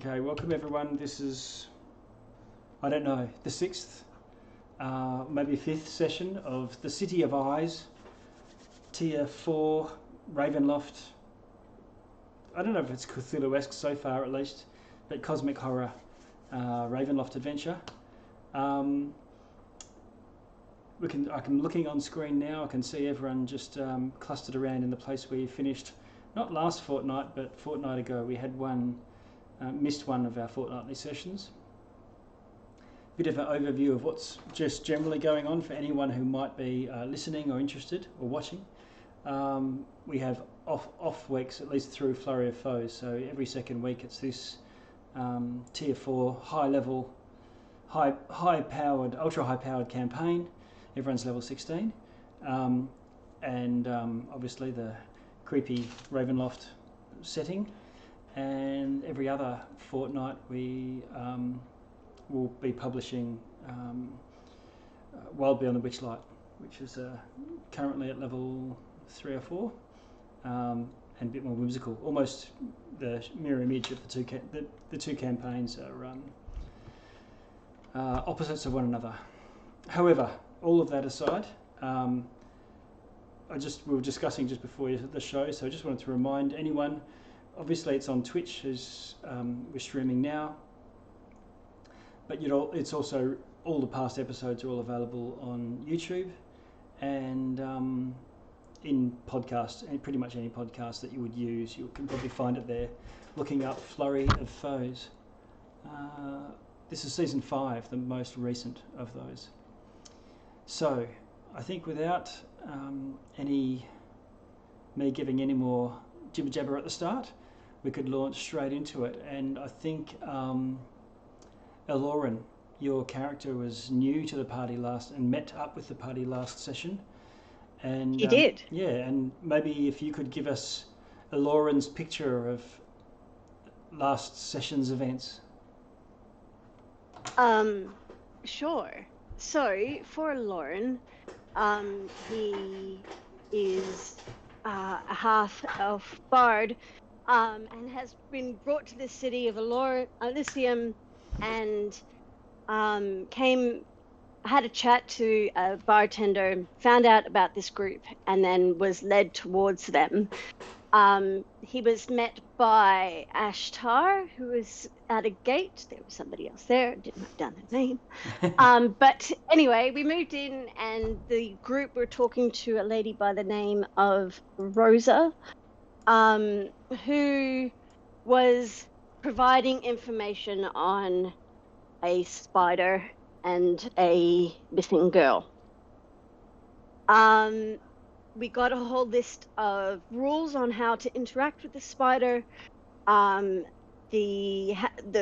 Okay, welcome everyone. This is, I don't know, the sixth, maybe fifth session of the City of Eyes, Tier 4, Ravenloft. I don't know if it's Cthulhu-esque so far at least, but cosmic horror Ravenloft adventure. I'm looking on screen now. I can see everyone just clustered around in the place where you finished, not last fortnight, but fortnight ago. We had missed one of our fortnightly sessions. Bit of an overview of what's just generally going on for anyone who might be listening or interested or watching. We have off weeks, at least through Flurry of Foes, so every second week it's this tier 4 high-level, high-powered, ultra-high-powered campaign. Everyone's level 16, and obviously the creepy Ravenloft setting. And every other fortnight we will be publishing Wild Beyond the Witchlight, which is currently at level 3 or 4, and a bit more whimsical. Almost the mirror image of the two campaigns are opposites of one another. However, all of that aside, we were discussing just before the show, so I just wanted to remind anyone. Obviously, it's on Twitch as we're streaming now, but it's also all the past episodes are all available on YouTube and in podcasts, and pretty much any podcast that you would use, you can probably find it there. Looking up Flurry of Foes. This is season 5, the most recent of those. So, I think without me giving any more jibber jabber at the start, we could launch straight into it. And I think Eloran, your character, was new to the party and met up with the party last session. And he did. Yeah, and maybe if you could give us Eloran's picture of last session's events. Sure. So for Eloran, he is a half-elf bard, and has been brought to the city of Elysium, and had a chat to a bartender, found out about this group, and then was led towards them. He was met by Ashtar, who was at a gate. There was somebody else there, didn't write down their name. But anyway, we moved in, and the group were talking to a lady by the name of Rosa, who was providing information on a spider and a missing girl. We got a whole list of rules on how to interact with the spider. The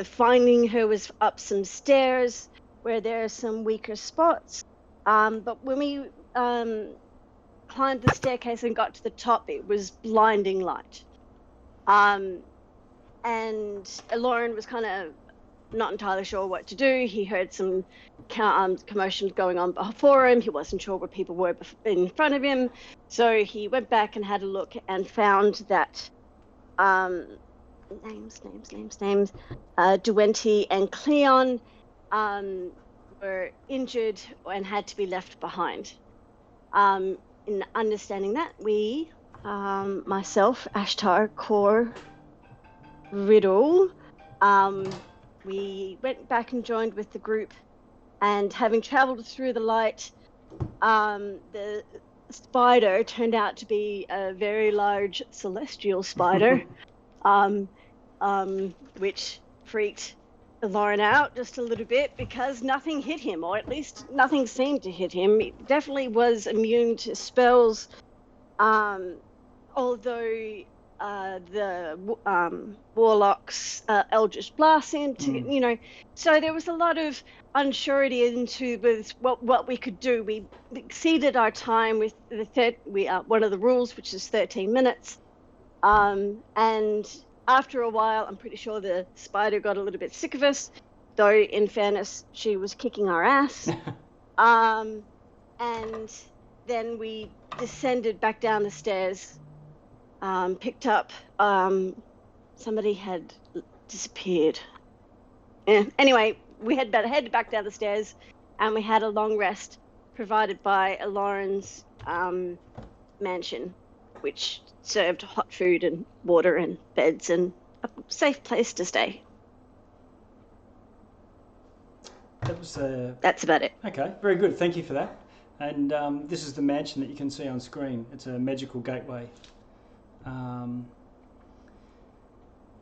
finding her was up some stairs where there are some weaker spots. But when we climbed the staircase and got to the top, it was blinding light. And Eloran was kind of not entirely sure what to do. He heard some commotion going on before him. He wasn't sure where people were in front of him. So he went back and had a look and found that names. Duente and Cleon were injured and had to be left behind. In understanding that, we, myself, Ashtar, Core, Riddle, we went back and joined with the group, and having traveled through the light, the spider turned out to be a very large celestial spider, which freaked Eloran out just a little bit because nothing hit him, or at least nothing seemed to hit him. He definitely was immune to spells, although the warlocks Eldritch Blast seemed to, so there was a lot of unsurety into what we could do. We exceeded our time with one of the rules, which is 13 minutes, and after a while, I'm pretty sure the spider got a little bit sick of us, though in fairness, she was kicking our ass. And then we descended back down the stairs, picked up, somebody had disappeared. Yeah. Anyway, we headed back down the stairs, and we had a long rest provided by Lauren's mansion, which served hot food and water and beds and a safe place to stay. That was That's about it. okay. Very good. Thank you for that. And this is the mansion that you can see on screen. It's a magical gateway.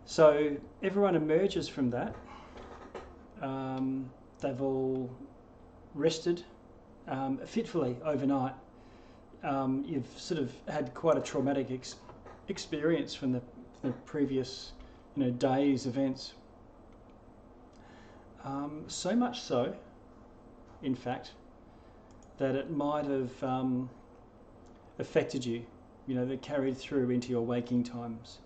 So everyone emerges from that. They've all rested fitfully overnight. You've sort of had quite a traumatic experience from the previous, days' events. So much so, in fact, that it might have affected you, that carried through into your waking times.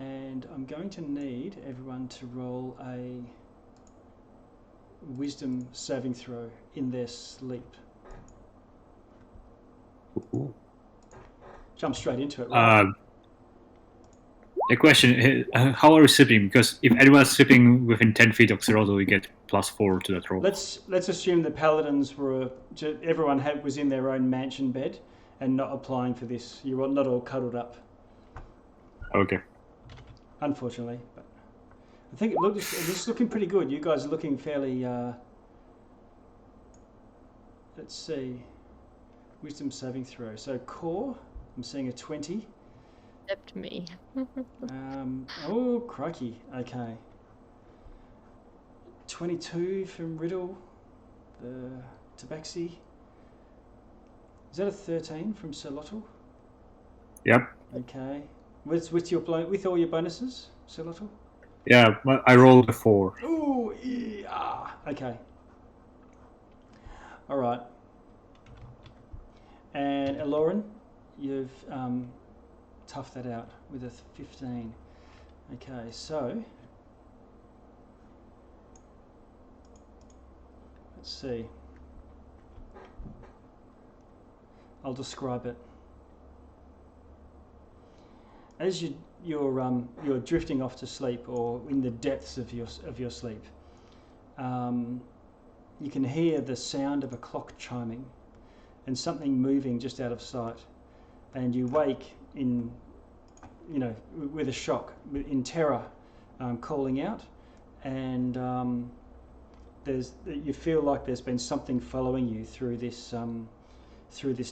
And I'm going to need everyone to roll a wisdom saving throw in their sleep. Ooh. Jump straight into it, right? The question, how are we sleeping? Because if anyone's sleeping within 10 feet of Xeroldo, we get +4 to that roll. Let's assume the paladins everyone was in their own mansion bed and not applying for this. You were not all cuddled up. Okay. Unfortunately, but I think it's looking pretty good. You guys are looking fairly. Let's see, wisdom saving throw. So core, I'm seeing a 20. Except me. Oh crikey! Okay. 22 from Riddle, the Tabaxi. Is that a 13 from Sir Lottle? Yep. Okay. With all your bonuses, Sir Lottle? Yeah, I rolled a 4. Ooh, yeah. Okay. All right. And Lauren, you've toughed that out with a 15. Okay, so let's see. I'll describe it. As you're drifting off to sleep, or in the depths of your sleep, you can hear the sound of a clock chiming, and something moving just out of sight, and you wake in, with a shock, in terror, calling out, and you feel like there's been something following you through this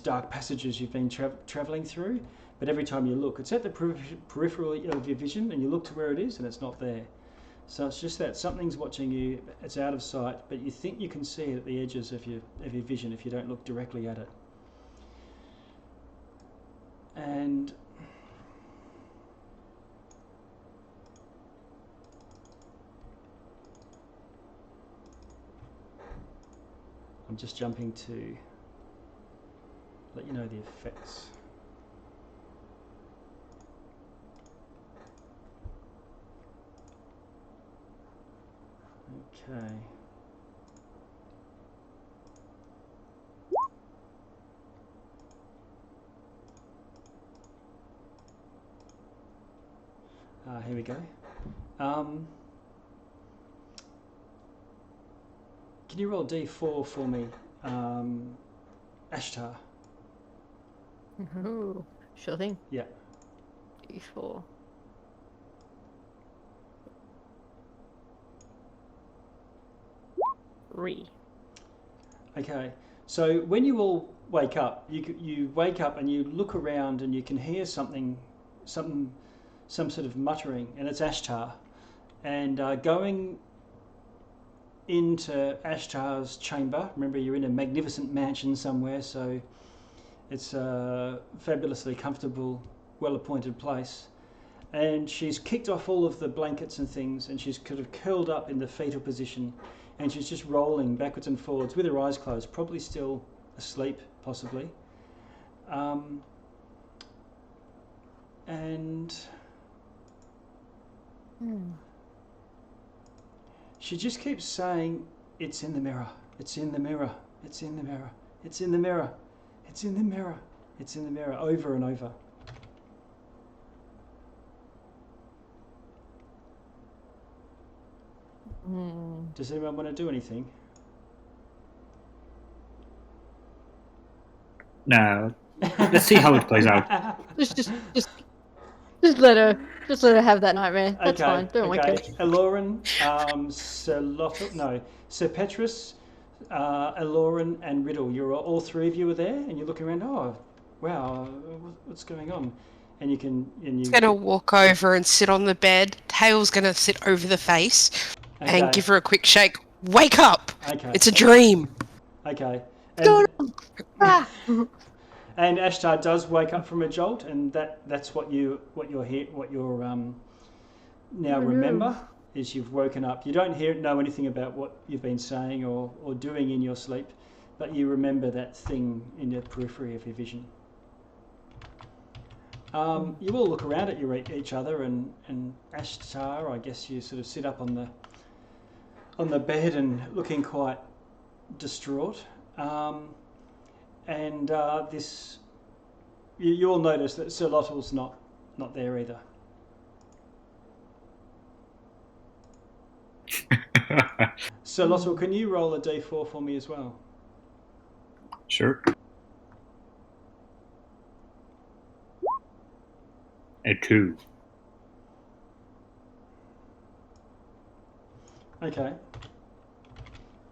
dark passages you've been travelling through. But every time you look, it's at the periphery of your vision, and you look to where it is, and it's not there. So it's just that something's watching you. It's out of sight, but you think you can see it at the edges of your vision if you don't look directly at it. And I'm just jumping to let you know the effects. Okay. Here we go. Can you roll D4 for me, Ashtar? Ooh, sure thing. Yeah. D4. Okay. So when you all wake up, you wake up and you look around and you can hear some sort of muttering, and it's Ashtar. And going into Ashtar's chamber, remember you're in a magnificent mansion somewhere, so it's a fabulously comfortable, well-appointed place. And she's kicked off all of the blankets and things, and she's kind of curled up in the fetal position, and she's just rolling backwards and forwards with her eyes closed, probably still asleep, possibly. And she just keeps saying, "It's in the mirror, it's in the mirror, it's in the mirror, it's in the mirror, it's in the mirror, it's in the mirror," over and over. Does anyone want to do anything? No. Let's see how it plays out. Just let her have that nightmare. That's fine. Don't wake her. Eloran, Sir Petrus, Eloran, and Riddle. All three of you are there, and you're looking around. Oh, wow, what's going on? And you He's gonna walk over and sit on the bed. Tail's gonna sit over the face and give her a quick shake. Wake up! Okay. It's a dream. Okay. Go on. And Ashtar does wake up from a jolt, and that's what you're now remember is you've woken up. You don't know anything about what you've been saying or doing in your sleep, but you remember that thing in the periphery of your vision. You all look around at each other, and Ashtar, I guess you sort of sit up on the bed and looking quite distraught. And you all notice that Sir Lottle's not there either. Sir Lottle, can you roll a d4 for me as well? Sure. A 2. Okay.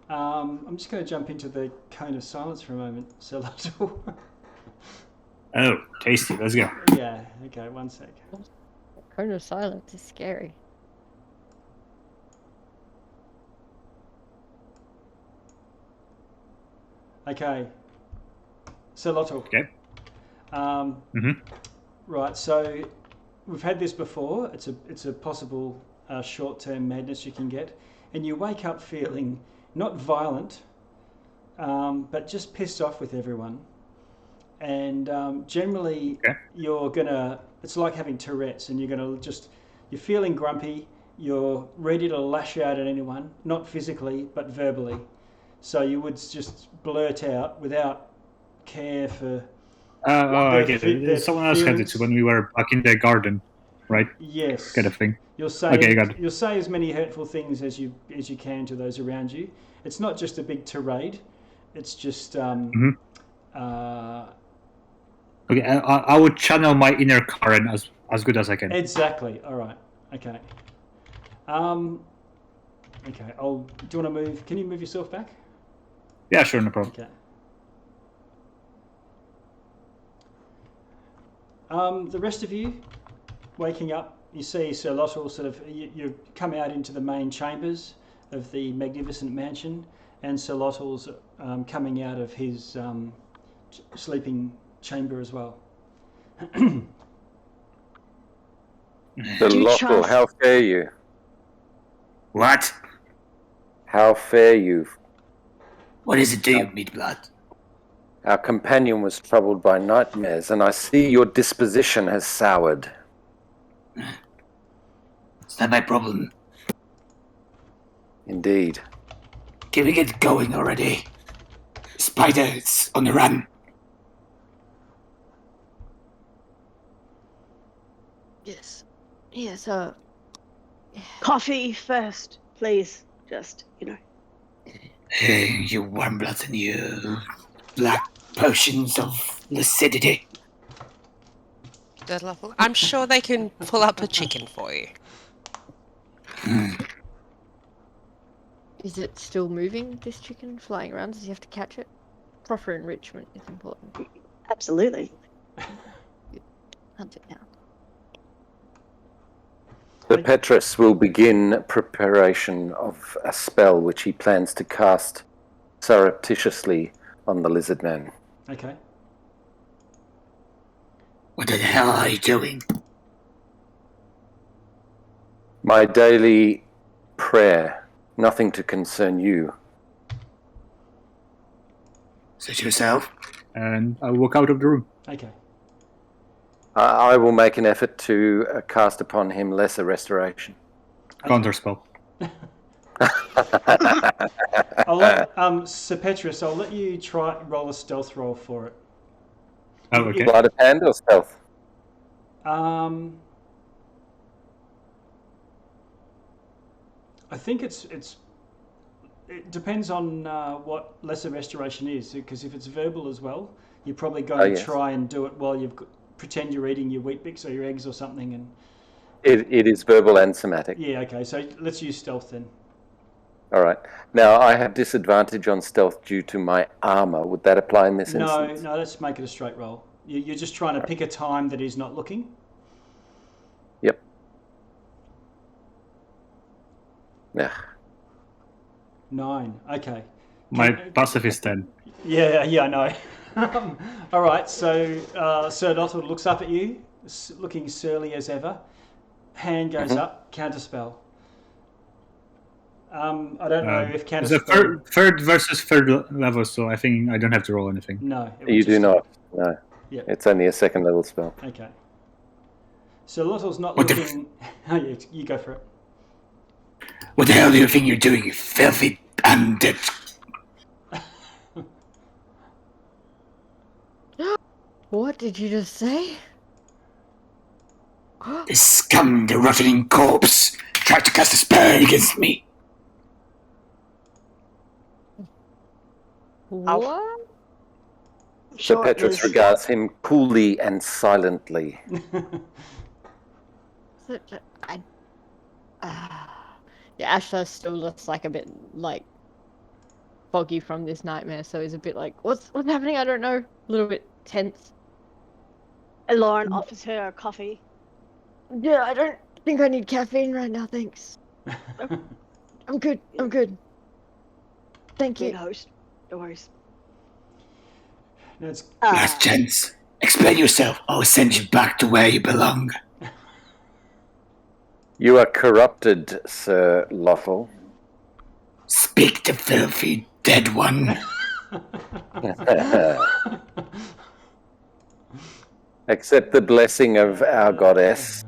I'm just going to jump into the cone of silence for a moment, Sir Lottle. Oh, tasty. Let's go. Yeah, okay, 1 sec. Cone of silence is scary. Okay. Sir Lottle. Okay. Right, so we've had this before. It's a possible short-term madness you can get. And you wake up feeling not violent, but just pissed off with everyone. And generally, it's like having Tourette's, and you're feeling grumpy, you're ready to lash out at anyone, not physically, but verbally. So you would just blurt out without care for... okay. Someone else had it when we were back in the garden, right? Yes. Kind of thing. You'll say as many hurtful things as you can to those around you. It's not just a big tirade. It's just Okay, I would channel my inner Karen as good as I can. Exactly. All right. Okay. Okay. Do you want to move? Can you move yourself back? Yeah, sure, no problem. Okay. The rest of you, waking up, you see Sir Lottle sort of, you come out into the main chambers of the magnificent mansion, and Sir Lottle's coming out of his sleeping chamber as well. Sir Lottle, how fare you? What? How fare you? What is it to you, Meatblood? Our companion was troubled by nightmares, and I see your disposition has soured. It's not my problem. Indeed. Can we get going already? Spider's on the run. Yes. Coffee first, please. Just, You warmbloods and you black potions of lucidity. I'm sure they can pull up a chicken for you. Is it still moving, this chicken, flying around? Does he have to catch it? Proper enrichment is important. Absolutely. Hunt it down. Sir Petrus will begin preparation of a spell which he plans to cast surreptitiously on the lizard man. Okay. What the hell are you doing? My daily prayer, nothing to concern you. Suit yourself. And I walk out of the room. Okay. I will make an effort to cast upon him lesser restoration. Counterspell. Sir Petrus, I'll let you roll a stealth roll for it. Oh, okay. Sleight of hand or stealth? I think it depends on what lesser restoration is, because if it's verbal as well, you're probably going to try and do it while pretend you're eating your wheat bix or your eggs or something. And it is verbal and somatic. Yeah, okay, so let's use stealth then. All right. Now, I have disadvantage on stealth due to my armor. Would that apply in this instance? No, let's make it a straight roll. You're just trying to pick a time that he's not looking. Yep. Yeah. 9, okay. My passive is 10. Yeah, I know. All right, so Sir Lothal looks up at you, looking surly as ever. Hand goes up, counterspell. I don't know if counterspell... It's a third versus third level, so I think I don't have to roll anything. No. You do not. No. Yep. It's only a second level spell. Okay. So Lothal's not looking... Oh, yeah, you go for it. What the hell do you think you're doing, you filthy undead? What did you just say? The scum, the rotting corpse, tried to cast a spell against me. What? So Petrus regards him coolly and silently. Yeah, Ashla still looks like a bit like foggy from this nightmare, so he's a bit like, what's happening? I don't know. A little bit tense. And Lauren offers her a coffee. Yeah, I don't think I need caffeine right now, thanks. I'm good. Thank you. Good host. No worries. Last chance. Explain yourself. I'll send you back to where you belong. You are corrupted, Sir Lothal. Speak the filthy dead one. Accept the blessing of our goddess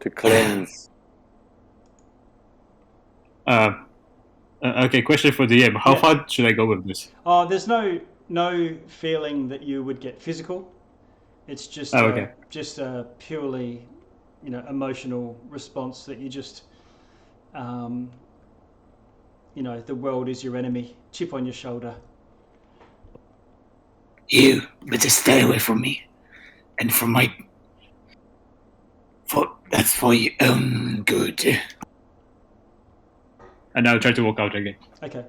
to cleanse. Okay, question for the DM. How far should I go with this? Oh, there's no feeling that you would get physical. It's just just a purely, emotional response that you just, the world is your enemy. Chip on your shoulder. You better stay away from me, and that's for your own good. And I'll try to walk out again. Okay.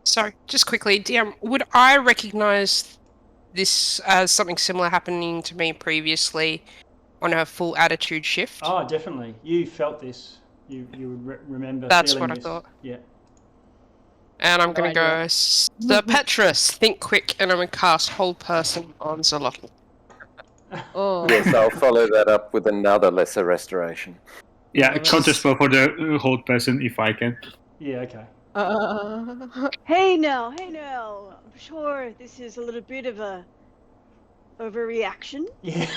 Sorry, just quickly, DM, would I recognise this as something similar happening to me previously on a full attitude shift? Oh, definitely. You felt this. You would remember. That's feeling what this. I thought. Yeah. And I'm going to go, Sir Petrus, think quick, and I'm going to cast Hold Person on Zolotl. Oh. Yes, I'll follow that up with another lesser restoration. Yeah, counterspell for the hold person if I can. Yeah, okay. Hey now. I'm sure this is a little bit of a overreaction. Yeah.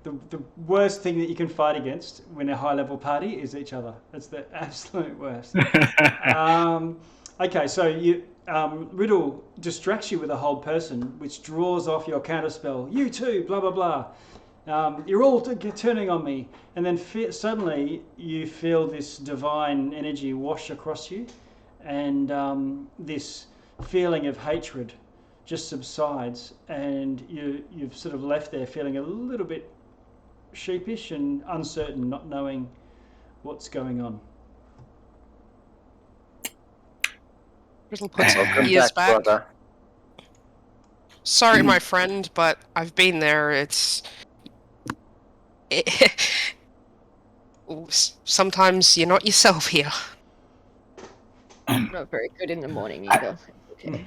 The worst thing that you can fight against when a high-level party is each other. That's the absolute worst. Okay, so Riddle distracts you with a hold person, which draws off your counterspell. You too, blah, blah, blah. You're all turning on me. And then suddenly you feel this divine energy wash across you. And this feeling of hatred just subsides. And you've sort of left there feeling a little bit sheepish and uncertain, not knowing what's going on. Riddle puts her ears back. Brother. Sorry, my friend, but I've been there. Sometimes you're not yourself here. Not very good in the morning either.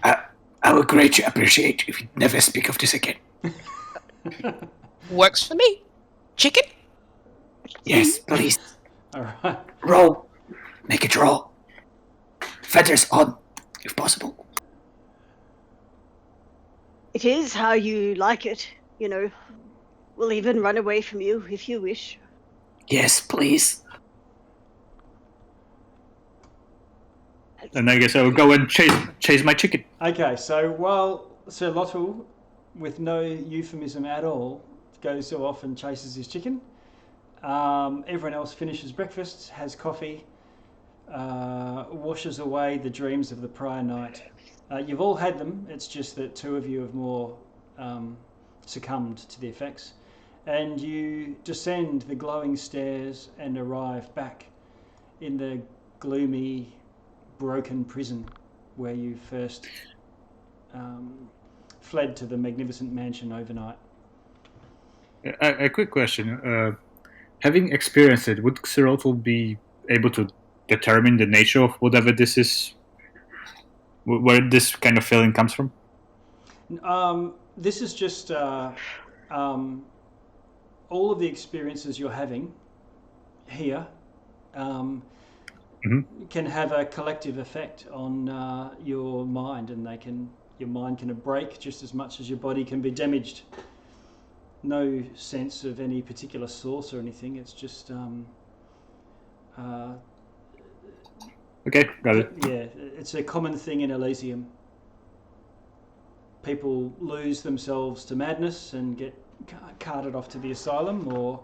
I would greatly appreciate if you never speak of this again. Works for me. Chicken? Yes, please. All right. Roll. Make it roll. Feathers on, if possible. It is how you like it, We'll even run away from you if you wish. Yes, please. And I guess I will go and chase my chicken. Okay, so while Sir Lothal, with no euphemism at all, goes off and chases his chicken, Everyone else finishes breakfast, has coffee, washes away the dreams of the prior night. You've all had them, it's just that two of you have more succumbed to the effects. And you descend the glowing stairs and arrive back in the gloomy, broken prison where you first fled to the magnificent mansion overnight. A quick question. Having experienced it, would Xerotl be able to determine the nature of whatever this is? Where this kind of feeling comes from? This is just all of the experiences you're having here can have a collective effect on your mind, and your mind can break just as much as your body can be damaged. No sense of any particular source or anything. It's just okay, got it. Yeah, it's a common thing in Elysium. People lose themselves to madness and get carted off to the asylum or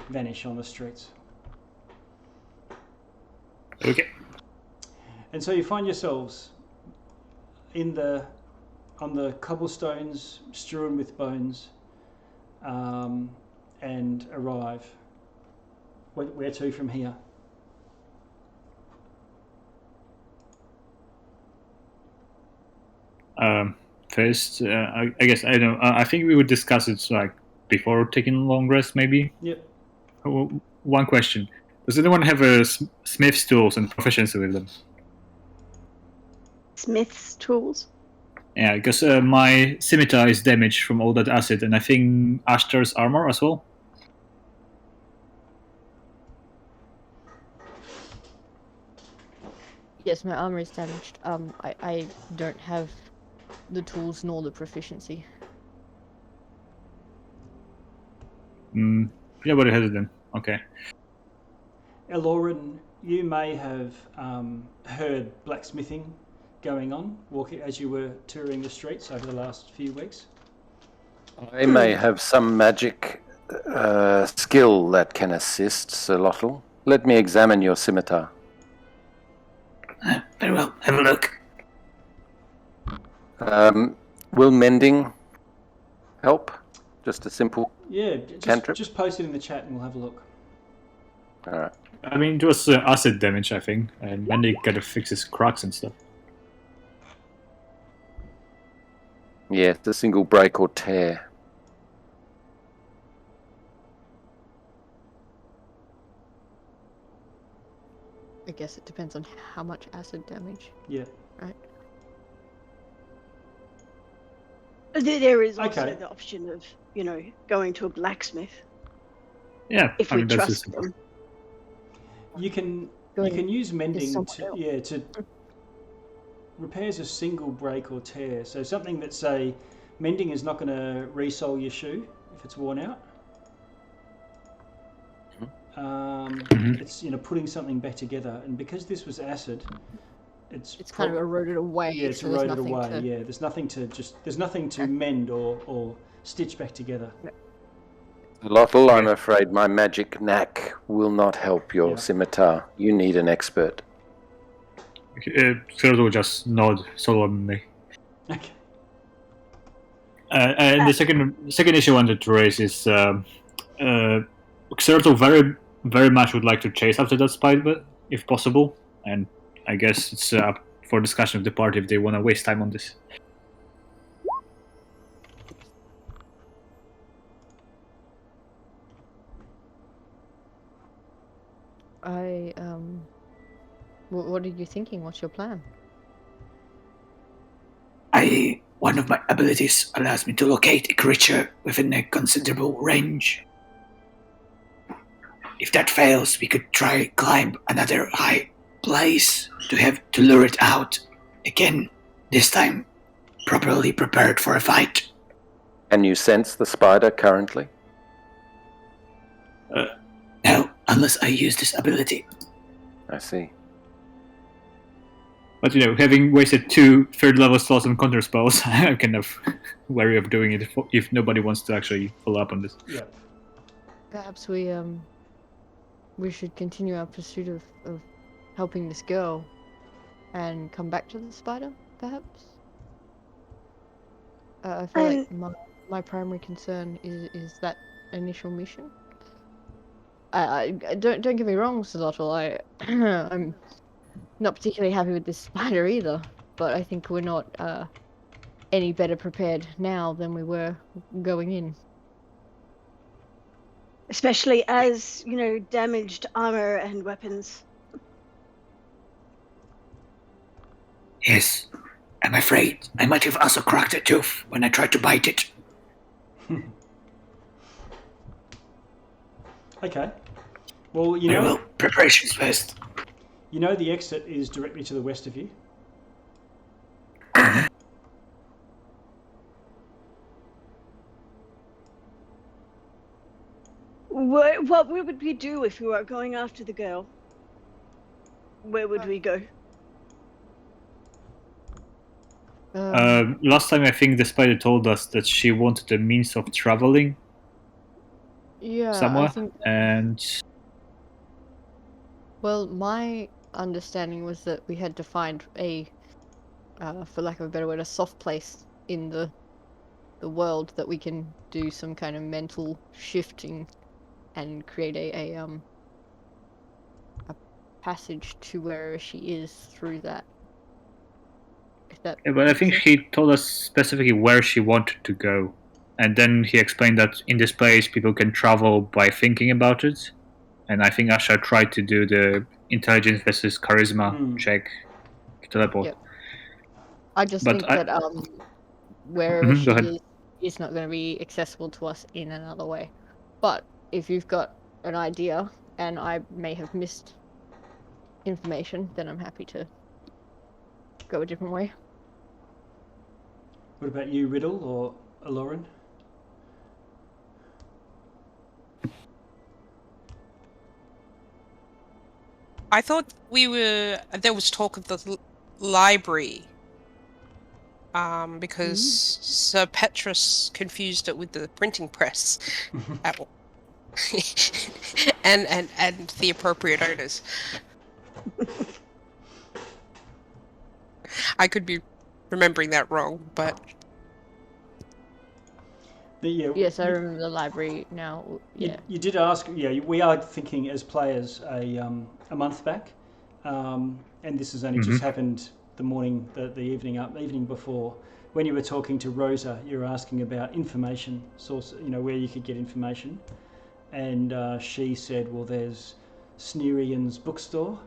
vanish on the streets. Okay. And so you find yourselves on the cobblestones strewn with bones, and arrive. Where to from here? First, I guess I don't. I think we would discuss it like before taking a long rest, maybe. Yep. One question: does anyone have a smith's tools and proficiency with them? Smith's tools. Yeah, because my scimitar is damaged from all that acid, and I think Ashtar's armor as well. Yes, my armor is damaged. I don't have the tools nor the proficiency. Yeah, but it has it then. Okay. Eloran, you may have heard blacksmithing going on, walking as you were touring the streets over the last few weeks. I may have some magic skill that can assist, Sir Lottle. Let me examine your scimitar. Very well, have a look. Will mending help? Just a simple cantrip? Just post it in the chat and we'll have a look. Alright. I mean, it was acid damage, I think, and then they kind of fixes cracks and stuff. Yeah, it's a single break or tear. I guess it depends on how much acid damage. Yeah. Right. There is also Okay. the option of, going to a blacksmith Yeah, if I we mean, that's trust just them. You can Going use mending someone else. to repairs a single break or tear. So something that, say, mending is not going to resole your shoe if it's worn out. It's putting something back together, and because this was acid, it's kind of eroded away. Yeah, it's so there's eroded nothing away. to- Yeah, there's nothing to mend or stitch back together. Lottle, I'm afraid my magic knack will not help your scimitar. You need an expert. Xerotl will just nod solemnly. Okay. And the second issue I wanted to raise is Xerotl very, very much would like to chase after that spider if possible, and I guess it's up for discussion of the party if they want to waste time on this. What are you thinking? What's your plan? One of my abilities allows me to locate a creature within a considerable range. If that fails, we could try climb another high place to lure it out. Again, this time properly prepared for a fight. Can you sense the spider currently? No, unless I use this ability. I see. But having wasted 2 third-level slots on counter spells, I'm kind of wary of doing it if nobody wants to actually follow up on this. Yeah. Perhaps we we should continue our pursuit of helping this girl and come back to the spider, perhaps? I feel like my primary concern is that initial mission. I don't get me wrong, Solotl. I'm not particularly happy with this spider either, but I think we're not any better prepared now than we were going in. Especially as, damaged armor and weapons. Yes, I'm afraid I might have also cracked a tooth when I tried to bite it. Okay. Well, Very well, preparations first. You know the exit is directly to the west of you. What would we do if we were going after the girl? Where would we go? Last time I think the spider told us that she wanted a means of traveling somewhere, and... Well, my understanding was that we had to find a, for lack of a better word, a soft place in the world that we can do some kind of mental shifting and create a passage to wherever she is through that. Yeah, but I think he told us specifically where she wanted to go, and then he explained that in this place people can travel by thinking about it. And I think Asha tried to do the intelligence versus charisma check to teleport. Yep. I just think that wherever she is not going to be accessible to us in another way. But if you've got an idea, and I may have missed information, then I'm happy to go a different way. What about you, Riddle or Aloran? I thought there was talk of the library, because Sir Petrus confused it with the printing press, and the appropriate owners. I could be remembering that wrong, but yes, I remember the library now. Yeah, you did ask. Yeah, we are thinking as players a month back, and this has only just happened the evening before. When you were talking to Rosa, you were asking about information source. Where you could get information, and she said, "Well, there's Sneerian's bookstore.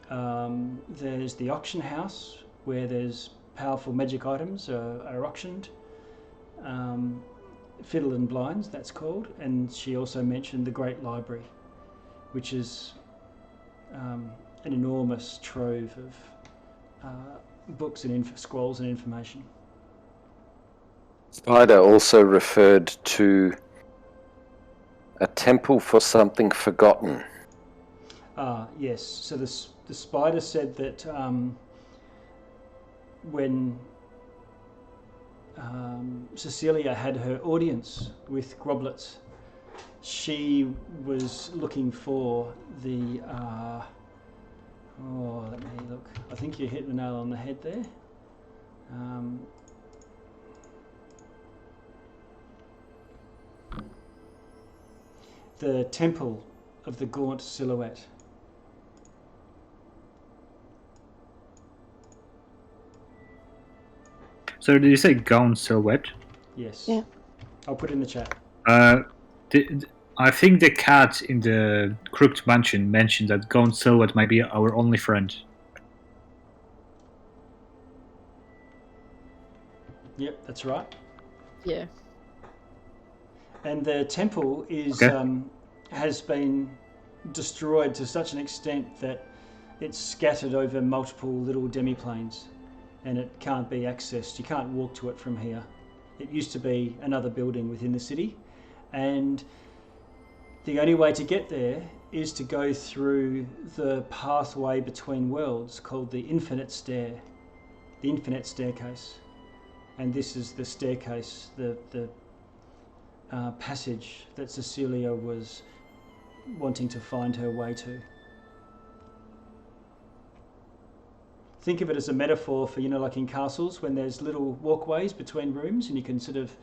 There's the auction house where there's powerful magic items are auctioned. Fiddle and Blinds, that's called." And she also mentioned the Great Library, which is an enormous trove of books and scrolls and information. Spider also referred to a temple for something forgotten. Yes. So the spider said that when Cecilia had her audience with Groblets, she was looking for the let me look. I think you hit the nail on the head there. The temple of the Gaunt Silhouette. So did you say Gaunt Silhouette? Yes. Yeah. I'll put it in the chat. I think the cat in the Crooked Mansion mentioned that Gaunt Silhouette might be our only friend. Yep, that's right. Yeah. And the temple is has been destroyed to such an extent that it's scattered over multiple little demiplanes, and it can't be accessed. You can't walk to it from here. It used to be another building within the city, and the only way to get there is to go through the pathway between worlds called the Infinite Staircase. And this is the staircase, the passage that Cecilia was wanting to find her way to. Think of it as a metaphor for, like in castles when there's little walkways between rooms and you can sort of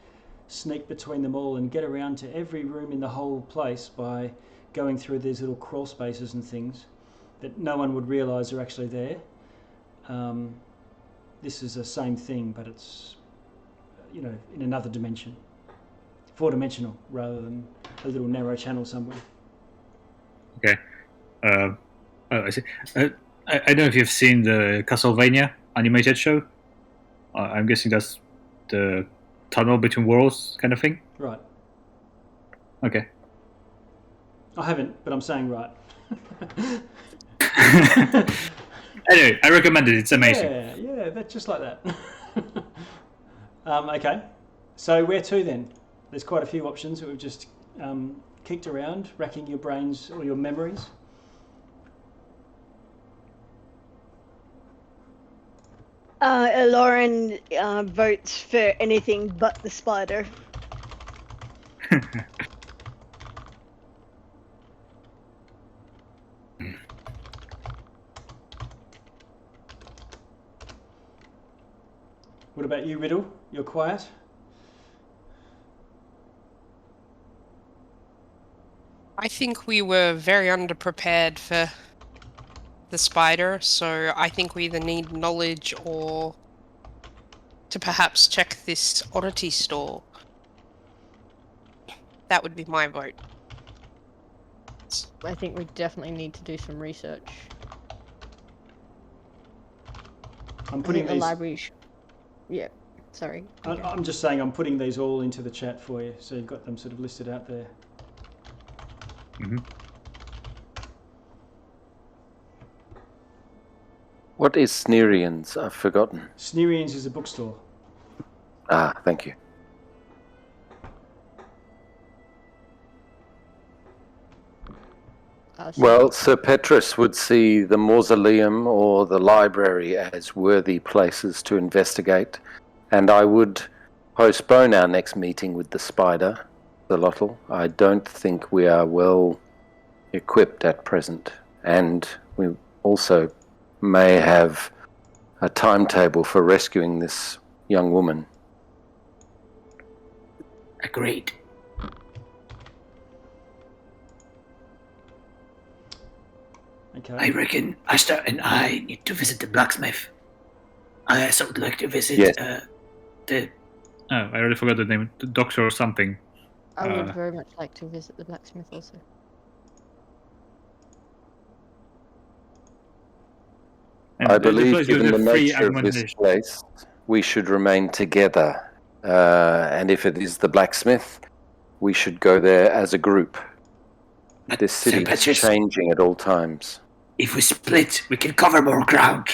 sneak between them all and get around to every room in the whole place by going through these little crawl spaces and things that no one would realise are actually there. This is the same thing, but it's, in another dimension. 4-dimensional rather than a little narrow channel somewhere. Okay. I see. I don't know if you've seen the Castlevania animated show. I'm guessing that's the tunnel between worlds kind of thing. Right. Okay. I haven't, but I'm saying right. Anyway, I recommend it. It's amazing. Yeah, that's just like that. Okay. So where to then? There's quite a few options that we've just kicked around, racking your brains or your memories. Lauren votes for anything but the spider. What about you, Riddle? You're quiet? I think we were very underprepared for the spider, so I think we either need knowledge or to perhaps check this oddity store. That would be my vote. I think we definitely need to do some research. I'm putting the these. Library. Yeah, sorry. I'm just saying I'm putting these all into the chat for you, so you've got them sort of listed out there. Mm-hmm. What is Sneerians? I've forgotten. Sneerians is a bookstore. Ah, thank you. Well, Sir Petrus would see the mausoleum or the library as worthy places to investigate, and I would postpone our next meeting with the spider, the Lottle. I don't think we are well equipped at present, and we also may have a timetable for rescuing this young woman. Agreed. Okay. I reckon Asta and I need to visit the blacksmith. I also would like to visit the... Oh, I already forgot the name. The doctor or something. I would very much like to visit the blacksmith also. And I the believe, place with given the free nature of this accommodation. place, we should remain together. And if it is the blacksmith, we should go there as a group. But This city is Petrus, changing at all times. if we split, we can cover more ground.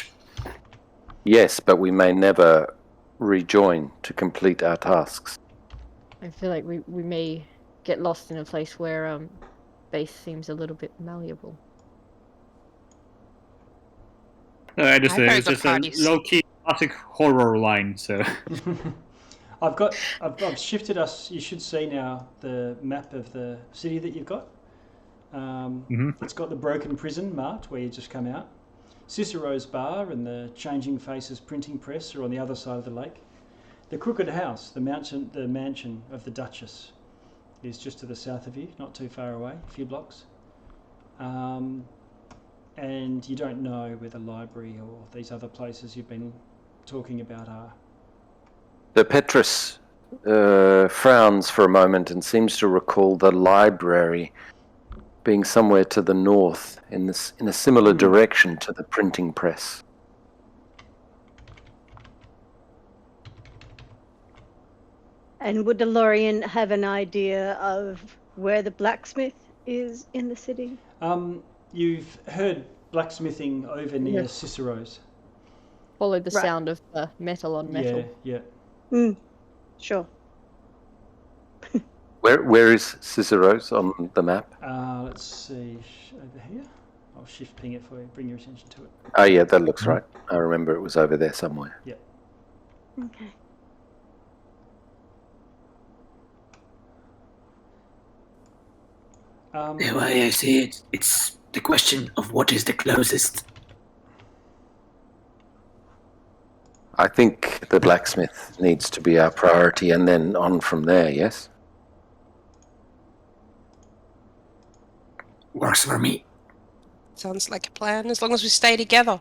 Yes, but we may never rejoin to complete our tasks. I feel like we may get lost in a place where base seems a little bit malleable. It's vote the just a parties. low-key classic horror line, so... I've shifted us. You should see now the map of the city that you've got. It's got the broken prison marked where you just come out. Cicero's bar and the Changing Faces printing press are on the other side of the lake. The Crooked House, the mansion of the Duchess, is just to the south of you, not too far away, a few blocks. And you don't know where the library or these other places you've been talking about are. The Petrus frowns for a moment and seems to recall the library being somewhere to the north in a similar direction to the printing press. And would DeLorean have an idea of where the blacksmith is in the city? You've heard blacksmithing over near Yes. Cicero's. Follow the Right. sound of metal on metal. Yeah. Sure. Where is Cicero's on the map? Let's see, over here. I'll shift ping it for you, bring your attention to it. Oh yeah, that looks right. I remember it was over there somewhere. Okay. The way I see it, it's the question of what is the closest. I think the blacksmith needs to be our priority, and then on from there. Yes. Works for me. Sounds like a plan, as long as we stay together.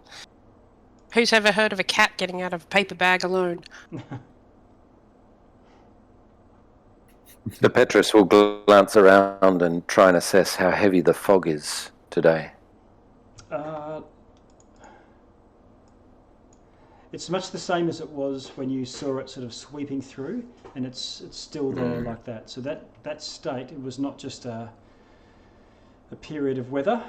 Who's ever heard of a cat getting out of a paper bag alone? The Petrus will glance around and try and assess how heavy the fog is today. It's much the same as it was when you saw it sort of sweeping through, and it's still there like that. So that state, it was not just a period of weather.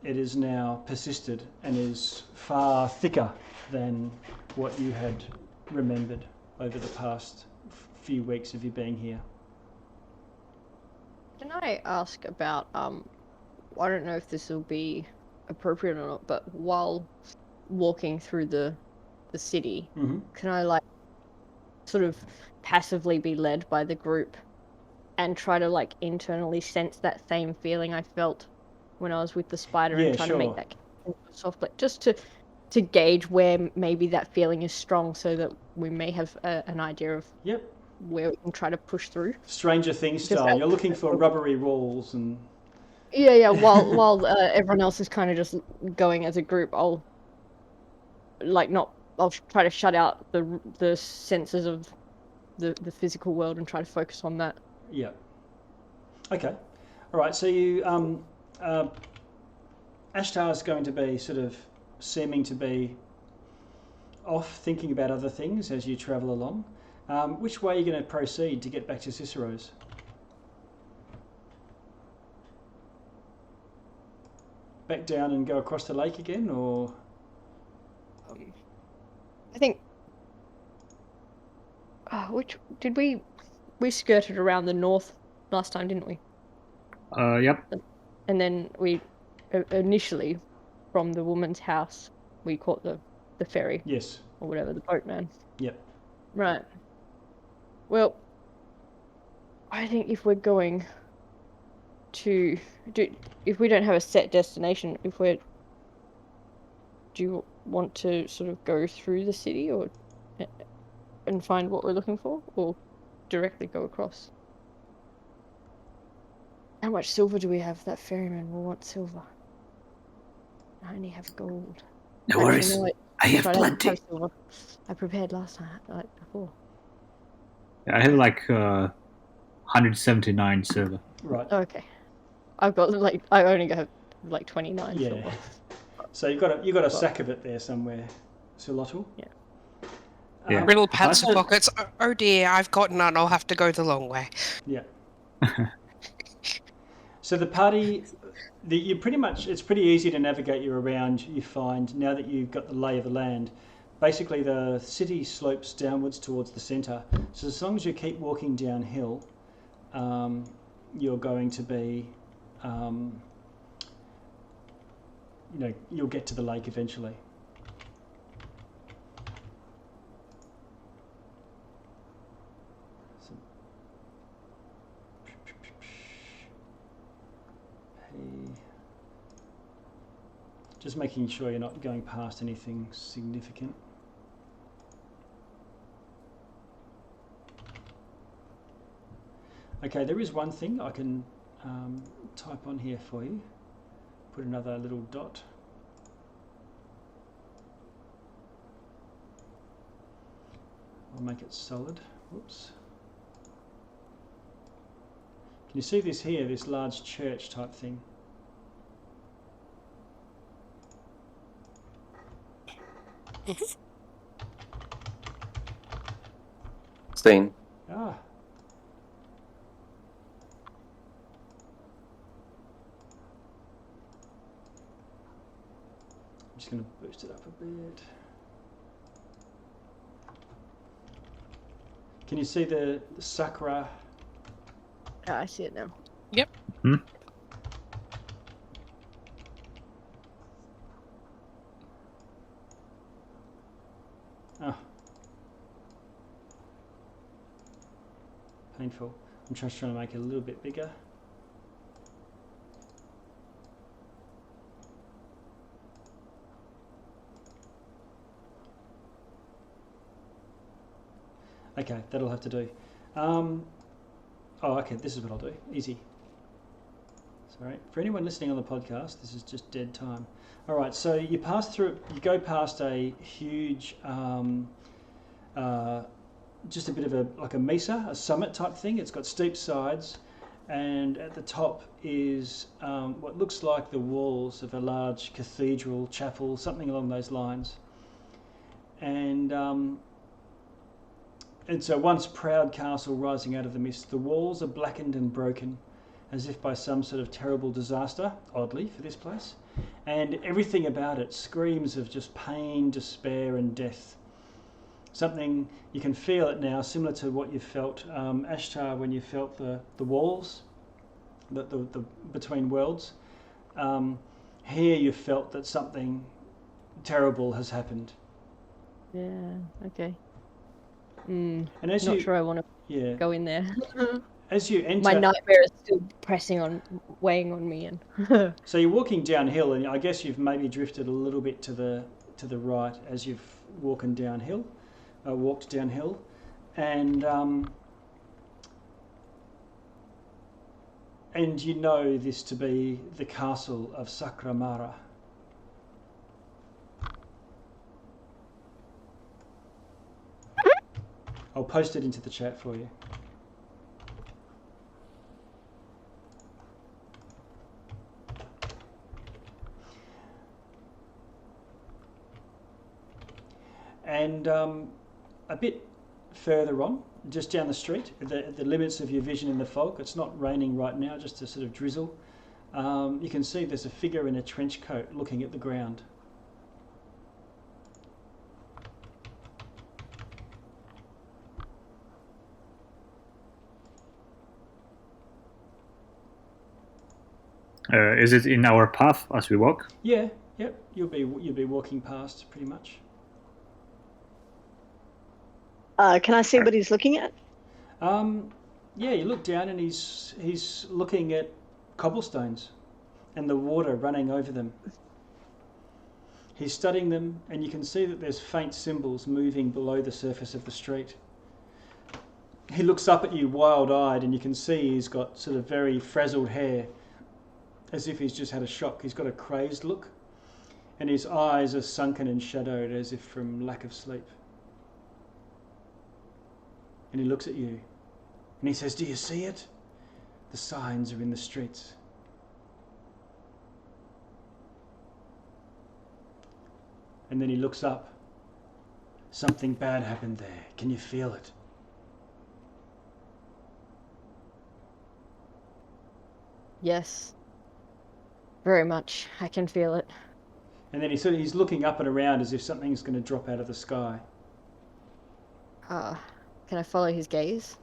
It is now persisted and is far thicker than what you had remembered over the past few weeks of you being here. Can I ask about, I don't know if this will be appropriate or not, but while walking through the city, can I, like, sort of passively be led by the group and try to, like, internally sense that same feeling I felt when I was with the spider, and try to make that soft, like, just to gauge where maybe that feeling is strong, so that we may have an idea of where we can try to push through. Stranger Things style. You're looking for rubbery walls and... Yeah. While everyone else is kind of just going as a group, I'll try to shut out the senses of the physical world and try to focus on that. Yeah. Okay. All right. So you Ashtar's going to be sort of seeming to be off, thinking about other things as you travel along. Which way are you going to proceed to get back to Cicero's? Back down and go across the lake again, or? I think. Which did we skirted around the north last time, didn't we? Yep. And then we initially, from the woman's house, we caught the ferry. Yes. Or whatever, the boatman. Yep. Right. Well, I think if we're going to if we don't have a set destination, do you want to sort of go through the city and find what we're looking for, or directly go across? How much silver do we have? That ferryman will want silver. I only have gold. No worries. I have plenty. Silver. I prepared last night, like before. Yeah, I have like 179 silver. Right. Okay. I've got I only have like 29 Yeah. silver. So you got a sack of it there somewhere, Silotl. Yeah. Riddle pats her pockets. Oh dear, I've got none. I'll have to go the long way. Yeah. So the party, it's pretty easy to navigate you around. You find, now that you've got the lay of the land, basically the city slopes downwards towards the centre. So as long as you keep walking downhill, you're going to be, you'll get to the lake eventually. Just making sure you're not going past anything significant. Okay, there is one thing I can type on here for you. Put another little dot. I'll make it solid. Whoops. Can you see this here, this large church type thing? Steen. Ah. I'm just going to boost it up a bit. Can you see the sakura? I see it now. Yep. Oh. Painful. I'm just trying to make it a little bit bigger. Okay, that'll have to do. Okay, this is what I'll do. Easy. Sorry. For anyone listening on the podcast, this is just dead time. All right, so you go past a huge, just a bit of a mesa, a summit type thing. It's got steep sides, and at the top is what looks like the walls of a large cathedral, chapel, something along those lines. And so once proud castle rising out of the mist, the walls are blackened and broken, as if by some sort of terrible disaster, oddly, for this place. And everything about it screams of just pain, despair and death. Something, you can feel it now, similar to what you felt, Ashtar, when you felt the walls, the between worlds. Here you felt that something terrible has happened. Yeah, okay. And as Not sure I want to go in there. As you enter, my nightmare is still weighing on me. And so you're walking downhill, and I guess you've maybe drifted a little bit to the right as you've walked downhill, and you know this to be the castle of Sakramara. I'll post it into the chat for you. And a bit further on, just down the street, at the limits of your vision in the fog, it's not raining right now, just a sort of drizzle, you can see there's a figure in a trench coat looking at the ground. Is it in our path as we walk? Yeah, yep. You'll be walking past pretty much. Can I see what he's looking at? Yeah, you look down and he's looking at cobblestones and the water running over them. He's studying them, and you can see that there's faint symbols moving below the surface of the street. He looks up at you wild-eyed, and you can see he's got sort of very frazzled hair, as if he's just had a shock. He's got a crazed look, and his eyes are sunken and shadowed as if from lack of sleep. And he looks at you, and he says, "Do you see it? The signs are in the streets." And then he looks up. "Something bad happened there. Can you feel it?" yes, very much. I can feel it. And then he's looking up and around as if something's going to drop out of the sky. Can I follow his gaze?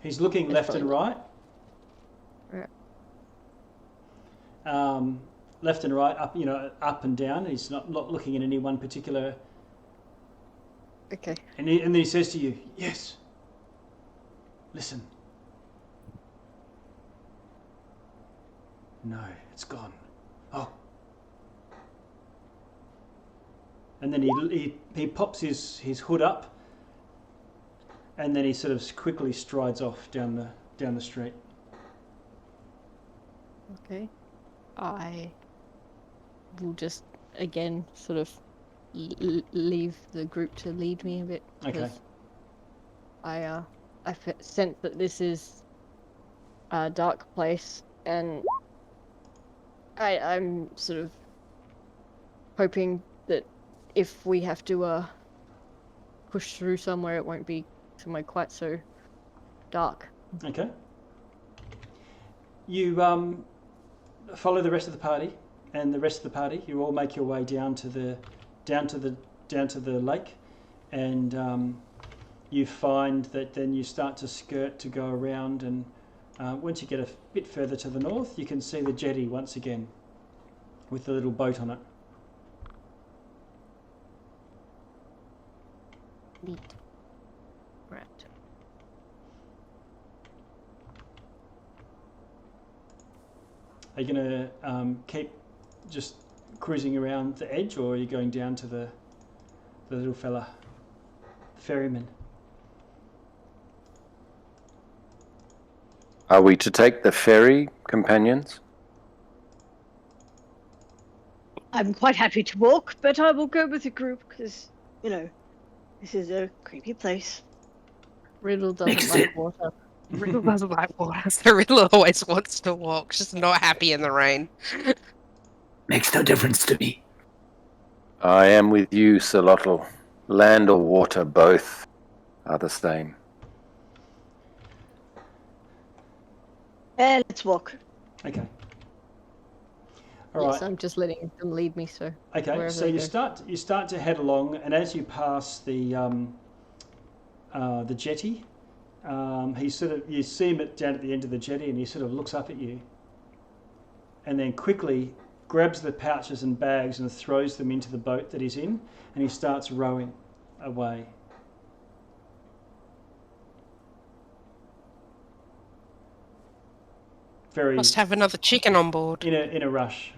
He's looking left and right. Right. Left and right, up and down. He's not looking at any one particular. Okay. And then he says to you, "Yes. Listen." "No, it's gone." "Oh." And then he pops his hood up, and then he sort of quickly strides off down the street. Okay. I will just again sort of leave the group to lead me a bit. Okay. I sense that this is a dark place, and I'm sort of hoping that if we have to push through somewhere, it won't be somewhere quite so dark. Okay. You follow the rest of the party, and the rest of the party. You all make your way down to the lake, and you find that then you start to skirt to go around, and once you get a bit further to the north, you can see the jetty once again with the little boat on it. Neat. Right. Are you going to keep just cruising around the edge, or are you going down to the little fella, ferryman? Are we to take the ferry, companions? I'm quite happy to walk, but I will go with the group because, this is a creepy place. Riddle doesn't Makes like it- water. Riddle doesn't like water, so Riddle always wants to walk, just not happy in the rain. Makes no difference to me. I am with you, Solotl. Land or water, both are the same. Let's walk. Okay. All right. Yes, I'm just letting them lead me. So Okay, wherever so they you go. start to head along, and as you pass the jetty, you see him down at the end of the jetty, and he sort of looks up at you, and then quickly grabs the pouches and bags and throws them into the boat that he's in, and he starts rowing away. Very Must have another chicken on board. in a rush.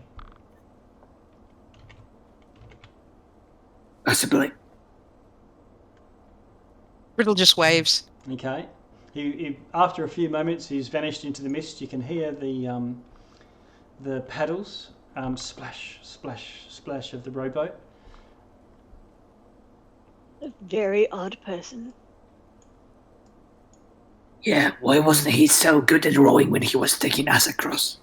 Possibly. Riddle just waves. Okay. He after a few moments, he's vanished into the mist. You can hear the paddles splash, splash, splash of the rowboat. A very odd person. Yeah, why wasn't he so good at rowing when he was taking us across?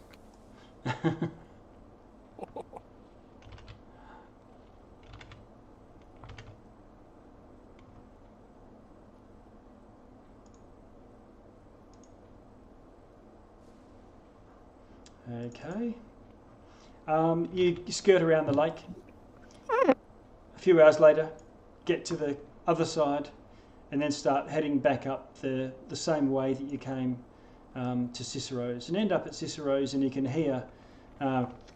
Okay. You skirt around the lake. A few hours later, get to the other side, and then start heading back up the same way that you came to Cicero's, and end up at Cicero's, and you can hear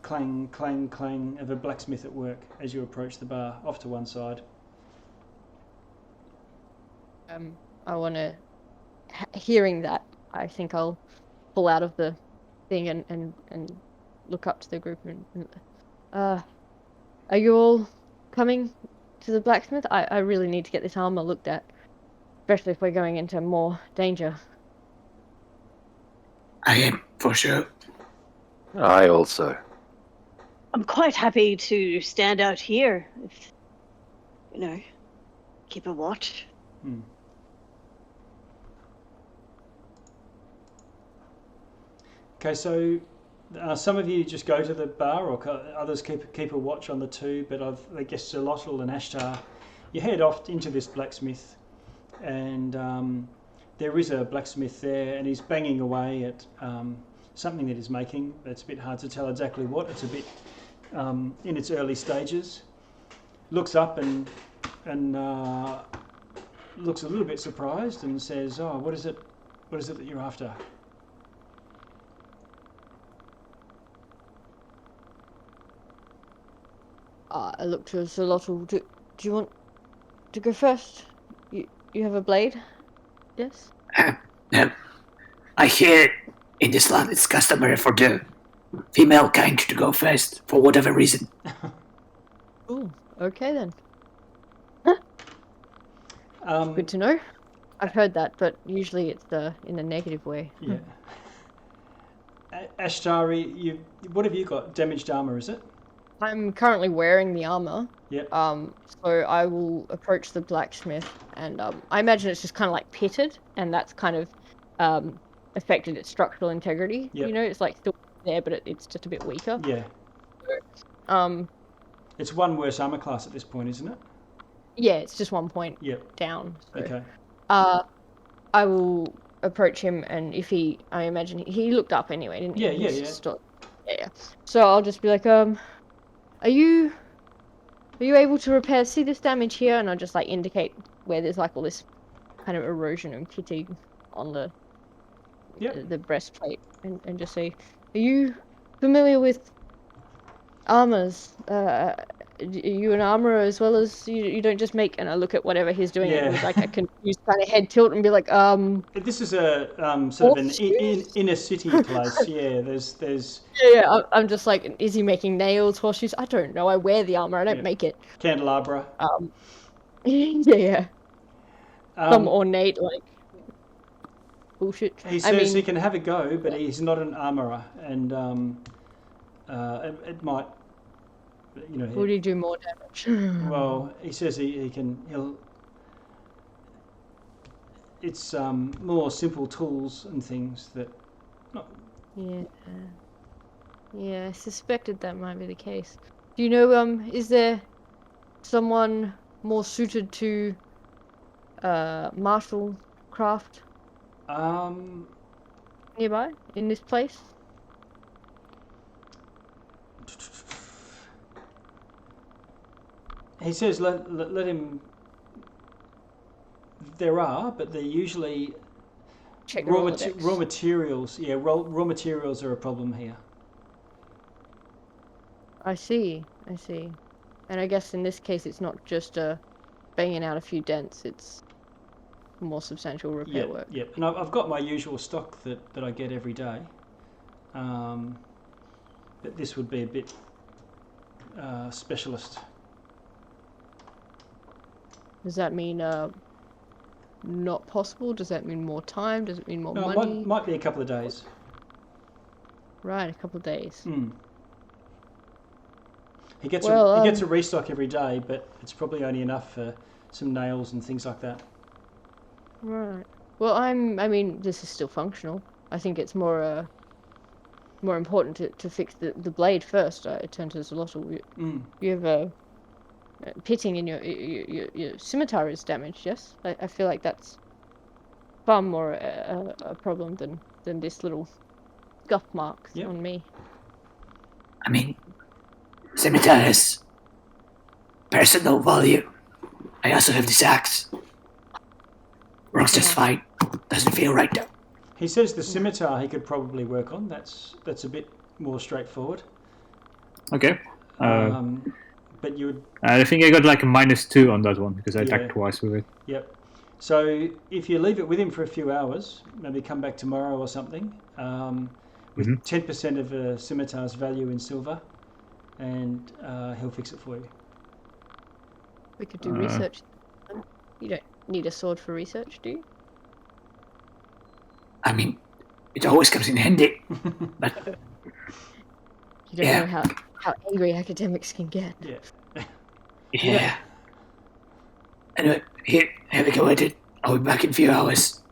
clang, clang, clang of a blacksmith at work as you approach the bar, off to one side. I want to. Hearing that, I think I'll pull out of the thing and look up to the group and are you all coming to the blacksmith? I really need to get this armor looked at, especially if we're going into more danger. I am, for sure. I also. I'm quite happy to stand out here if, keep a watch. Okay, so some of you just go to the bar, or others keep a watch on the two. But I guess Solotl and Ashtar, you head off into this blacksmith, and there is a blacksmith there, and he's banging away at something that he's making. It's a bit hard to tell exactly what. It's a bit in its early stages. Looks up and looks a little bit surprised and says, "Oh, what is it? What is it that you're after?" I look to Solotl. Do you want to go first? You have a blade? Yes? No. I hear in this land it's customary for the female kind to go first, for whatever reason. Oh, okay then. Good to know. I've heard that, but usually it's in a negative way. Yeah. Ashtari, what have you got? Damaged armor, is it? I'm currently wearing the armor. Yep. So I will approach the blacksmith, and I imagine it's just kind of like pitted, and that's kind of affected its structural integrity. Yep. It's like still there, but it's just a bit weaker. Yeah. It's one worse armor class at this point, isn't it? Yeah, it's just 1 point Yep. down. So. Okay. I will approach him, and if I imagine he looked up anyway, didn't he? Yeah. Yeah. So I'll just be like, are you able to repair? See this damage here, and I'll just like indicate where there's like all this kind of erosion and pitting on the breastplate, and just say, are you familiar with armors? Are you an armorer as well as you don't just make? And I look at whatever he's doing with like a confused kind of head tilt and be like, This is a sort of an inner city place. Yeah. There's. Yeah. I'm just like, is he making nails, horseshoes? I don't know. I wear the armor. I don't make it. Candelabra. Yeah. Some ornate like. bullshit. He says he can have a go, but he's not an armourer, and it might, you know. Would he do more damage? Well, he says he'll. It's more simple tools and things that. Yeah. Yeah, I suspected that might be the case. Do you know, is there someone more suited to martial craft nearby in this place? He says let him. There are, but they're usually Check raw materials. Yeah, raw materials are a problem here. I see. And I guess in this case it's not just banging out a few dents, it's more substantial repair work. Yeah, and I've got my usual stock that I get every day. But this would be a bit specialist. Does that mean not possible? Does that mean more time? Does it mean more money? Might be a couple of days. Right, a couple of days. He gets a restock every day, but it's probably only enough for some nails and things like that. Right. Well, I mean, this is still functional. I think it's more important to fix the blade first. I turn to Zolotl. You have a pitting in your scimitar is damaged. Yes, I feel like that's far more a problem than this little scuff mark on me. I mean, scimitar has personal value. I also have this axe. Works just fine. Doesn't feel right though. He says the scimitar he could probably work on. That's a bit more straightforward. Okay. But you would. I think I got like a -2 on that one because I attacked twice with it. Yep. So if you leave it with him for a few hours, maybe come back tomorrow or something, with 10% of a scimitar's value in silver, and he'll fix it for you. We could do research. You don't need a sword for research, do you? I mean, it always comes in handy. But you don't know how angry academics can get. Yeah. Anyway, here, have a go at it. I'll be back in a few hours.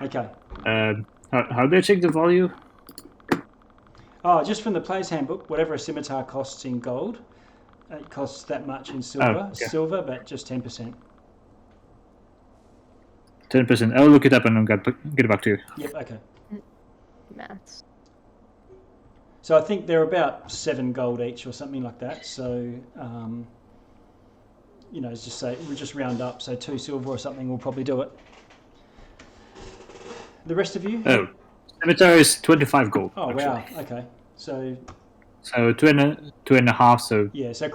Okay. How do I check the value? Oh, just from the player's handbook, whatever a scimitar costs in gold, it costs that much in silver. Silver, but just 10%. 10%. I'll look it up and I'll get back to you. Yep, okay. Maths. So I think they're about 7 gold each or something like that. So, we'll just round up. So 2 silver or something will probably do it. The rest of you? Oh, scimitar is 25 gold. Oh, actually. wow. Okay. So 2.5. So yeah. So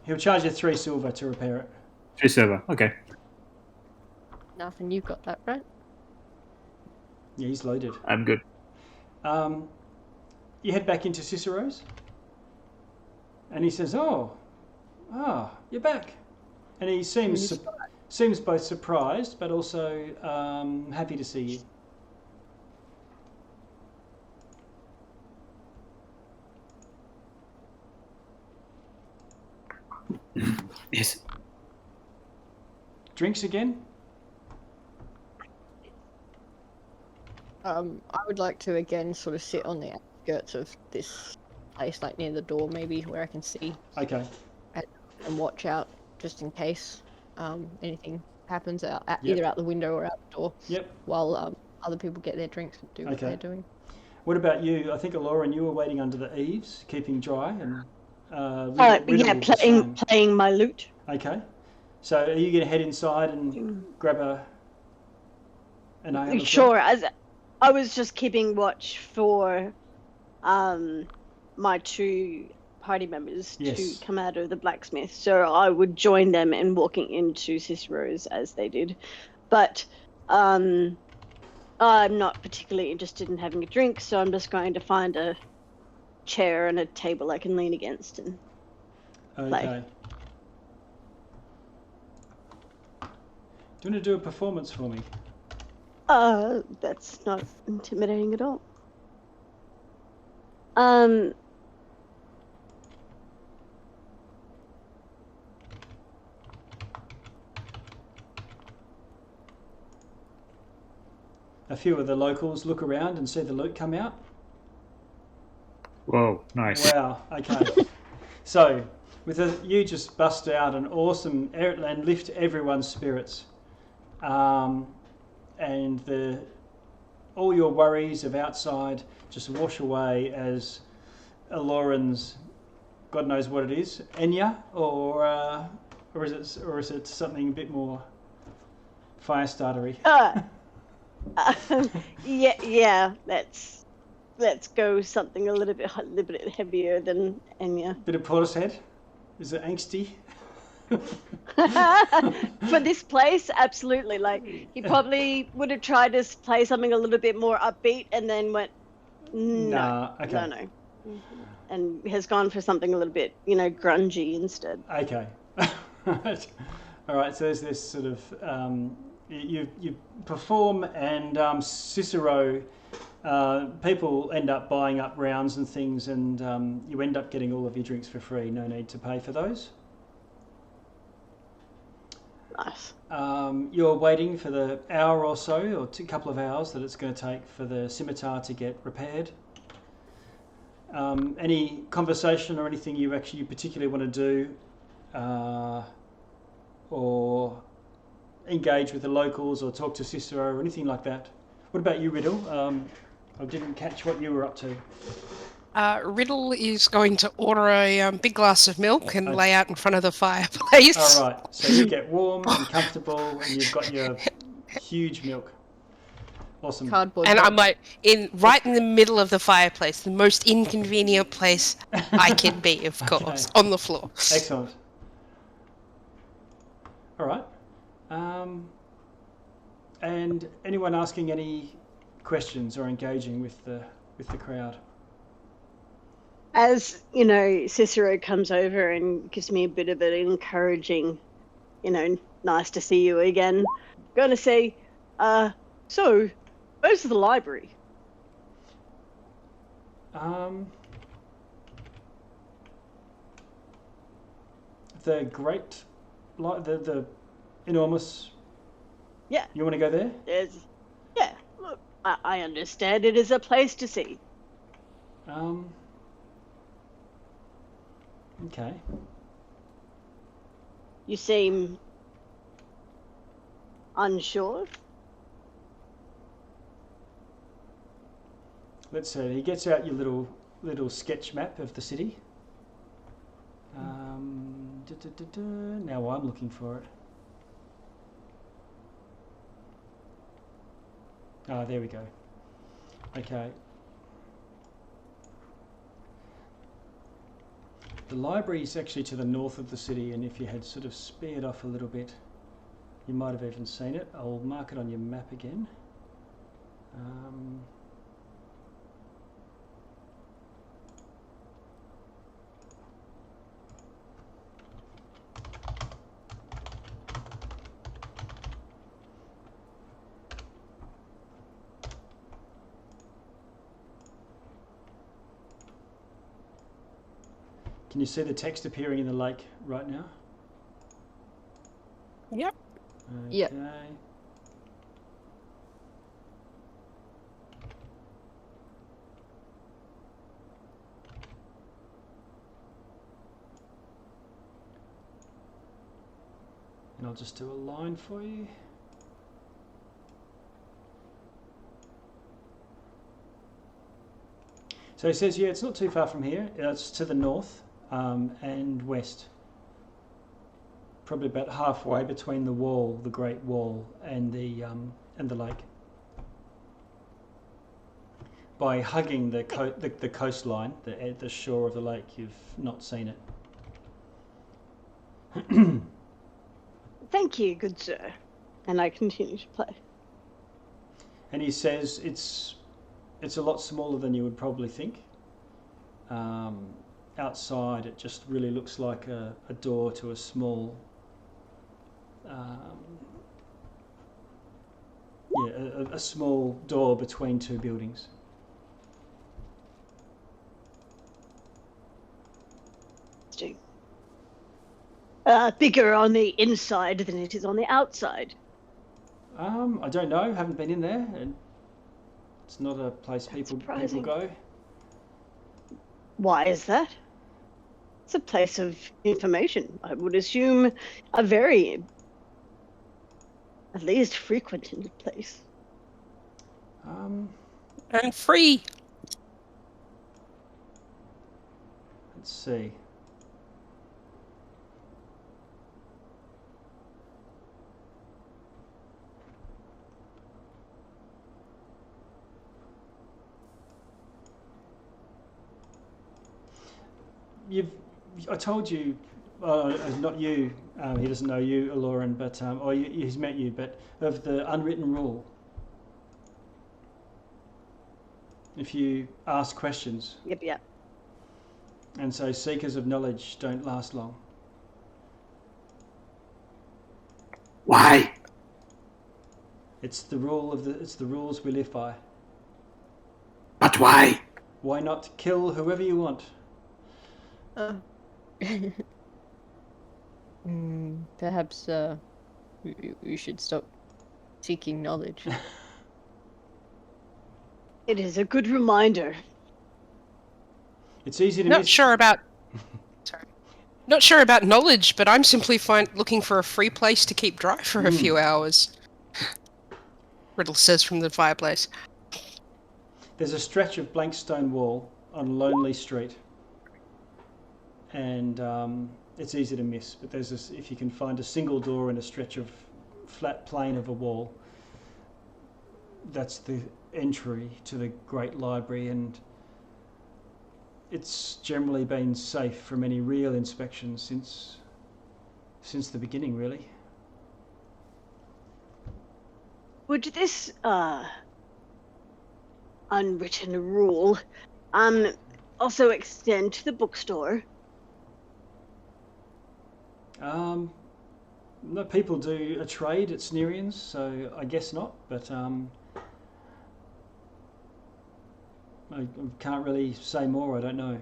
he'll charge you 3 silver to repair it. 3 silver. Okay. Nothing. You've got that, right? Yeah, he's loaded. I'm good. You head back into Cicero's, and he says, "Oh, you're back," and he seems both surprised but also happy to see you. Yes. Drinks again? I would like to again sort of sit on the outskirts of this place, like near the door, maybe where I can see. Okay. And watch out just in case anything happens either out the window or out the door. Yep. While other people get their drinks and do what they're doing. What about you? I think Alora and you were waiting under the eaves, keeping dry and. Playing my lute. Okay. So are you going to head inside and grab an eye on the Sure. As I was just keeping watch for my 2 party members to come out of the blacksmith, so I would join them in walking into Cicero's as they did. But I'm not particularly interested in having a drink, so I'm just going to find a chair and a table I can lean against and play. Okay. Do you want to do a performance for me? That's not intimidating at all. A few of the locals look around and see the loot come out. Whoa, nice. Wow, okay. So, you just bust out an awesome and lift everyone's spirits. And all your worries of outside just wash away as Aloran's, God knows what it is, Enya, or is it something a bit more fire startery? Yeah. Let's go something a little bit heavier than Enya. Bit of Portishead? Is it angsty? For this place, absolutely. Like, he probably would have tried to play something a little bit more upbeat and then went, no, and has gone for something a little bit, grungy instead. Okay. All right, so there's this sort of, you perform, and Cicero, people end up buying up rounds and things, and you end up getting all of your drinks for free. No need to pay for those. Nice. You're waiting for the hour or so, or a couple of hours that it's going to take for the scimitar to get repaired. Any conversation or anything you particularly want to do, or engage with the locals, or talk to Cicero, or anything like that? What about you, Riddle? I didn't catch what you were up to. Riddle is going to order a big glass of milk and lay out in front of the fireplace. All right, so you get warm and comfortable, and you've got your huge milk. Awesome. Cardboard. And I'm like right in the middle of the fireplace, the most inconvenient place I can be, of course, on the floor. Excellent. All right. And anyone asking any questions or engaging with the crowd? As Cicero comes over and gives me a bit of an encouraging, nice to see you again. I'm going to say, so, where's the library? The enormous. Yeah. You want to go there? Yeah. Look, I understand it is a place to see. Okay. You seem unsure. Let's see. He gets out your little sketch map of the city. Now I'm looking for it. Oh, there we go. Okay. The library is actually to the north of the city, and if you had sort of speared off a little bit, you might have even seen it. I'll mark it on your map again. Can you see the text appearing in the lake right now? Yep. Okay. Yep. And I'll just do a line for you. So he says, yeah, it's not too far from here. It's to the north and west. Probably about halfway between the wall, the Great Wall, and the lake. By hugging the coastline, the shore of the lake, you've not seen it. Thank you, good sir. And I continue to play. And he says it's a lot smaller than you would probably think. Outside, it just really looks like a door to a small, a small door between two buildings. Bigger on the inside than it is on the outside. I don't know. Haven't been in there, and it's not a place people surprising. go. Why is that? It's a place of information. I would assume a very, at least, frequented place. And free. Let's see. I told you, not you, he doesn't know you, Aloran, but, he's met you, but of the unwritten rule. If you ask questions. Yep. And so seekers of knowledge don't last long. Why? It's the rules we live by. But why? Why not kill whoever you want? Perhaps we should stop seeking knowledge. It is a good reminder. It's easy to Not miss. sure about. Sorry. Not sure about knowledge, but I'm simply looking for a free place to keep dry for a few hours. Riddle says from the fireplace. There's a stretch of blank stone wall on a lonely street, and it's easy to miss. But if you can find a single door in a stretch of flat plane of a wall, that's the entry to the great library, and it's generally been safe from any real inspection since the beginning, really. Would this unwritten rule also extend to the bookstore? No, people do a trade at Snerian's, so I guess not, but I can't really say more, I don't know.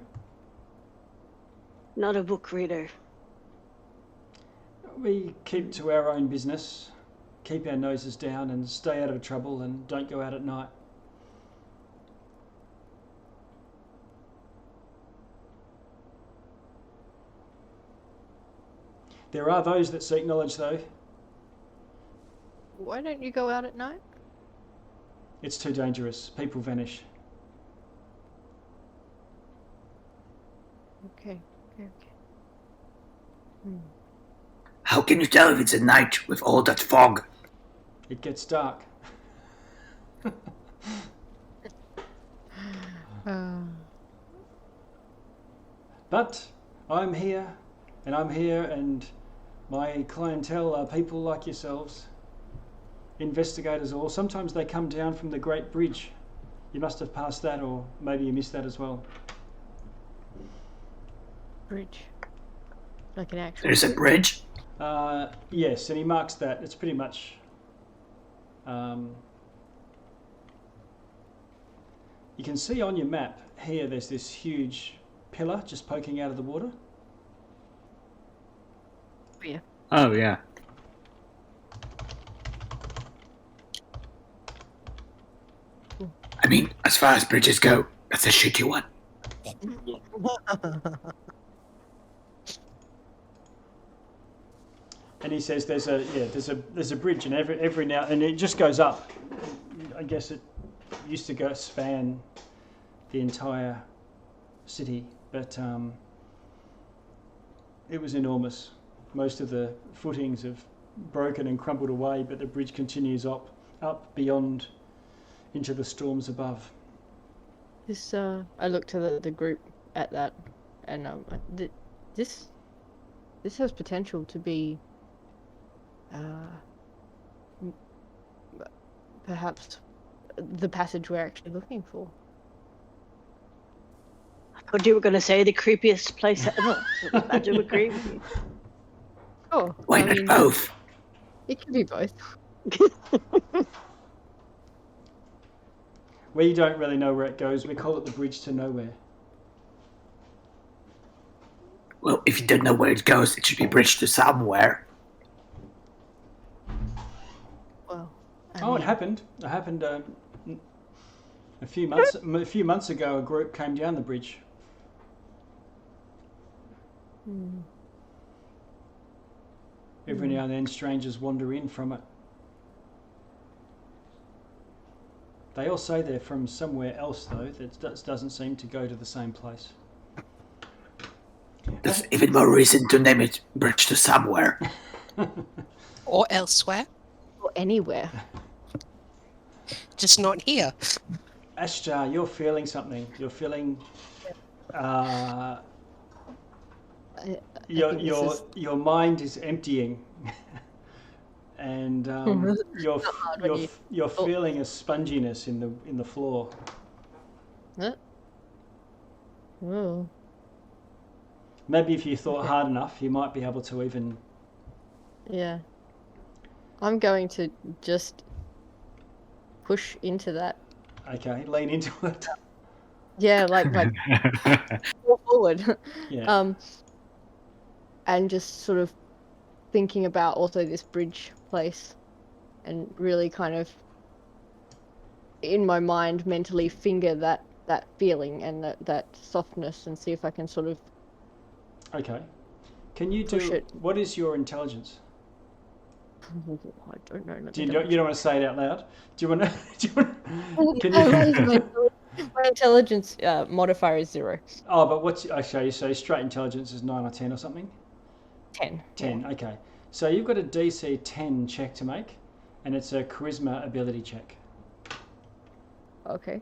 Not a book reader. We keep to our own business, keep our noses down and stay out of trouble and don't go out at night. There are those that seek knowledge, though. Why don't you go out at night? It's too dangerous. People vanish. Okay. How can you tell if it's at night with all that fog? It gets dark. But I'm here, and my clientele are people like yourselves, investigators all. Sometimes they come down from the Great Bridge. You must have passed that, or maybe you missed that as well. Bridge. Like an actual There's a bridge? Yes, and he marks that. It's pretty much... you can see on your map here there's this huge pillar just poking out of the water. Yeah. Oh, yeah. I mean, as far as bridges go, that's a shitty one. And he says there's a bridge, and every now and it just goes up. I guess it used to span the entire city, but it was enormous. Most of the footings have broken and crumbled away, but the bridge continues up beyond into the storms above. This I look to the group at that, and this has potential to be perhaps the passage we're actually looking for. I thought you were going to say the creepiest place ever. I do agree with you. Oh, Why not both? It can be both. We don't really know where it goes. We call it the bridge to nowhere. Well, if you don't know where it goes, it should be bridged to somewhere. Well, I Oh, it mean, happened. It happened a few months ago. A group came down the bridge. Every now and then, strangers wander in from it. They all say they're from somewhere else, though. That doesn't seem to go to the same place. That's even more reason to name it bridge to somewhere. Or elsewhere. or anywhere. Just not here. Ashtar, you're feeling something. You're feeling. Your mind is emptying, and you're feeling a sponginess in the floor. Huh? Oh. Maybe if you thought hard enough, you might be able to even. Yeah. I'm going to just push into that. Okay, lean into it. Yeah, like fall forward. Yeah. And just sort of thinking about also this bridge place, and really kind of in my mind mentally finger that feeling and that softness, and see if I can sort of. Okay. Can you Push do? it. What is your intelligence? I don't know. You don't want to say it out loud. Do you want to? Can you? My intelligence modifier is 0. Oh, but what's okay? So straight intelligence is 9 or 10 or something. 10. 10. Yeah. Okay. So you've got a DC 10 check to make, and it's a charisma ability check. Okay.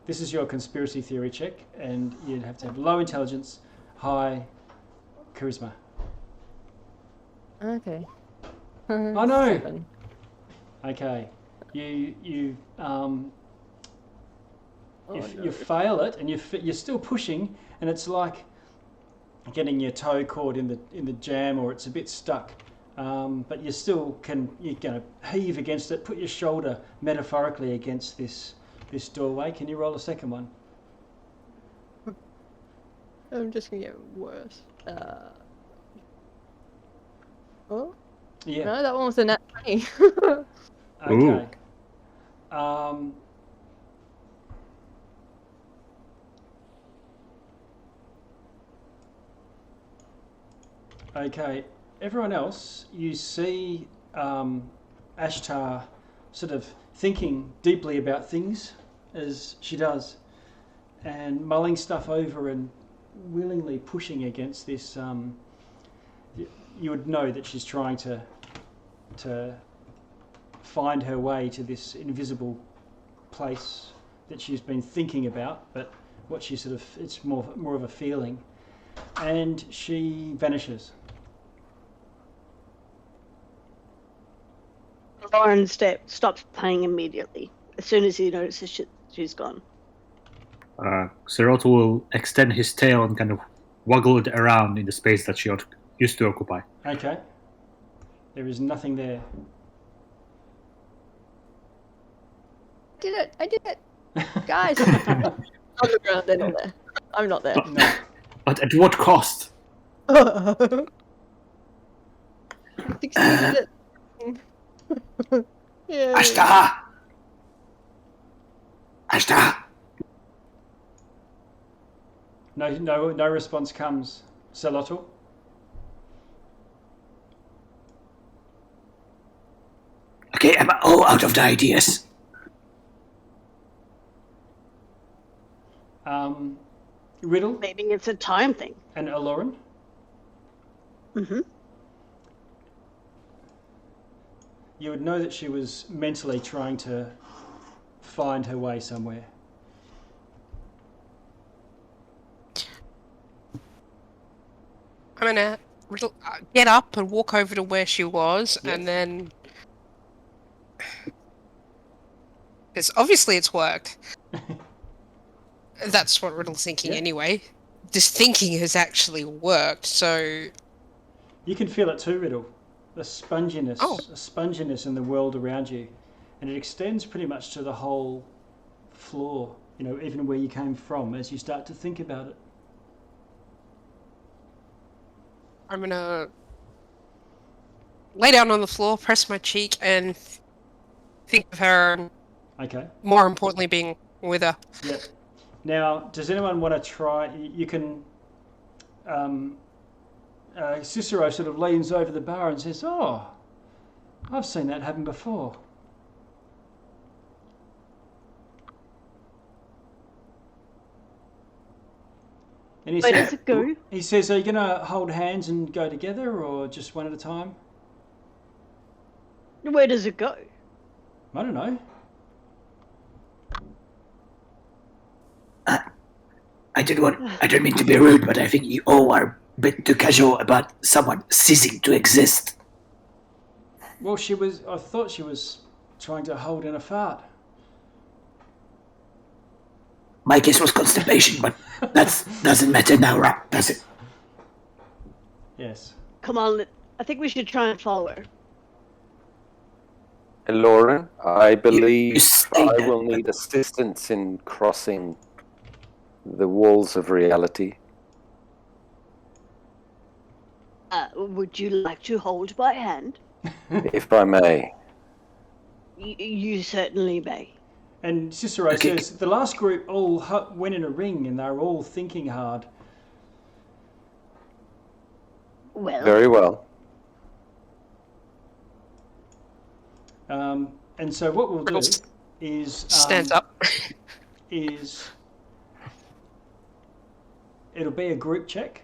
This is your conspiracy theory check, and you'd have to have low intelligence, high charisma. Okay. Oh no! 7. Okay. You Oh, you fail it, and you're still pushing, and it's like getting your toe caught in the jam, or it's a bit stuck. But you still you're going to heave against it, put your shoulder metaphorically against this doorway. Can you roll a second one? I'm just gonna get worse. Oh Yeah. no, that one was a nat 20. Okay. Okay. Everyone else, you see Ashtar sort of thinking deeply about things as she does, and mulling stuff over and willingly pushing against this. You would know that she's trying to find her way to this invisible place that she's been thinking about, but what she sort of, it's more of a feeling, and she vanishes. Lauren stops playing immediately as soon as he notices she's gone. Xerot will extend his tail and kind of waggle it around in the space that she used to occupy. Okay. There is nothing there. I did it! Guys! On the ground, they're not there. I'm not there. No. But at what cost? I succeeded it. Yeah. Ashtar! No response comes. Celotl? Okay, I'm all out of the ideas. Riddle Maybe it's a time thing. and Aloran? Mm-hmm. You would know that she was mentally trying to find her way somewhere. I'm gonna get up and walk over to where she was, and then, because obviously it's worked. That's what Riddle's thinking anyway. This thinking has actually worked, so You can feel it too, Riddle. A sponginess in the world around you, and it extends pretty much to the whole floor, even where you came from, as you start to think about it. I'm gonna lay down on the floor, press my cheek, and think of her, and Okay. more importantly, being with her. Yep. Now, does anyone want to try? You can. Cicero sort of leans over the bar and says, "Oh, I've seen that happen before." And he Where says, does it go? He says, "Are you going to hold hands and go together, or just one at a time?" Where does it go? I don't know. I don't mean to be rude, but I think you all are a bit too casual about someone ceasing to exist. Well, I thought she was trying to hold in a fart. My case was constipation, but that doesn't matter now, right? Does it? Yes. Come on, I think we should try and follow her. Lauren, I believe say I that, will need assistance in crossing the walls of reality. Would you like to hold my hand? If I may. You certainly may. And Cicero says the last group all went in a ring and they were all thinking hard. Well. Very well. And so what we'll do is Stands up. is it'll be a group check.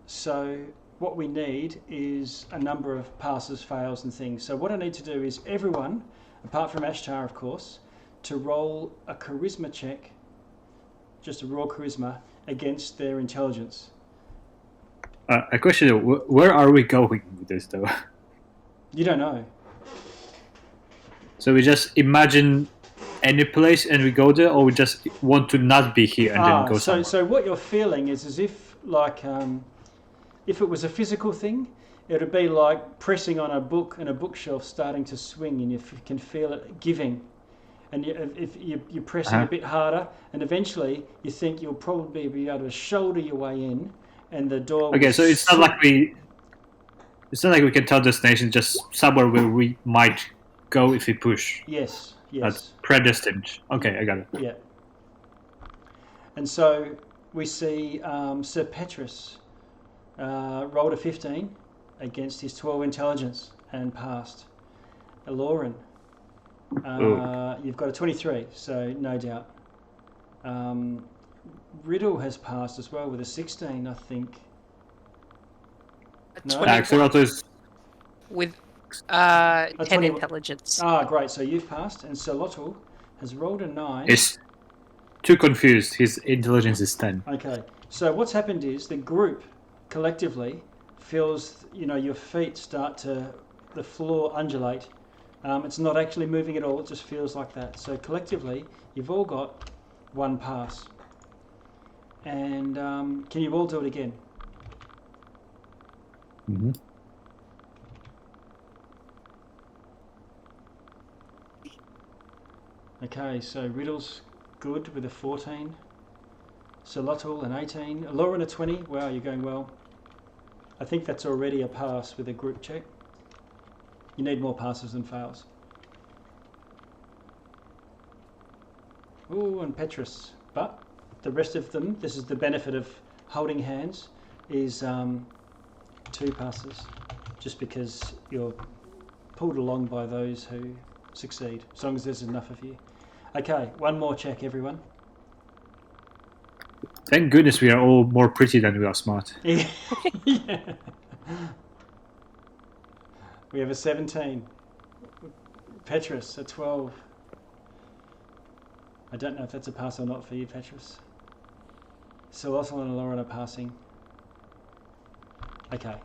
So what we need is a number of passes, fails, and things. So what I need to do is everyone, apart from Ashtar, of course, to roll a charisma check, just a raw charisma, against their intelligence. A question: where are we going with this, though? You don't know. So we just imagine any place and we go there, or we just want to not be here and then go somewhere? So what you're feeling is as if, like, if it was a physical thing, it would be like pressing on a book and a bookshelf starting to swing, and you can feel it giving. And if you're pressing a bit harder, and eventually you think you'll probably be able to shoulder your way in, and the door. Okay, so it's not like we can tell destination, just somewhere where we might go if we push. Yes. That's predestined. Okay, I got it. Yeah. And so we see Sir Petrus rolled a 15 against his 12 intelligence and passed. Lauren, you've got a 23, so no doubt. Riddle has passed as well with a 16, I think. No? Axolotl is With 10 20 intelligence. Ah, great. So you've passed, and Solotl has rolled a 9. He's too confused. His intelligence is 10. Okay. So what's happened is the group collectively feels, your feet start to, the floor undulate. It's not actually moving at all. It just feels like that. So collectively, you've all got one pass. And can you all do it again? Mm-hmm. Okay, so Riddle's good with a 14. Solotl an 18. Lauren a 20. Wow, you're going well. I think that's already a pass with a group check. You need more passes than fails. Ooh, and Petrus. But the rest of them, this is the benefit of holding hands, is 2 passes. Just because you're pulled along by those who succeed, as long as there's enough of you. Okay, one more check, everyone. Thank goodness we are all more pretty than we are smart. Yeah. We have a 17. Petrus, a 12. I don't know if that's a pass or not for you, Petrus. Solotl and Lauren are passing. Okay.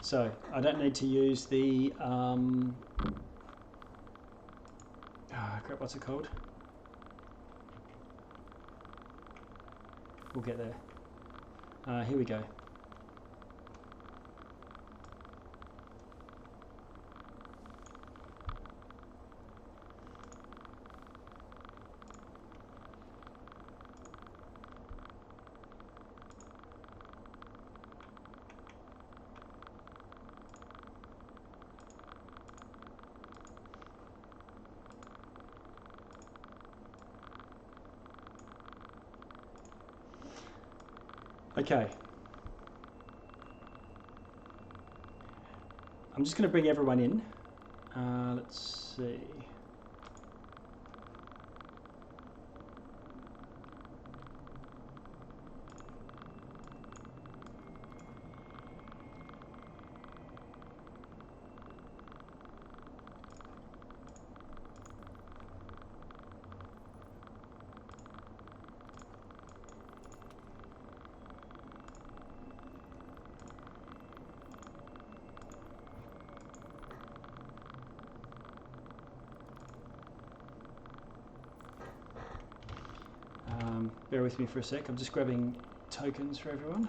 So, I don't need to use the... crap, what's it called? We'll get there. Here we go. Okay. I'm just going to bring everyone in. Let's see. Bear with me for a sec. I'm just grabbing tokens for everyone.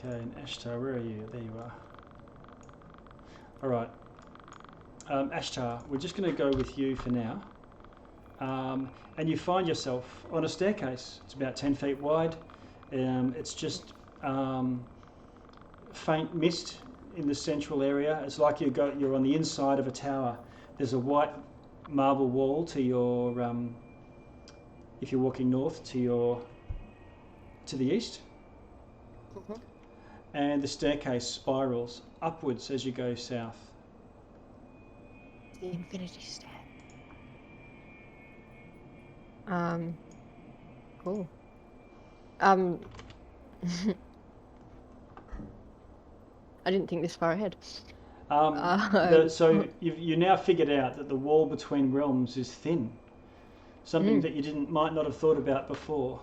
Okay, and Ashtar, where are you? There you are. All right. Ashtar, we're just going to go with you for now. And you find yourself on a staircase. It's about 10 feet wide. It's just faint mist in the central area. It's like you're on the inside of a tower. There's a white marble wall to your, if you're walking north, to the east. Mhm. And the staircase spirals upwards as you go south. The infinity stair. Cool. I didn't think this far ahead. So you now figured out that the wall between realms is thin. Something that you might not have thought about before.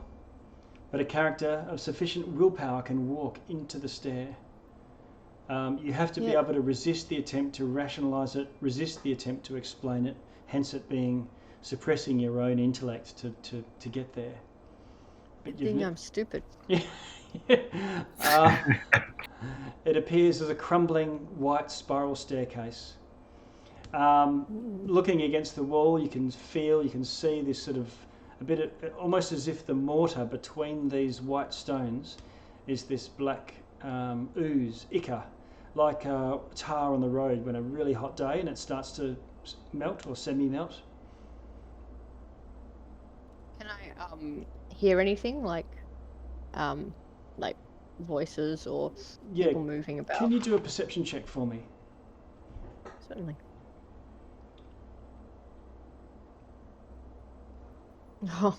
But a character of sufficient willpower can walk into the stair. You have to be able to resist the attempt to rationalise it, resist the attempt to explain it, hence it being suppressing your own intellect to get there. But I think I'm stupid. Yeah. It appears as a crumbling white spiral staircase. Looking against the wall, you can see this sort of almost as if the mortar between these white stones is this black ooze, ichor, like tar on the road when a really hot day and it starts to melt or semi-melt. Can I hear anything like voices or people moving about? Can you do a perception check for me? Certainly. Oh,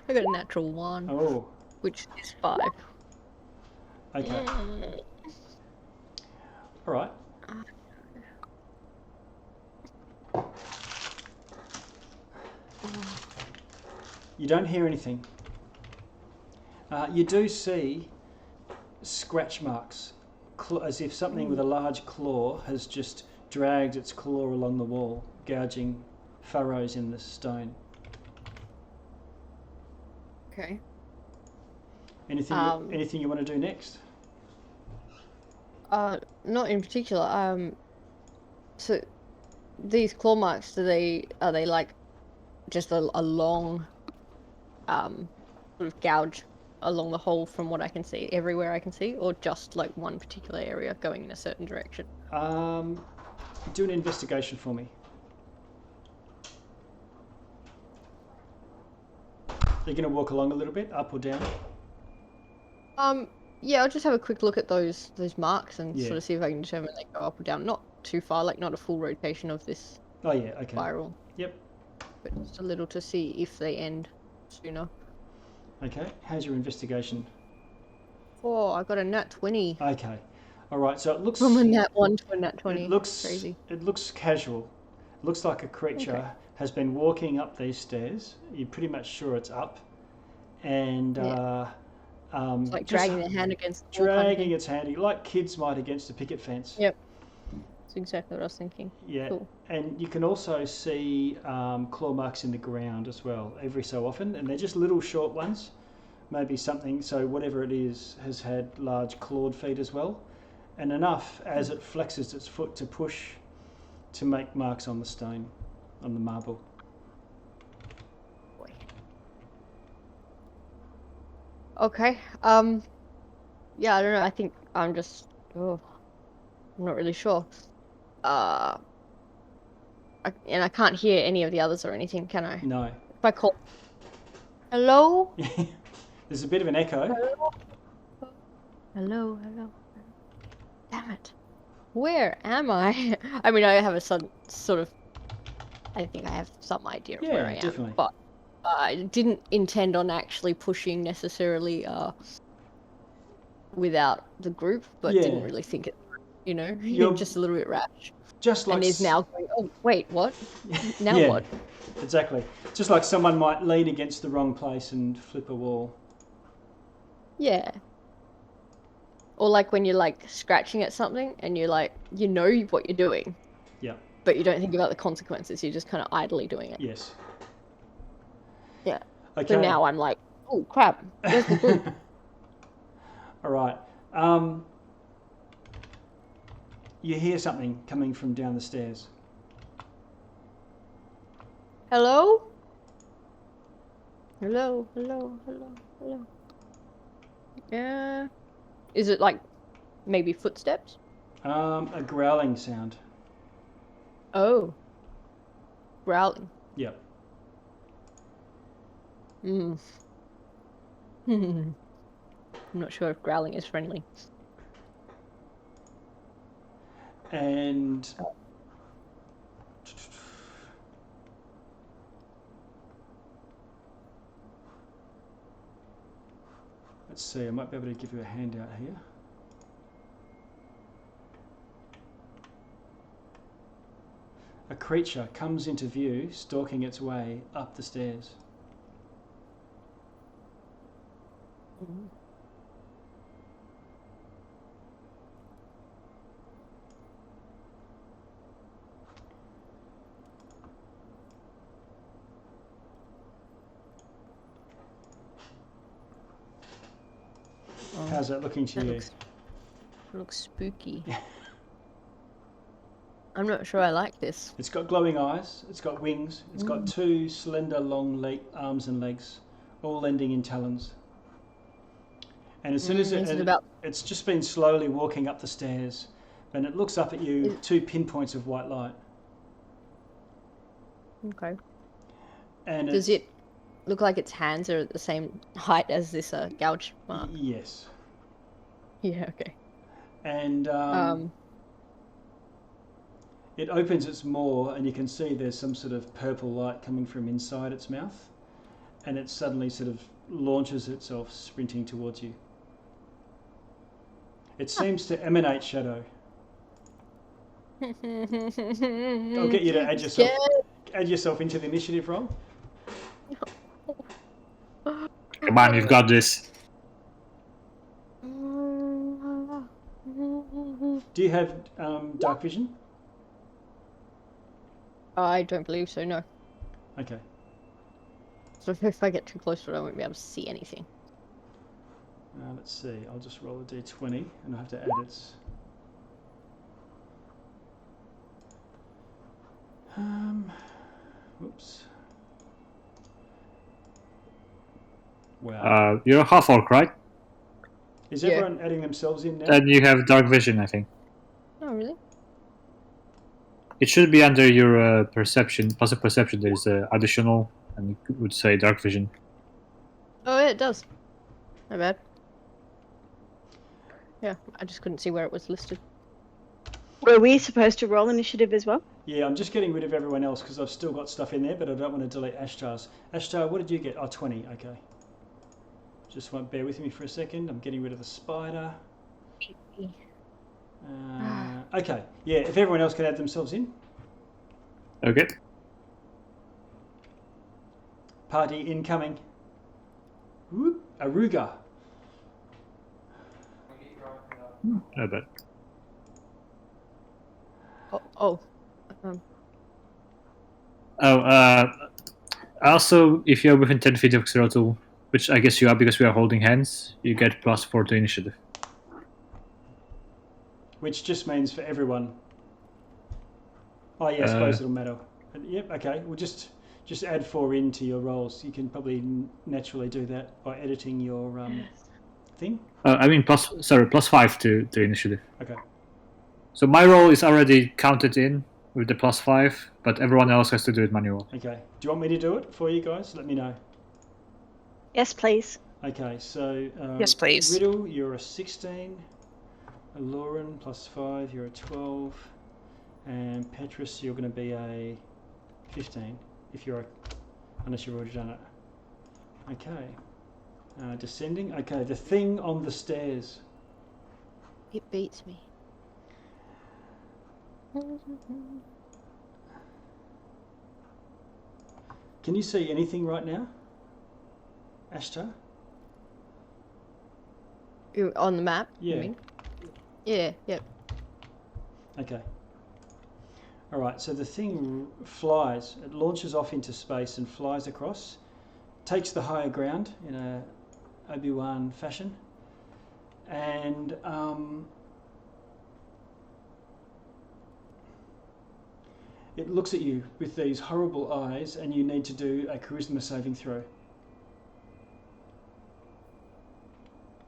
I got a natural 1. Oh. Which is 5. Okay. All right. You don't hear anything. You do see scratch marks, as if something with a large claw has just dragged its claw along the wall, gouging furrows in the stone. Okay. Anything you want to do next? Not in particular. So these claw marks, are they like just a long sort of gouge along the whole from what I can see, everywhere I can see, or just like one particular area going in a certain direction? Do an investigation for me. You're going to walk along a little bit, up or down? Yeah, I'll just have a quick look at those marks and sort of see if I can determine they go up or down. Not too far, like not a full rotation of this spiral. Yep. But just a little to see if they end sooner. Okay, how's your investigation? Oh, I got a nat 20. Okay. All right, so it looks... From a nat 1 to a nat 20. It looks crazy. It looks casual. It looks like a creature has been walking up these stairs. You're pretty much sure it's up. And... it's like dragging their hand against the wall. Dragging its hand, like kids might against a picket fence. Yep. That's exactly what I was thinking. Yeah. Cool. And you can also see claw marks in the ground as well, every so often. And they're just little short ones. maybe something, so whatever it is has had large clawed feet as well, and enough as it flexes its foot to push to make marks on the stone, on the marble. Okay. Yeah, I don't know. I think I'm just. Oh, I'm not really sure. And I can't hear any of the others or anything, can I? No. If I call. Hello? There's a bit of an echo. Hello? Hello? Damn it. Where am I? I mean, I have a sort of. I think I have some idea of where I am. Definitely. But I didn't intend on actually pushing necessarily without the group, but didn't really think it, You're just a little bit rash. just like And is now going, oh, wait, what? Now what? Exactly. Just like someone might lean against the wrong place and flip a wall. Yeah. Or like when you're like scratching at something and you're like, you know what you're doing. Yeah. But you don't think about the consequences. You're just kind of idly doing it. Yes. Yeah. Okay. So now I'm like, oh, crap. Where's the group? All right. You hear something coming from down the stairs. Hello? Hello? Hello? Hello? Hello? Yeah. Is it like maybe footsteps? A growling sound. Oh. Growling. Yep. I'm not sure if growling is friendly. And let's see, I might be able to give you a handout here. A creature comes into view, stalking its way up the stairs. How's that looking to you? Looks spooky. I'm not sure I like this. It's got glowing eyes, it's got wings, it's got two slender long arms and legs, all ending in talons. And as soon as it's just been slowly walking up the stairs, and it looks up at you, two pinpoints of white light. Okay. And does it look like its hands are at the same height as this gouge mark? Yes. Yeah, okay. And it opens its maw, and you can see there's some sort of purple light coming from inside its mouth, and it suddenly sort of launches itself sprinting towards you. It seems to emanate shadow. I'll get you to add yourself into the initiative roll. Come on, you've got this. Do you have dark vision? I don't believe so, no. Okay. So if I get too close to it, I won't be able to see anything. Let's see, I'll just roll a d20 and I'll have to add its... Whoops. Wow. You're a half-orc, right? Is everyone adding themselves in now? And you have dark vision, I think. Oh, really? It should be under your perception, passive perception. There's additional, and you would say dark vision. Oh, yeah, it does. Not bad. Yeah, I just couldn't see where it was listed. Were we supposed to roll initiative as well? Yeah, I'm just getting rid of everyone else because I've still got stuff in there, but I don't want to delete Ashtar's. Ashtar, what did you get? Oh, 20, okay. Just won't bear with me for a second. I'm getting rid of the spider. Okay, yeah, if everyone else could add themselves in. Okay. Party incoming. Whoop, Aruga. No bad. Also, if you're within 10 feet of Xerotul, which I guess you are because we are holding hands, you get +4 to initiative. Which just means for everyone. Oh yeah, I suppose it'll matter. Yep, okay. We'll just add 4 into your rolls. You can probably naturally do that by editing your thing. I mean, +5 to initiative. Okay. So my roll is already counted in with the +5, but everyone else has to do it manual. Okay. Do you want me to do it for you guys? Let me know. Yes, please. Okay, so Yes, please. Riddle, you're a 16. Lauren, +5, you're a 12. And Petrus, you're going to be a 15, unless you've already done it. Okay. Descending. Okay, the thing on the stairs. It beats me. Can you see anything right now, Ashtar? On the map? Yeah. You mean? Yeah, yep. Okay. All right, so the thing flies. It launches off into space and flies across, takes the higher ground in a Obi-Wan fashion, and it looks at you with these horrible eyes, and you need to do a charisma saving throw.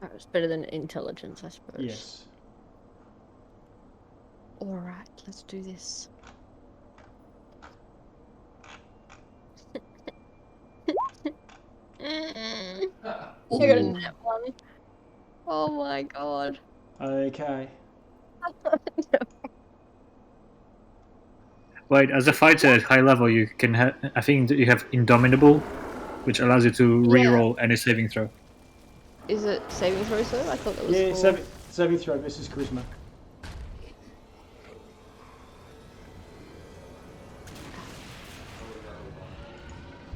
That was better than intelligence, I suppose. Yes. Alright, let's do this. I got a net 1. Oh my god. Okay. Wait, as a fighter at high level, you can I think you have Indomitable, which allows you to re-roll any saving throw. Is it saving throw, sir? I thought that was Yeah, for... saving throw versus charisma.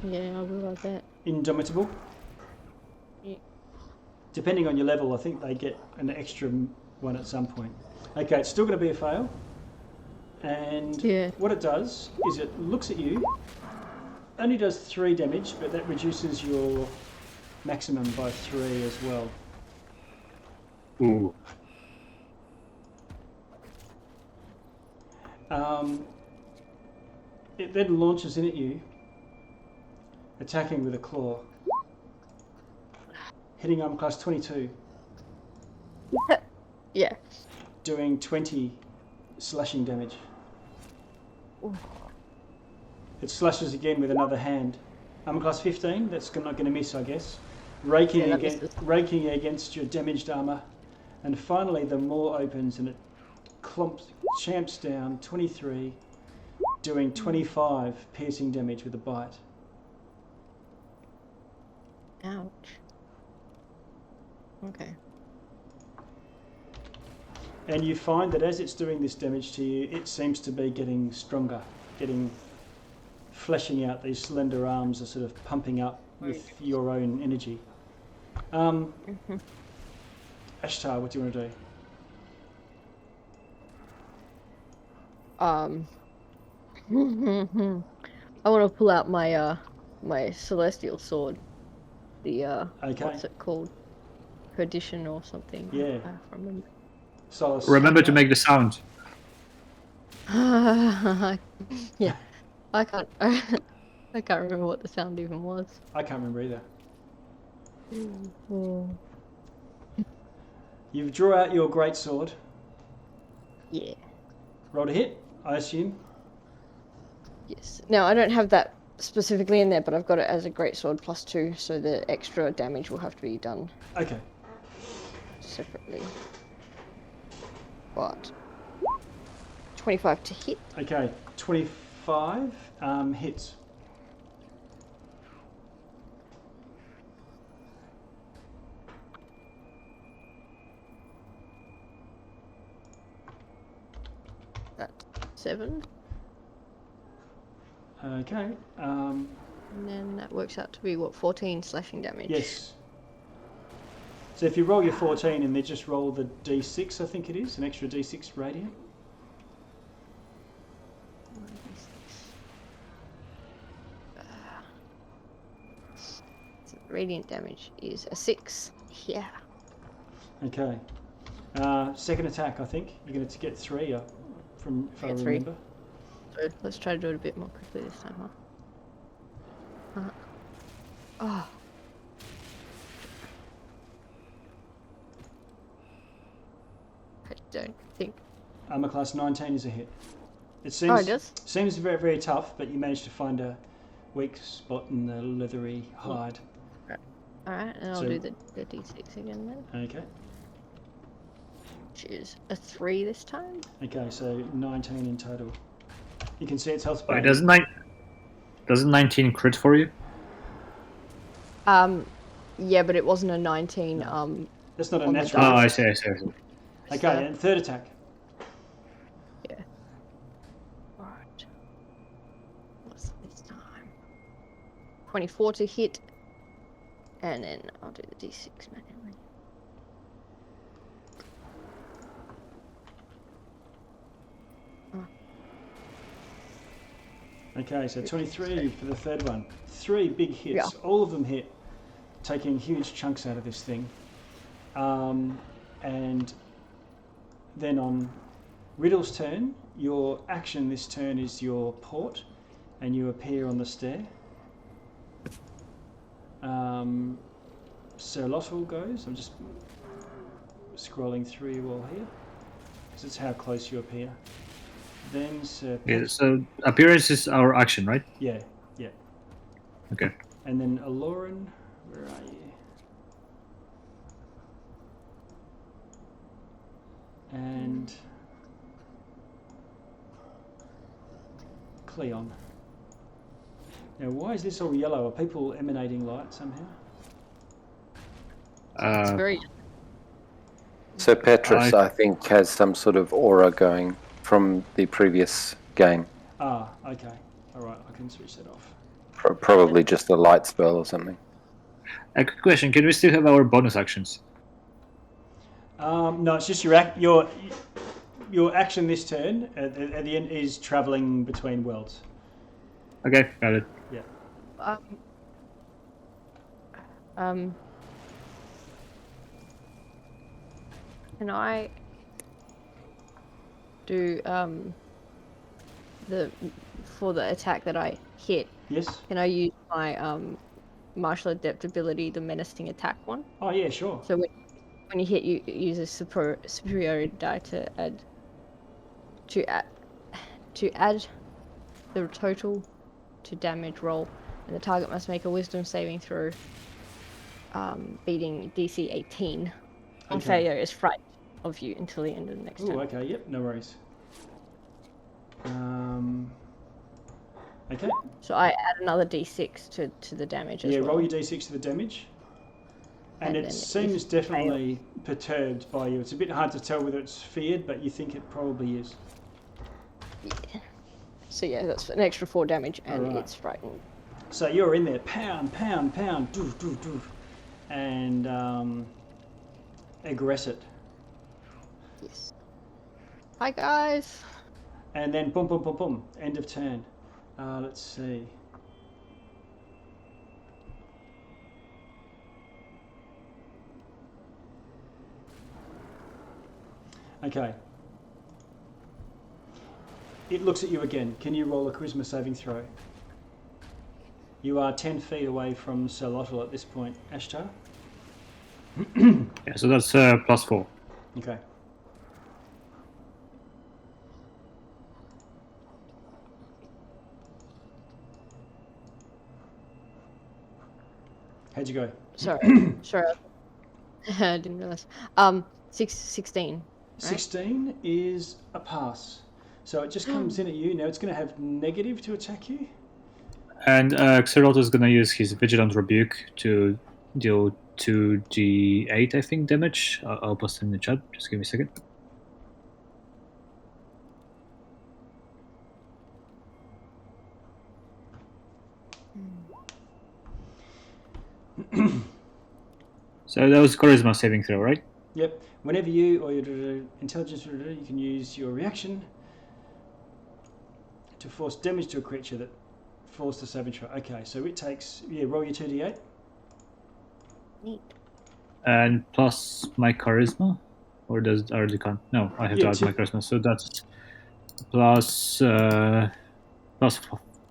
Yeah, I'll be like that. Indomitable. Yeah. Depending on your level, I think they get an extra one at some point. Okay, it's still going to be a fail. And what it does is it looks at you, only does 3 damage, but that reduces your maximum by 3 as well. Ooh. It then launches in at you, attacking with a claw. Hitting armor class 22. Yeah. Doing 20 slashing damage. Ooh. It slashes again with another hand. Armor class 15, that's not going to miss, I guess. Raking against your damaged armor. And finally the maw opens and it champs down 23, doing 25 piercing damage with a bite. Ouch. Okay. And you find that as it's doing this damage to you, it seems to be getting stronger, fleshing out. These slender arms are sort of pumping up with your own energy. Ashtar, what do you want to do? I want to pull out my my celestial sword. The what's it called? Perdition or something. Yeah. I can't remember. Solace. Remember to make the sound. Yeah, I can't. I can't remember what the sound even was. I can't remember either. You draw out your greatsword. Yeah. Roll to hit, I assume. Yes. Now I don't have that specifically in there, but I've got it as a greatsword +2, so the extra damage will have to be done. Okay. Separately. But 25 to hit. Okay, 25 hits. That's 7. Okay. And then that works out to be, what, 14 slashing damage? Yes. So if you roll your 14 and then just roll the d6, I think it is, an extra d6 radiant. Radiant damage is a 6. Yeah. Okay. Second attack, I think. You're going to get 3 from if I Get 3. remember. So let's try to do it a bit more quickly this time, huh? Oh. I don't think. Armor class 19 is a hit. It Oh, seems it does? seems very, very tough, but you managed to find a weak spot in the leathery hide. Alright, and I'll So- do the d6 again then. Okay. Which is a 3 this time. Okay, so 19 in total. You can see its health bar. Wait, doesn't 19 crit for you? Yeah, but it wasn't a 19. That's not a on the natural. Oh, dice. I see. Okay, and third attack. Yeah. Alright. What's this time? 24 to hit. And then I'll do the d6 manually. Okay, so 23 for the third one. 3 big hits. Yeah. All of them hit, taking huge chunks out of this thing. And then on Riddle's turn, your action this turn is your port, and you appear on the stair. Sir Lottle goes. I'm just scrolling through you all here, because it's how close you appear. Then Sir Yeah, so appearance is our action, right? Yeah. Okay. And then Aloran, where are you? And Cleon. Now, why is this all yellow? Are people emanating light somehow? It's very. So Petrus, I think, has some sort of aura going from the previous game. Ah, okay. All right, I can switch that off. Probably just a light spell or something. A quick question: can we still have our bonus actions? No, it's just your action this turn at the end is traveling between worlds. Okay, got it. Yeah. Can I do for the attack that I hit? Yes. Can I use my martial adept ability, the menacing attack one? Oh yeah, sure. So when you hit, you use a superiority die to add the total to damage roll, and the target must make a Wisdom saving throw, beating DC 18. On Okay. failure, is frightened of you until the end of the next Ooh, turn. okay. Yep. No worries. Okay. So I add another D6 to the damage as Yeah, well. roll your d6 to the damage. And And it then seems if definitely perturbed by you. It's a bit hard to tell whether it's feared, but you think it probably is. Yeah. So yeah, that's an extra 4 damage, and Alright. it's frightened. So you're in there, pound, pound, pound, doof, doof, doof, and aggress it. Yes. Hi guys. And then boom, boom, boom, boom, end of turn. Let's see. Okay. It looks at you again. Can you roll a charisma saving throw? You are 10 feet away from Sir Lottle at this point. Ashtar? Yeah, so that's +4. Okay. How'd you go? Sorry. Sorry. I didn't realize. 16. Right? 16 is a pass. So it just comes in at you. Now it's going to have negative to attack you. And Xerolto is gonna use his Vigilant Rebuke to deal 2d8, I think, damage. I'll post it in the chat. Just give me a second. So that was Charisma saving throw, right? Yep. Whenever you or your intelligence, you can use your reaction to force damage to a creature that falls to saving throw. Okay, so it takes, roll your 2d8. Neat. And plus my charisma, or does it already count? No, I have to add my charisma, so that's plus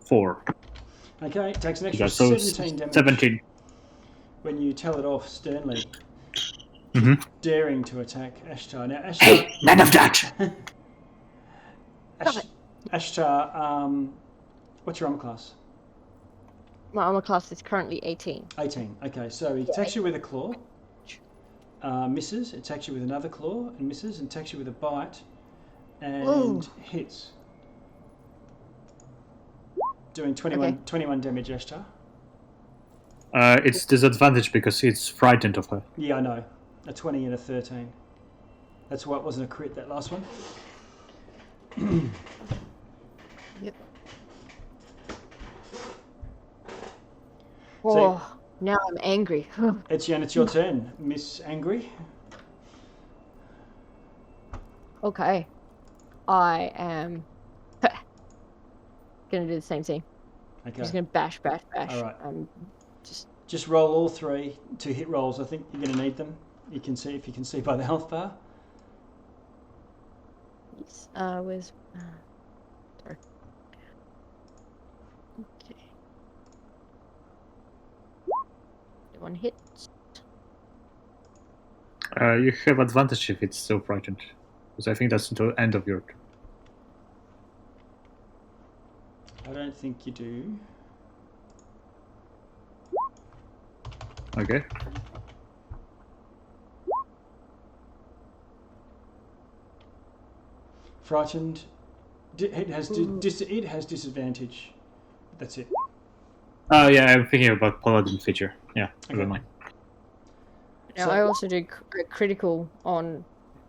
4. Okay, it takes an extra That's so 17 damage 17. when you tell it off sternly. Mhm. Daring to attack Ashtar. Now, Ashtar. Hey, none of that. Ashtar, what's your armor class? My armor class is currently 18. 18. Okay, so he attacks you with a claw, misses. Attacks you with another claw and misses, and attacks you with a bite and hits. Doing 21 damage, Ashtar. It's disadvantage because it's frightened of her. Yeah, I know. A 20 and a 13. That's why it wasn't a crit, that last one. Yep. Oh, So, now I'm angry. Etienne, it's your turn. Miss Angry. Okay. I am gonna do the same thing. I'm Okay. just gonna bash. All right. Just Just roll all 3 to hit rolls. I think you're going to need them. You can see if you can see by the health bar. yes. Where's sorry. Okay. One hit. You have advantage if it's still frightened, because I think that's until the end of your turn. I don't think you do. Okay. Frightened. It has disadvantage. That's it. Oh yeah, I'm thinking about paladin feature. Yeah, Okay. never mind. Now So- I also do a critical on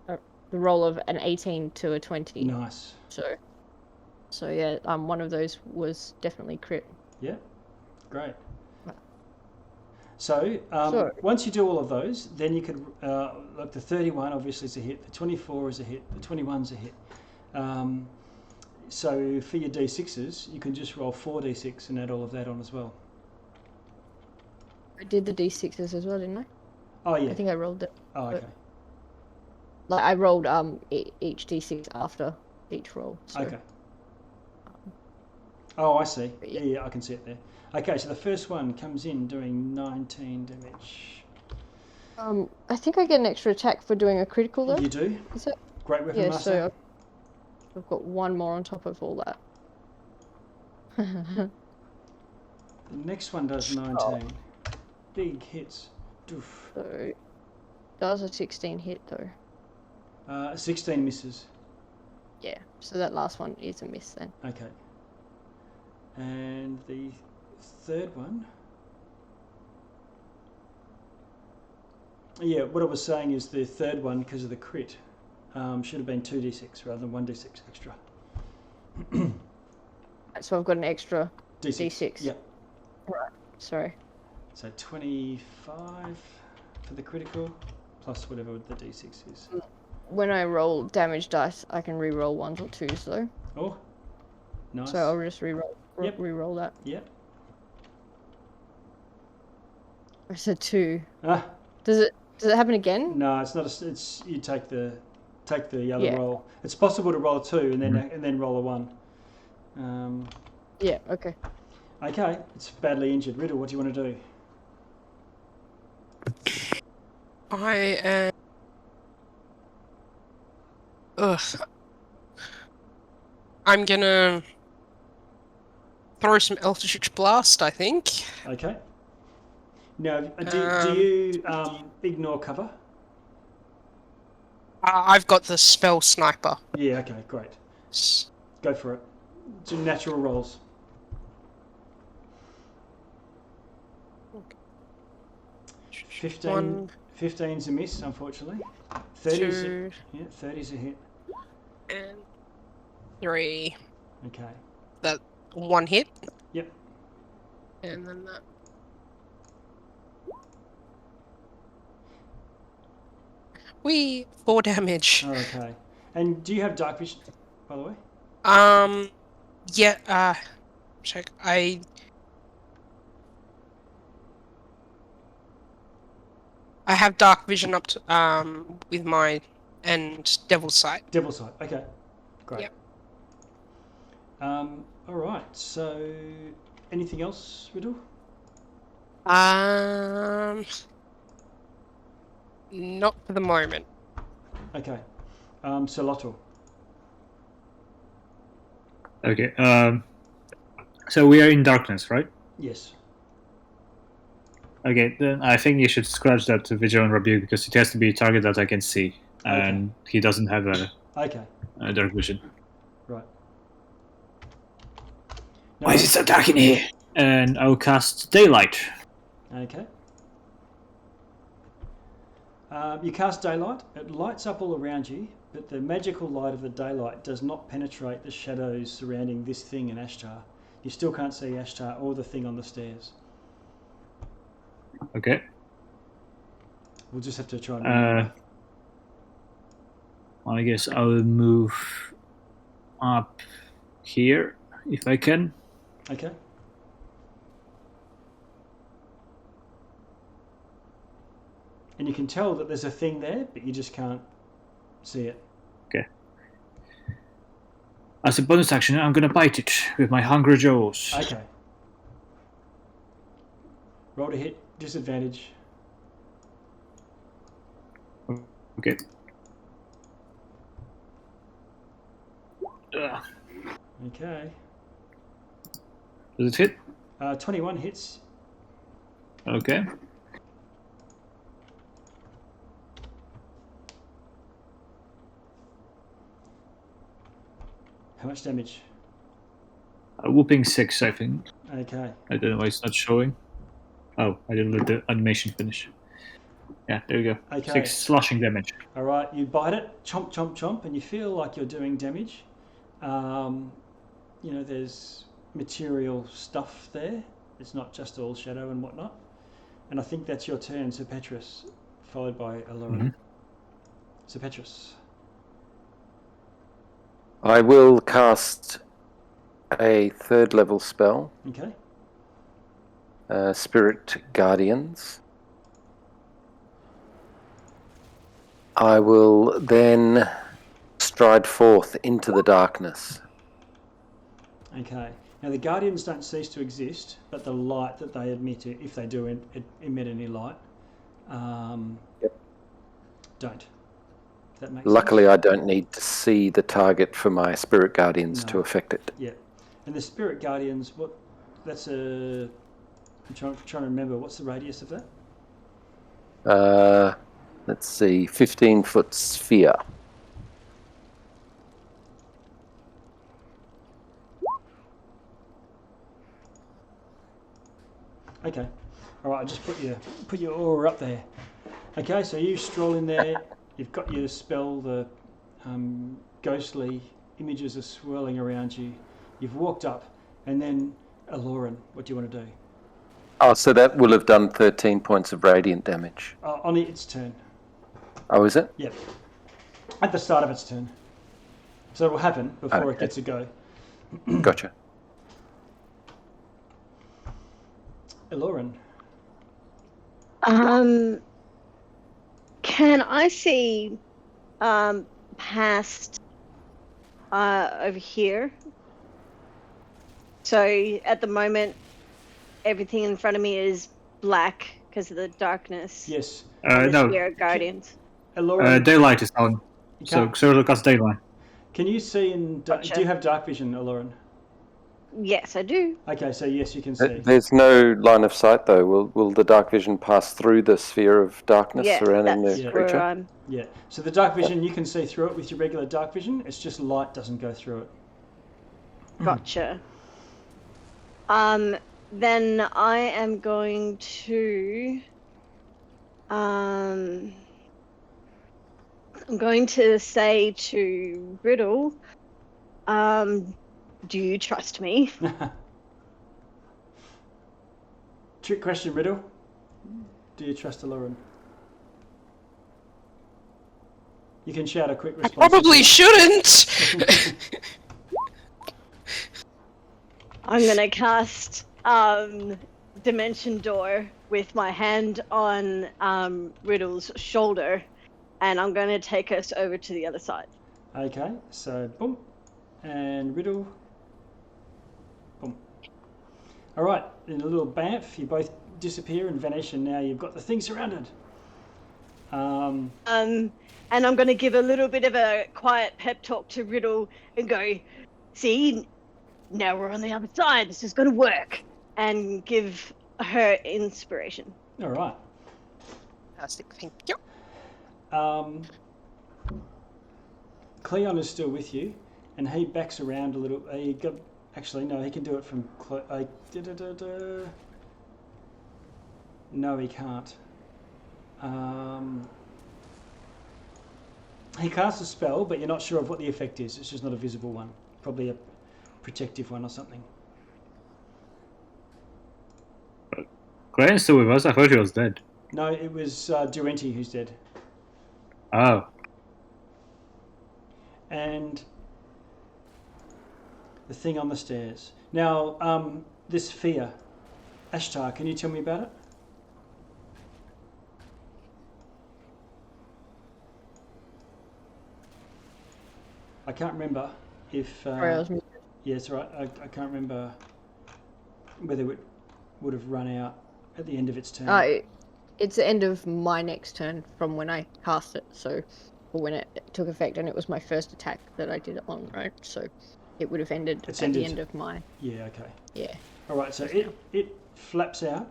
the roll of an 18 to a 20. Nice. So yeah, one of those was definitely crit. Yeah. Great. So, once you do all of those, then you could, like the 31 obviously is a hit, the 24 is a hit, the 21's a hit. So for your D6s, you can just roll 4d6 and add all of that on as well. I did the d6s as well, didn't I? Oh yeah. I think I rolled it. Oh okay. Like I rolled each d6 after each roll. So. Okay. Oh, I see. Yeah. Yeah, I can see it there. Okay, so the first one comes in doing 19 damage. I think I get an extra attack for doing a critical though. You do? Is it? Great weapon Yeah, master. so I've got one more on top of all that. The next one does 19. Big hits. Doof. So that was a 16 hit though. 16 misses. Yeah, so that last one is a miss then. Okay. And the third one. Yeah, what I was saying is the third one, because of the crit, should have been 2d6 rather than 1d6 extra. So I've got an extra D6. D6. Yep. Right. Sorry. So 25 for the critical, plus whatever the d6 is. When I roll damage dice, I can re-roll 1s or 2s though. Oh, nice. So I'll just re-roll Yep. re-roll that. Yep. I said 2. Ah, Does it happen again? no, it's not. It's you take the other Yeah. roll. It's possible to roll a 2 and then roll a 1. Yeah. Okay. Okay, it's badly injured. Riddle, what do you want to do? I am. Ugh. I'm gonna throw some Eldritch Blast, I think. Okay. Now, do you ignore cover? I've got the spell sniper. Yeah. Okay. Great. Go for it. Do natural rolls. Okay. 15. 15's a miss, unfortunately. 30's Two, yeah, 30's a hit. and 3. Okay. That one hit. Yep. And then that. We 4 damage. Oh, okay. And do you have dark vision, by the way? Yeah, check. I have dark vision up to, with my and Devil's Sight. Devil's Sight. Okay, great. Yep. All right. So, anything else, Riddle? Not for the moment. Okay. Solotl. Okay. So we are in darkness, right? Yes. Okay, then I think you should scratch that Vigil and Rebuke because it has to be a target that I can see, and he doesn't have a dark vision. Right. Why is it so dark in here? And I'll cast Daylight. Okay. You cast Daylight. It lights up all around you, but the magical light of the daylight does not penetrate the shadows surrounding this thing in Ashtar. You still can't see Ashtar or the thing on the stairs. Okay. We'll just have to try and... I guess I'll move up here if I can. Okay. And you can tell that there's a thing there, but you just can't see it. Okay. As a bonus action, I'm gonna bite it with my Hungry Jaws. Okay. Roll to hit, disadvantage. Okay. Okay. Does it hit? 21 hits. Okay. How much damage? A whooping 6, I think. Okay. I don't know why it's not showing. Oh, I didn't let the animation finish. Yeah, there you go. Okay. 6 slashing damage. All right, you bite it, chomp, chomp, chomp, and you feel like you're doing damage. You know, there's material stuff there. It's not just all shadow and whatnot. And I think that's your turn, Sir Petrus, followed by Alora. Sir Petrus. I will cast a 3rd level spell. Okay. Spirit Guardians. I will then stride forth into the darkness. Okay. Now the Guardians don't cease to exist, but the light that they emit, if they do emit any light, don't. That makes Luckily, sense? I don't need to see the target for my Spirit Guardians to affect it. Yeah. And the Spirit Guardians, that's a... I'm trying to remember, what's the radius of that? Let's see, 15-foot sphere. Okay. All right, I'll just put your aura up there. Okay, so you stroll in there. You've got your spell. The ghostly images are swirling around you. You've walked up, and then Aloran, what do you want to do? Oh, so that will have done 13 points of radiant damage. On its turn. Oh, is it? Yep. At the start of its turn. So it will happen before it gets a go. Gotcha. Aloran. Can I see past over here? So at the moment, everything in front of me is black because of the darkness. Yes. No. Spirit Guardians. Aloran. Daylight is on. So look at Daylight. Can you see in... Gotcha. Do you have dark vision, Aloran? Yes, I do. Okay, so yes, you can see. There's no line of sight, though. Will the dark vision pass through the sphere of darkness surrounding that's the where creature? I'm. Yeah. So the dark vision, you can see through it with your regular dark vision. It's just light doesn't go through it. Gotcha. Then I am going to. I'm going to say to Riddle, do you trust me? Trick question, Riddle. Do you trust Aloran? You can shout a quick response. Probably shouldn't. I'm gonna cast dimension door with my hand on Riddle's shoulder, and I'm going to take us over to the other side. Okay, so boom, and Riddle, boom. All right, in a little bamf, you both disappear and vanish, and now you've got the thing surrounded. And I'm going to give a little bit of a quiet pep talk to Riddle and go, see, now we're on the other side. This is going to work. And give her inspiration. All right. Fantastic, thank you. Cleon is still with you, and he backs around a little. Actually, no, he can do it from. No, he can't. He casts a spell, but you're not sure of what the effect is. It's just not a visible one. Probably a protective one or something. Glenn's still with us? I thought he was dead. No, it was Durenti who's dead. Oh. And the thing on the stairs. Now, this fear. Ashtar, can you tell me about it? I can't remember if... Sorry, I was muted. yeah, it's right. I can't remember whether it would have run out at the end of its turn. It's the end of my next turn from when I cast it, so or when it took effect, and it was my first attack that I did it on, right? So it would have ended the end of my... Yeah, okay. Yeah. All right, so it flaps out.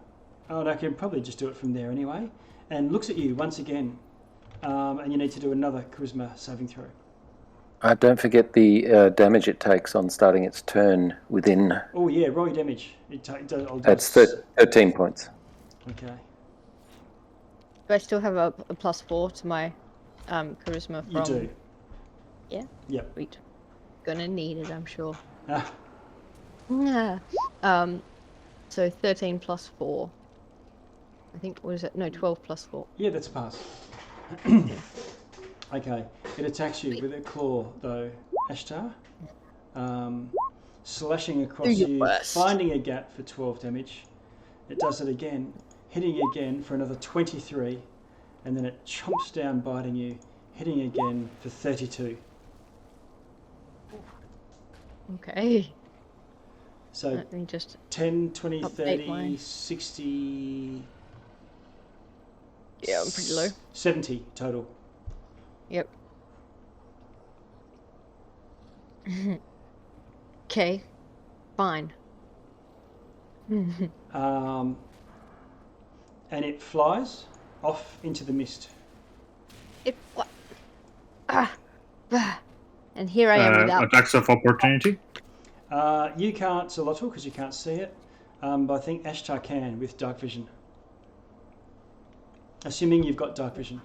Oh, and I can probably just do it from there anyway. And looks at you once again. And you need to do another charisma saving throw. Don't forget the damage it takes on starting its turn within. Oh, yeah, roll your damage. That's 13 points. Okay. Do I still have a +4 to my charisma from... You do. Yeah? Yep. Sweet. Gonna need it, I'm sure. Ah, Yeah. So 13 plus 4. I think, what is it? No, 12 plus 4. yeah, that's a pass. Okay. It attacks you with a claw, though, Ashtar. Slashing across Do your you, worst. finding a gap for 12 damage. It does it again, hitting you again for another 23, and then it chomps down, biting you, hitting again for 32. Okay. So Let me just... 10, 20, update 30, mine. 60... Yeah, I'm pretty low. 70 total. Yep. Okay. Fine. And it flies off into the mist. It... What? And here I am without... Attacks of opportunity? You can't, Solotl, because you can't see it. But I think Ashtar can with dark vision. Assuming you've got dark vision.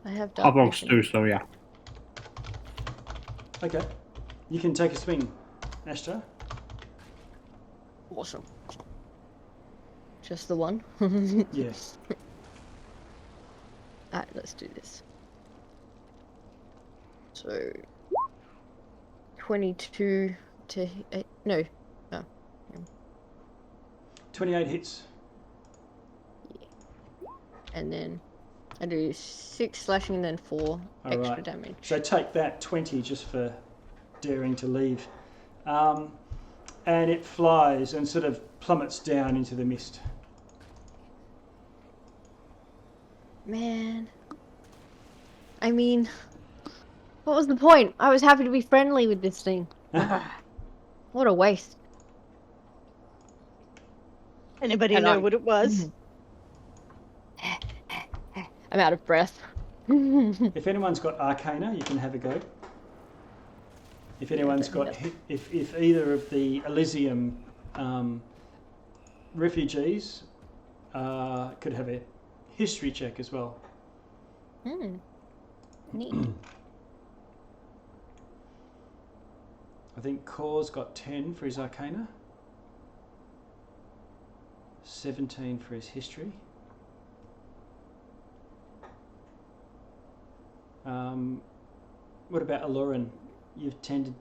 I have dark Hotbox vision. too, so yeah. Okay. You can take a swing, Ashtar. Awesome. Just the one? Yes. Alright, let's do this. So... 22 to... no. No. 28 hits. And then I do 6 slashing and then 4 extra Alright. damage. So take that, 20 just for daring to leave. And it flies and sort of plummets down into the mist. Man. I mean... What was the point? I was happy to be friendly with this thing. What a waste. Anybody And know I- what it was? I'm out of breath. If anyone's got Arcana, you can have a go. If anyone's got, if either of the Elysium refugees could have a history check as well. Neat. I think Kor's got 10 for his Arcana. 17 for his history. What about Aloran? You've tended...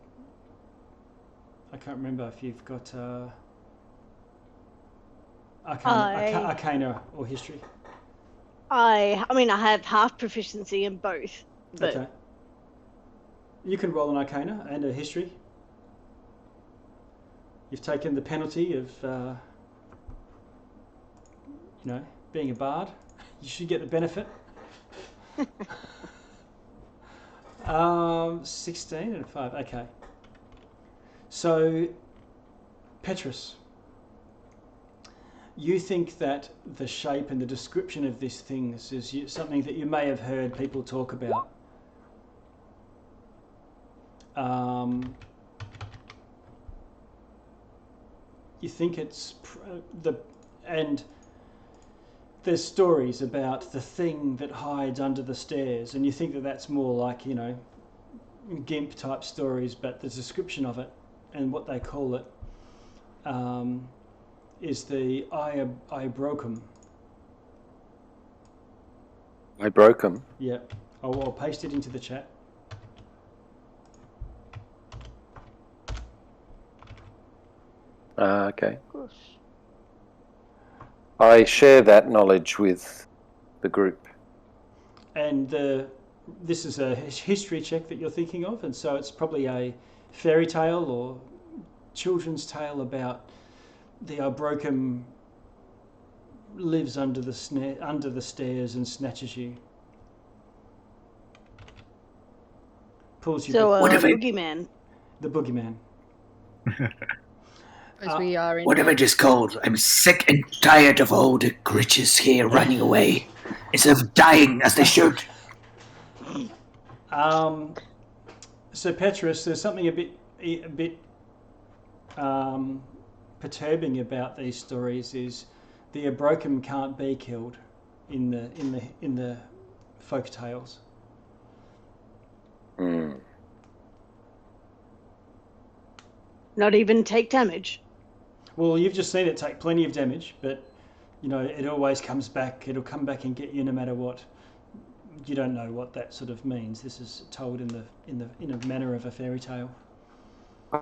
I can't remember if you've got... Arcana or history? I mean, I have half proficiency in both, but Okay. You can roll an Arcana and a history. You've taken the penalty of, being a bard. You should get the benefit. 16 and 5. Okay. So, Petrus, you think that the shape and the description of this thing is something that you may have heard people talk about. You think it's and there's stories about the thing that hides under the stairs, and you think that that's more like, GIMP type stories, but the description of it and what they call it is the I broke 'em. I broke them. Yeah, I'll paste it into the chat. Okay. I share that knowledge with the group. And this is a history check that you're thinking of, and so it's probably a fairy tale or children's tale about the Broken lives under the stairs and snatches you. Pulls you. so back. boogeyman. The boogeyman. As we are in. Whatever it is called, I'm sick and tired of all the creatures here running away instead of dying as they should. So Petrus, there's something a bit perturbing about these stories. Is the Broken can't be killed in the folk tales. Not even take damage. Well, you've just seen it take plenty of damage, but it always comes back. It'll come back and get you no matter what. You don't know what that sort of means. This is told in a manner of a fairy tale.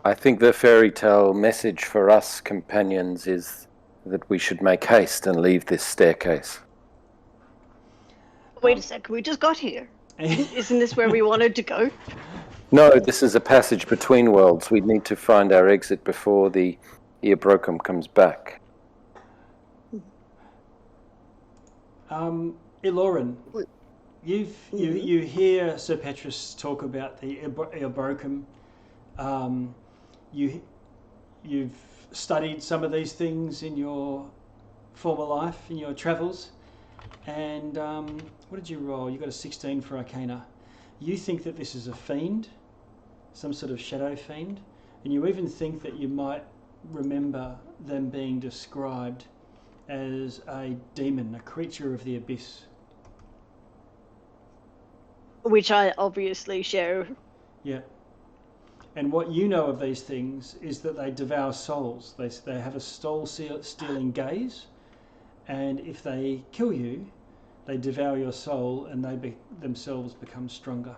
I think the fairy tale message for us companions is that we should make haste and leave this staircase. Wait a sec, we just got here. Isn't this where we wanted to go? No, this is a passage between worlds. We need to find our exit before the Broken comes back. Ilorin, you hear Sir Petrus talk about the Broken. You've studied some of these things in your former life, in your travels, and what did you roll? You got a 16 for Arcana. You think that this is a fiend, some sort of shadow fiend, and you even think that you might remember them being described as a demon, a creature of the abyss. Which I obviously share. Yeah. And what you know of these things is that they devour souls. They have a soul-stealing gaze, and if they kill you, they devour your soul, and they themselves become stronger.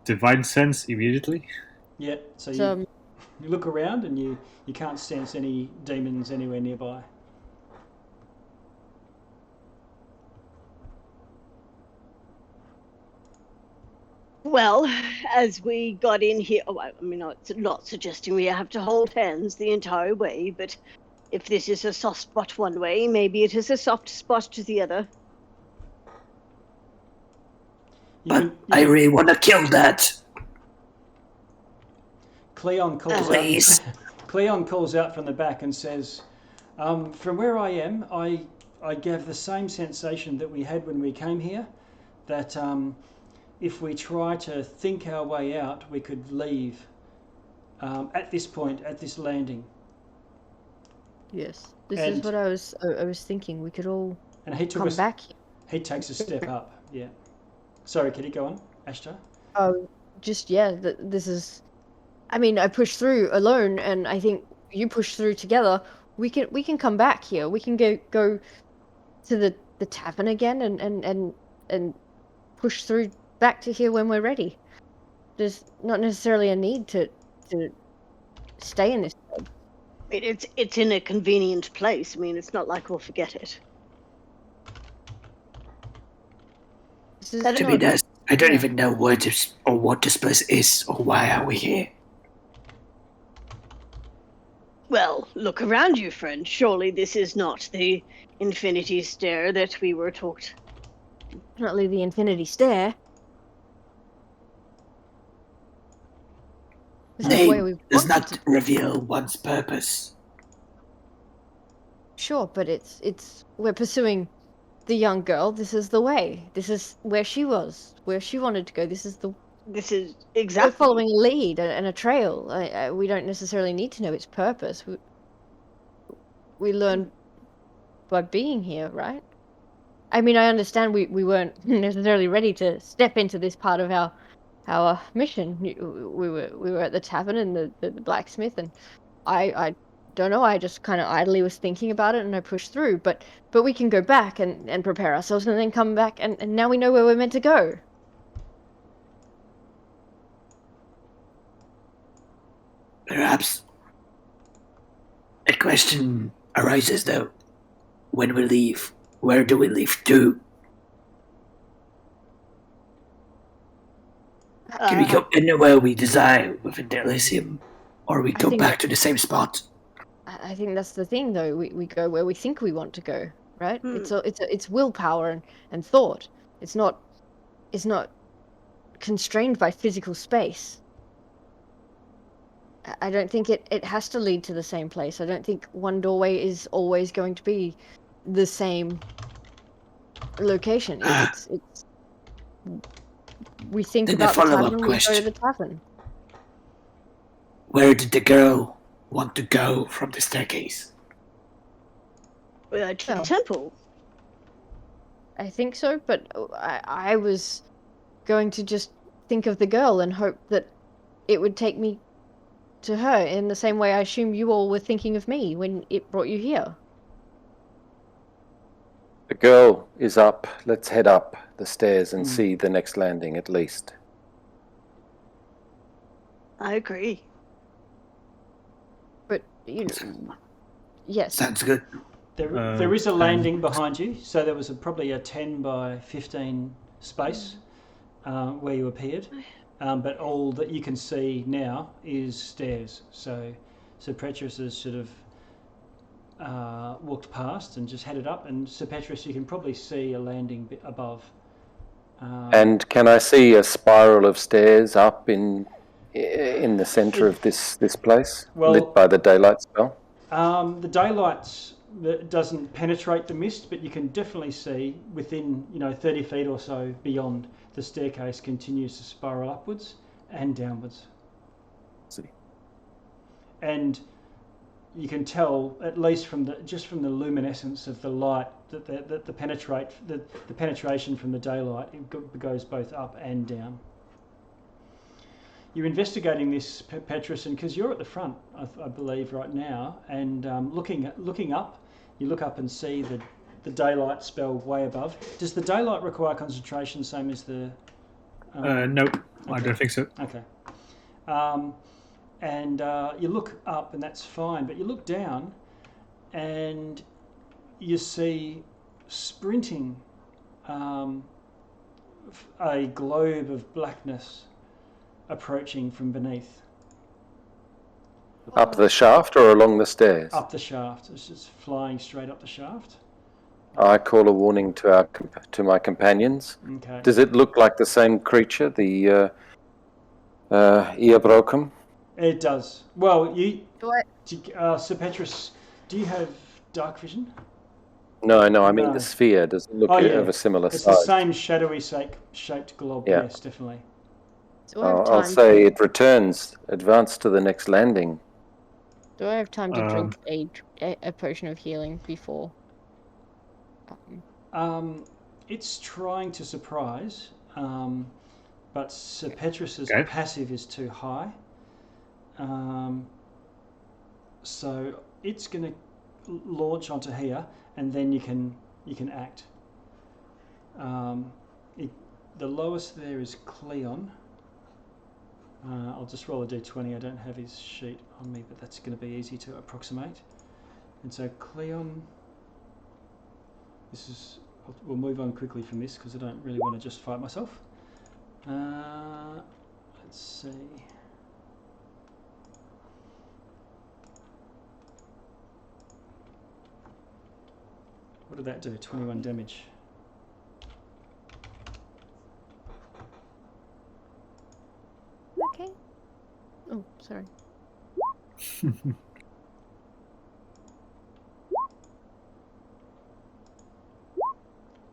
Divine sense immediately. Yeah. So you look around, and you can't sense any demons anywhere nearby. Well, as we got in here, I mean, it's not suggesting we have to hold hands the entire way, but if this is a soft spot one way, maybe it is a soft spot to the other. But I really want to kill that. Cleon calls Please. out. Cleon calls out from the back and says, "From where I am, I gave the same sensation that we had when we came here. That if we try to think our way out, we could leave at this point, at this landing." Yes, this is what I was thinking. We could all come back here. He takes a step up. Yeah. Sorry, Kitty, go on. Ashtar? This is... I mean, I pushed through alone, and I think you push through together. We can come back here. We can go to the tavern again and push through back to here when we're ready. There's not necessarily a need to stay in this place. It's in a convenient place. I mean, it's not like we'll forget it. This is To be not, honest, I don't yeah. even know what this place is or why are we here. Well, look around you, friend. Surely this is not the infinity stair that we were taught. definitely the infinity stair. This is where we Name does wanted not to. reveal one's purpose. Sure, but it's we're pursuing the young girl. This is the way. This is where she was, where she wanted to go. This is the. This is We're exactly. following a lead and a trail. We don't necessarily need to know its purpose. We learn by being here, right? I mean, I understand we weren't necessarily ready to step into this part of our mission. We were at the tavern and the blacksmith, and I don't know. I just kind of idly was thinking about it, and I pushed through. But we can go back and prepare ourselves, and then come back, and now we know where we're meant to go. Perhaps a question arises though. When we leave, where do we leave to? Can we go anywhere we desire within the Elysium? Or we I go think back to the same spot? I think that's the thing, though. We go where we think we want to go, right? It's willpower and thought. It's not constrained by physical space. I don't think it has to lead to the same place. I don't think one doorway is always going to be the same location. It's we think Then the about the follow-up tavern, we go to question. the tavern. Where did the girl want to go from the staircase? To the Well. temple. I think so, but I was going to just think of the girl and hope that it would take me to her in the same way I assume you all were thinking of me when it brought you here. The girl is up. Let's head up the stairs and see the next landing at least. I agree. But, you know, yes. Sounds good. There is a landing behind you, so there was probably a 10 by 15 space where you appeared, but all that you can see now is stairs. So Petrus has sort of walked past and just headed up, and Sir Petrus, you can probably see a landing bit above. And can I see a spiral of stairs up in the centre of this place, lit by the daylight spell? The daylight doesn't penetrate the mist, but you can definitely see within 30 feet or so beyond, the staircase continues to spiral upwards and downwards. See. And you can tell, at least from the luminescence of the light, that the penetration from the daylight, it goes both up and down. You're investigating this, Petrus, and because you're at the front, I believe, right now, and looking up, you look up and see the daylight spell way above. Does the daylight require concentration, same as the? No, okay. I don't think so. Okay. And you look up, and that's fine, but you look down, and you see sprinting a globe of blackness approaching from beneath. Up the shaft or along the stairs? Up the shaft. It's just flying straight up the shaft. I call a warning to my companions. Okay. Does it look like the same creature, the Earbroken? It does. Well, What? Sir Petrus, do you have dark vision? No, I mean No. the sphere. Does it look of a similar It's size? the same shadowy shaped glob. Yeah. Yes, definitely. Do I have I'll time say it returns. Advance to the next landing. Do I have time to drink a potion of healing before? It's trying to surprise, but Sir Petrus's passive is too high. So it's going to launch onto here, and then you can act. The lowest there is Cleon. I'll just roll a d20. I don't have his sheet on me, but that's going to be easy to approximate. And so Cleon, we'll move on quickly from this because I don't really want to just fight myself. Let's see. What did that do? 21 damage. Okay. Oh, sorry.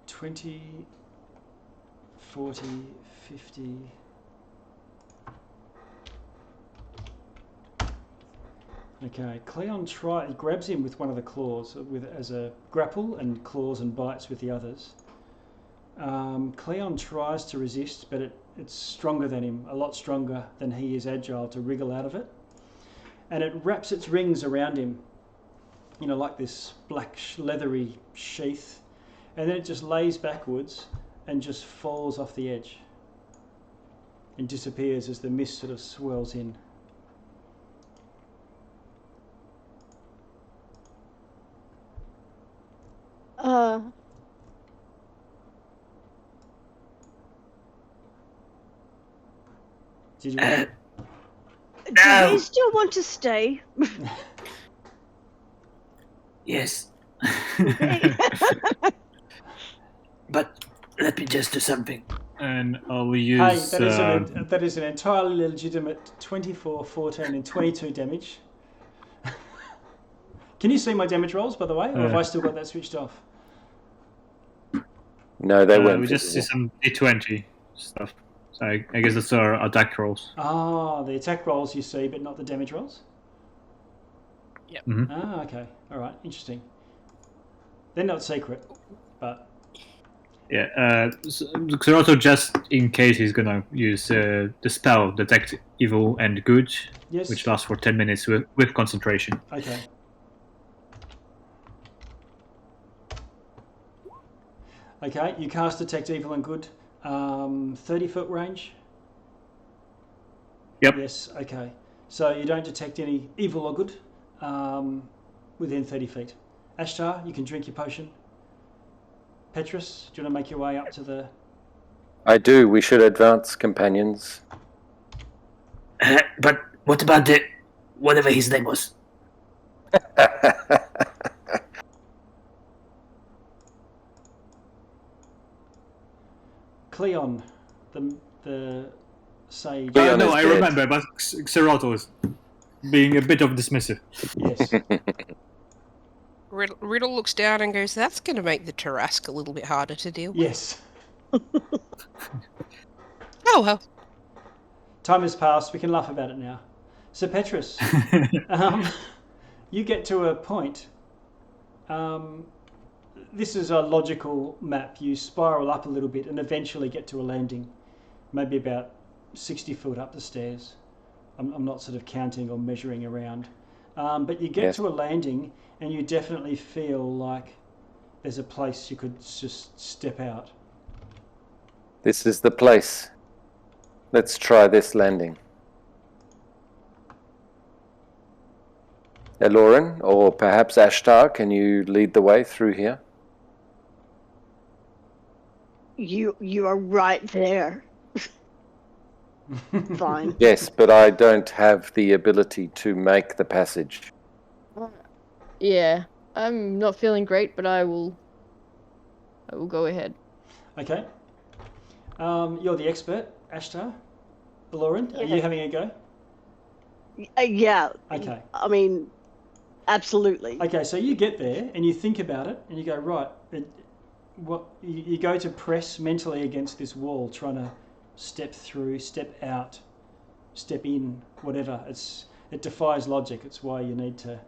$20, $40, $50. Okay, Cleon grabs him with one of the claws as a grapple and claws and bites with the others. Cleon tries to resist, but it's stronger than him, a lot stronger than he is agile to wriggle out of it. And it wraps its rings around him, you know, like this black leathery sheath. And then it just lays backwards and just falls off the edge and disappears as the mist sort of swirls in. Did you want Do you still want to stay? Yes. Okay. But let me just do something. And I'll use... Hey, that is an entirely legitimate 24, 14 and 22 damage. Can you see my damage rolls, by the way, or have I still got that switched off? No, they weren't. We just see some d20 stuff. So I guess that's our attack rolls. Ah, the attack rolls you see, but not the damage rolls? Yep. Mm-hmm. Ah, okay. All right, interesting. They're not secret, but... Yeah, Xerato, just in case he's gonna use the spell Detect Evil and Good, Yes. which lasts for 10 minutes with concentration. Okay. Okay, you cast Detect Evil and Good. 30-foot range? Yep. Yes, okay. So you don't detect any evil or good within 30 feet. Ashtar, you can drink your potion. Petrus, do you want to make your way up to the... I do. We should advance, companions. But what about whatever his name was? Cleon, the sage. Cleon No, is I dead. remember, but Xerato is being a bit of dismissive. Yes. Riddle looks down and goes, "That's going to make the Tarrasque a little bit harder to deal with." Yes. Oh well. Time has passed. We can laugh about it now. So Petrus, you get to a point. This is a logical map. You spiral up a little bit and eventually get to a landing, maybe about 60 foot up the stairs. I'm not sort of counting or measuring around. But you get to a landing and you definitely feel like there's a place you could just step out. This is the place. Let's try this landing. Elorin, or perhaps Ashtar, can you lead the way through here? You are right there. Fine. Yes, but I don't have the ability to make the passage. Yeah, I'm not feeling great, but I will go ahead. Okay. You're the expert, Ashtar. Lauren, are Yeah. you having a go? Yeah. Okay. I mean, absolutely. Okay, so you get there and you think about it and you go, right, you go to press mentally against this wall, trying to step through, step out, step in, whatever. It defies logic. It's why you need to,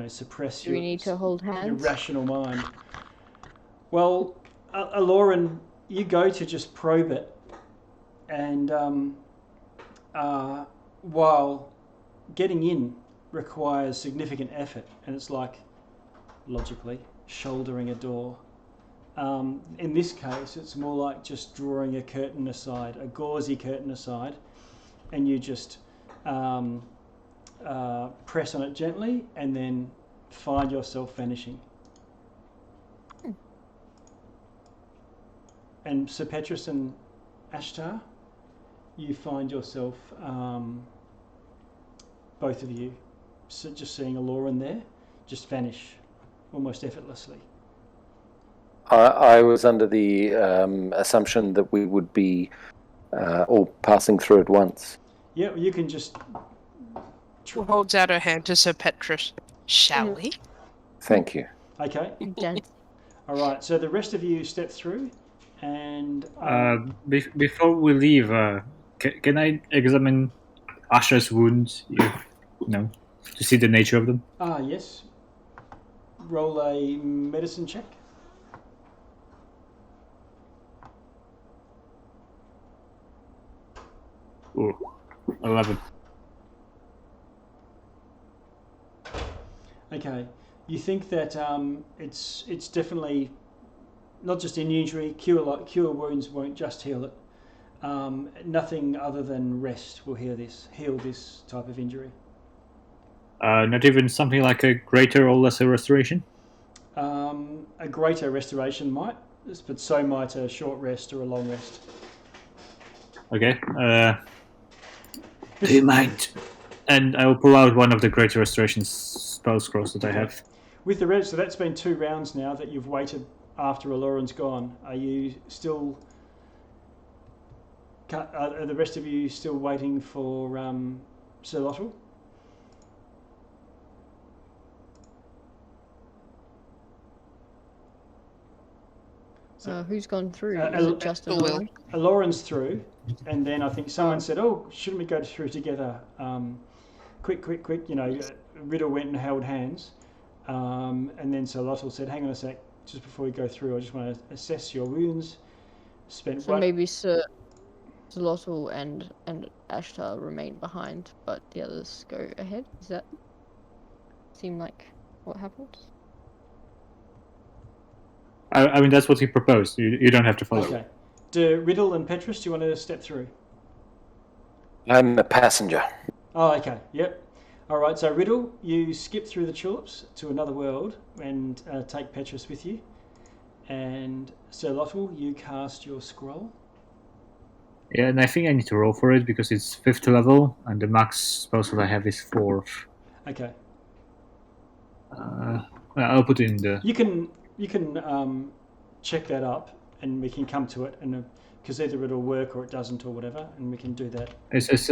suppress Do we need to hold your hands? rational mind. Well, Lauren, you go to just probe it, and while getting in requires significant effort, and it's like, logically, shouldering a door. In this case, it's more like just drawing a curtain aside, a gauzy curtain aside, and you just press on it gently, and then find yourself vanishing. And Sir Petrus and Ashtar, you find yourself, both of you, just seeing Aloran there, just vanish almost effortlessly. I was under the assumption that we would be all passing through at once. Yeah, you can just... Who holds out her hand to Sir Petrus? Shall we? Thank you. Okay. Dance. All right, so the rest of you step through, and... Before we leave, can I examine Asher's wounds, to see the nature of them? yes. Roll a medicine check. Ooh, 11. Okay, you think that it's definitely not just an injury. Cure wounds won't just heal it. Nothing other than rest will heal this type of injury. Not even something like a greater or lesser restoration? A greater restoration might, but so might a short rest or a long rest. Okay. Do you mind? And I will pull out one of the greater restoration spell scrolls that I have. With the rest, so that's been 2 rounds now that you've waited after Aloran's gone. Are you still... Are the rest of you still waiting for Sir Lottle? Who's gone through? Is it just Aloran? Aloran's through, and then I think someone said, "Oh, shouldn't we go through together? Quick! Riddle went and held hands, and then Sir Lottle said, "Hang on a sec, just before we go through, I just want to assess your wounds." Maybe Sir Lottle and Ashtar remain behind, but the others go ahead. Does that seem like what happened? I mean, that's what he proposed. You don't have to follow. Okay. Do Riddle and Petrus, do you want to step through? I'm a passenger. Oh, okay. Yep. All right. So Riddle, you skip through the tulips to another world and take Petrus with you. And Sir Lottle, you cast your scroll. Yeah, and I think I need to roll for it because it's 5th level, and the max spell slot I have is 4th. Okay. I'll put it in the... You can check that up, and we can come to it, and because either it'll work or it doesn't or whatever, and we can do that. It says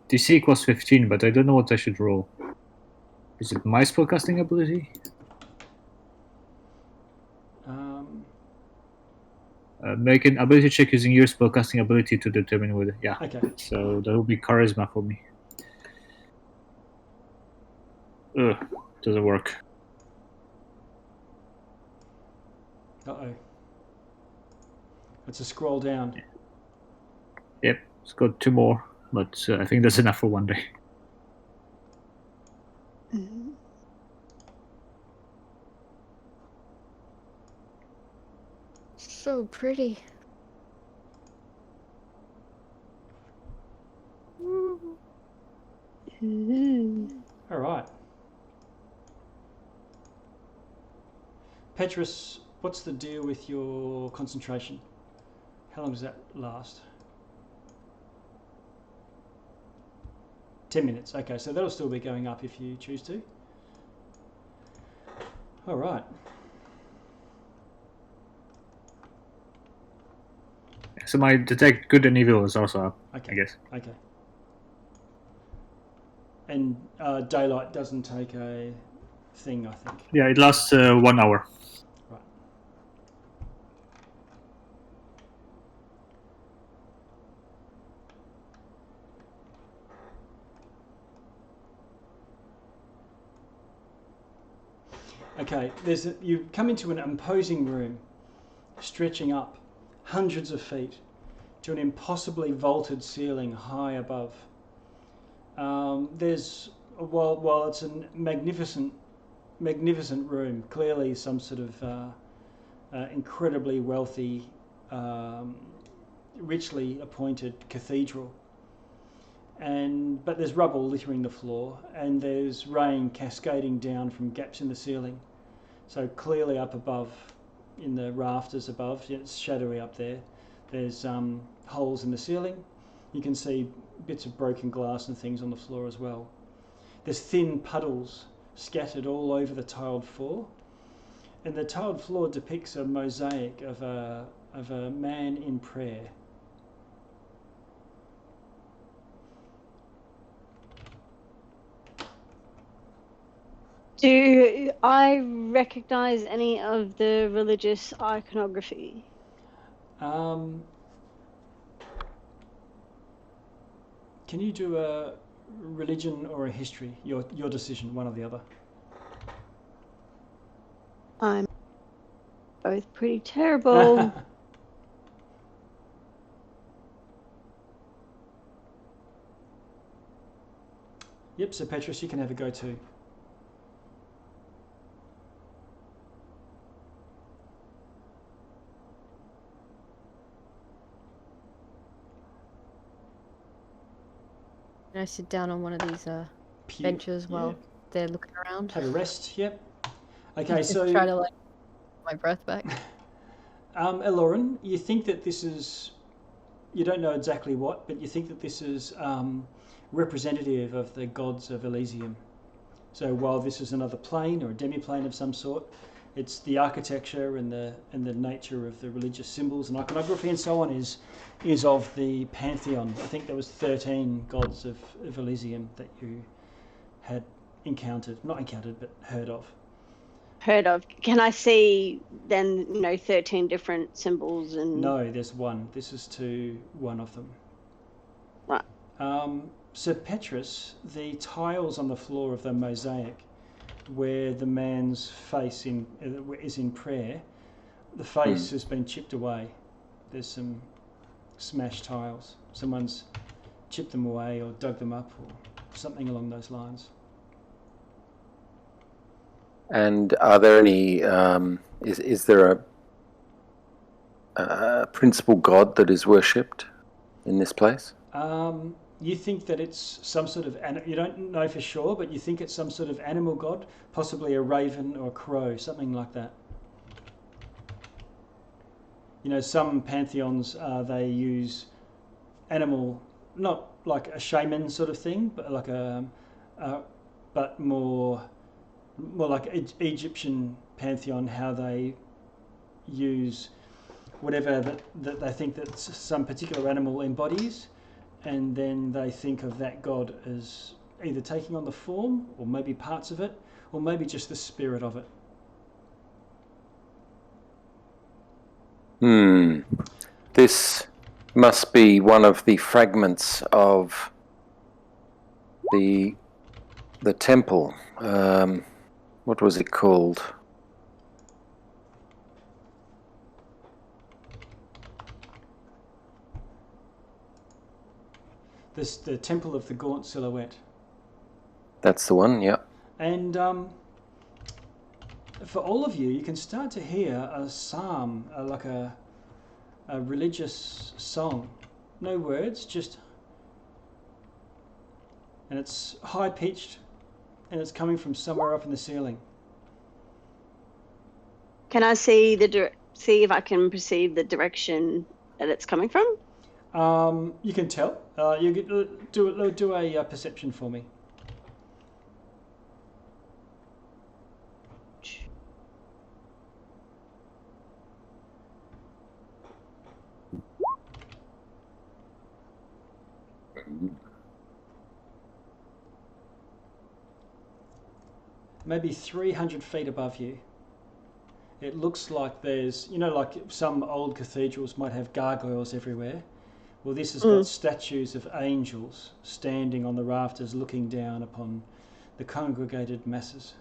DC equals 15, but I don't know what I should roll. Is it my spellcasting ability? Make an ability check using your spellcasting ability to determine whether... Yeah. Okay. So that will be charisma for me. Ugh, doesn't work. Uh-oh. It's a scroll down. Yep, it's got 2 more, but I think that's enough for one day. So pretty. All right. Petrus, what's the deal with your concentration? How long does that last? 10 minutes. Okay, so that'll still be going up if you choose to. All right. So my detect good and evil is also up, Okay. I guess. Okay. And daylight doesn't take a thing, I think. Yeah, it lasts 1 hour. Right. Okay, you come into an imposing room, stretching up hundreds of feet to an impossibly vaulted ceiling high above. While it's a magnificent room, clearly some sort of incredibly wealthy, richly appointed cathedral. but there's rubble littering the floor, and there's rain cascading down from gaps in the ceiling. So clearly up above, in the rafters above, it's shadowy up there. There's holes in the ceiling. You can see bits of broken glass and things on the floor as well. There's thin puddles scattered all over the tiled floor, and the tiled floor depicts a mosaic of a man in prayer. Do I recognise any of the religious iconography? Can you do a religion or a history? Your decision, one or the other. I'm both pretty terrible. Yep, so Petrus, you can have a go too. Can I sit down on one of these benches while they're looking around? Have a rest, yep. Okay, Just so... try to, like, get my breath back. Eloran, you think that this is... You don't know exactly what, but you think that this is representative of the gods of Elysium. So while this is another plane or a demi-plane of some sort, it's the architecture and the nature of the religious symbols and iconography and so on is of the pantheon. I think there was 13 gods of Elysium that you had not encountered, but heard of. Heard of. Can I see then, 13 different symbols and... No, there's one. This is to one of them. Right. So Petrus, the tiles on the floor of the mosaic where the man's face is in prayer, the face has been chipped away. There's some smashed tiles. Someone's chipped them away or dug them up or something along those lines. And are there any? Is there a principal god that is worshipped in this place? You think that it's some sort of... You don't know for sure, but you think it's some sort of animal god, possibly a raven or a crow, something like that. Some pantheons, they use animal, not like a shaman sort of thing, but like but more like Egyptian pantheon, how they use whatever that they think that some particular animal embodies, and then they think of that god as either taking on the form, or maybe parts of it, or maybe just the spirit of it. This must be one of the fragments of the temple. What was it called? The Temple of the Gaunt Silhouette. That's the one, yeah. And for all of you, you can start to hear a psalm, like a religious song. No words, and it's high-pitched, and it's coming from somewhere up in the ceiling. Can I see if I can perceive the direction that it's coming from? You can tell. You do a perception for me. Maybe 300 feet above you. It looks like there's, like some old cathedrals might have gargoyles everywhere. Well, this has got statues of angels standing on the rafters looking down upon the congregated masses.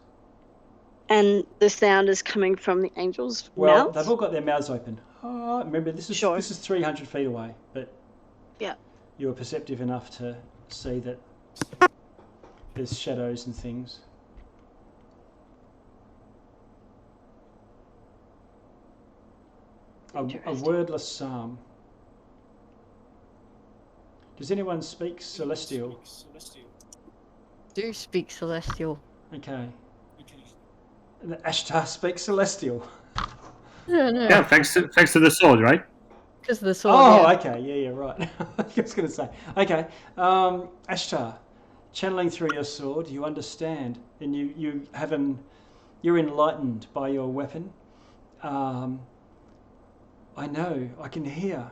And the sound is coming from the angels' Well, mouths? they've all got their mouths open. Remember, this is 300 feet away, but you were perceptive enough to see that there's shadows and things. A wordless psalm. Does anyone speak Celestial? Do speak Celestial. Okay. The Ashtar speaks Celestial. No, no. Yeah, thanks to the sword, right? Because of the sword. Oh, yeah. okay. Yeah, right. I was going to say. Okay. Ashtar, channeling through your sword, you understand, and you're enlightened by your weapon. I know. I can hear.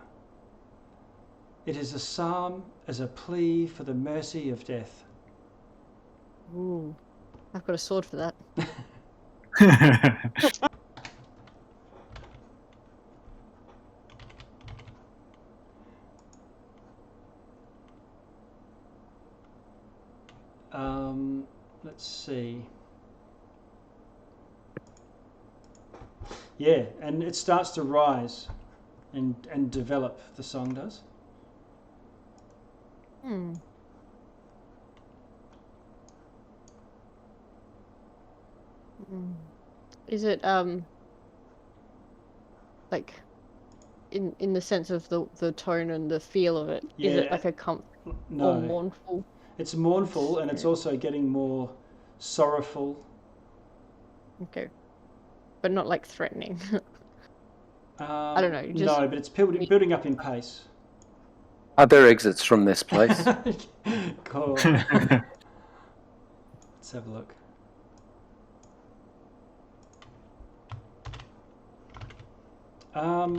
It is a psalm as a plea for the mercy of death. Ooh, I've got a sword for that. Let's see. Yeah, and it starts to rise and develop, the song does. Hmm. Is it like in the sense of the tone and the feel of it? Is it Yeah, like a comfort No. or mournful? It's mournful and it's also getting more sorrowful. Okay, but not like threatening. I don't know. Just No, but it's building up in pace. Are there exits from this place? Cool. Let's have a look.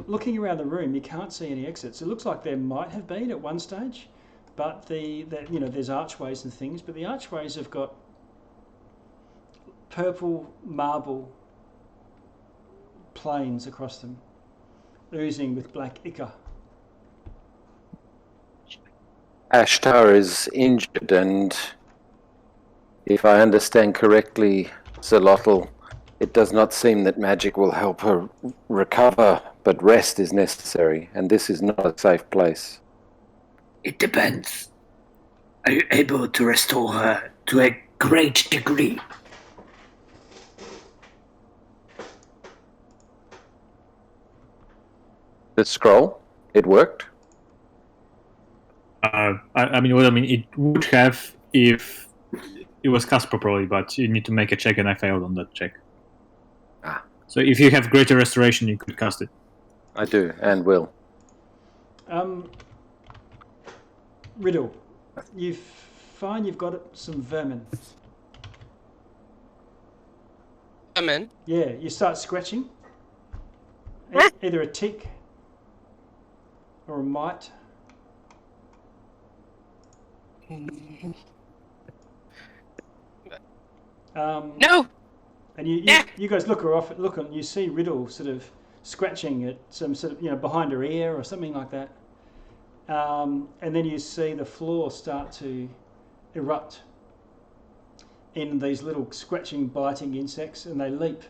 Looking around the room, you can't see any exits. It looks like there might have been at one stage, but there's archways and things, but the archways have got purple marble planes across them, oozing with black ichor. Ashtar is injured, and if I understand correctly, Zalotl, it does not seem that magic will help her recover, but rest is necessary, and this is not a safe place. It depends. Are you able to restore her to a great degree? The scroll, it worked? I mean, it would have if it was cast properly, but you need to make a check, and I failed on that check. So if you have greater restoration, you could cast it. I do, and will. Riddle, you find you've got some vermin. Vermin? Yeah, you start scratching. Either a tick or a mite. No! And you guys look and you see Riddle sort of scratching at some sort of, behind her ear or something like that. And then you see the floor start to erupt in these little scratching, biting insects, and they leap,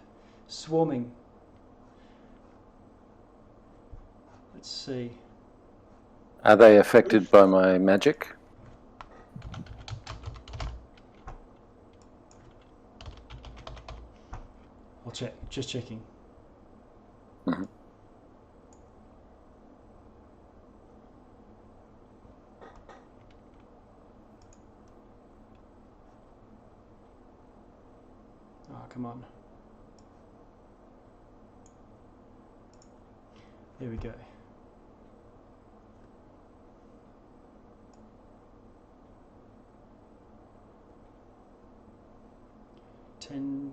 swarming. Let's see. Are they affected by my magic? I'll check. Just checking. Mm-hmm. Oh, come on. There we go. $10, $20, $30.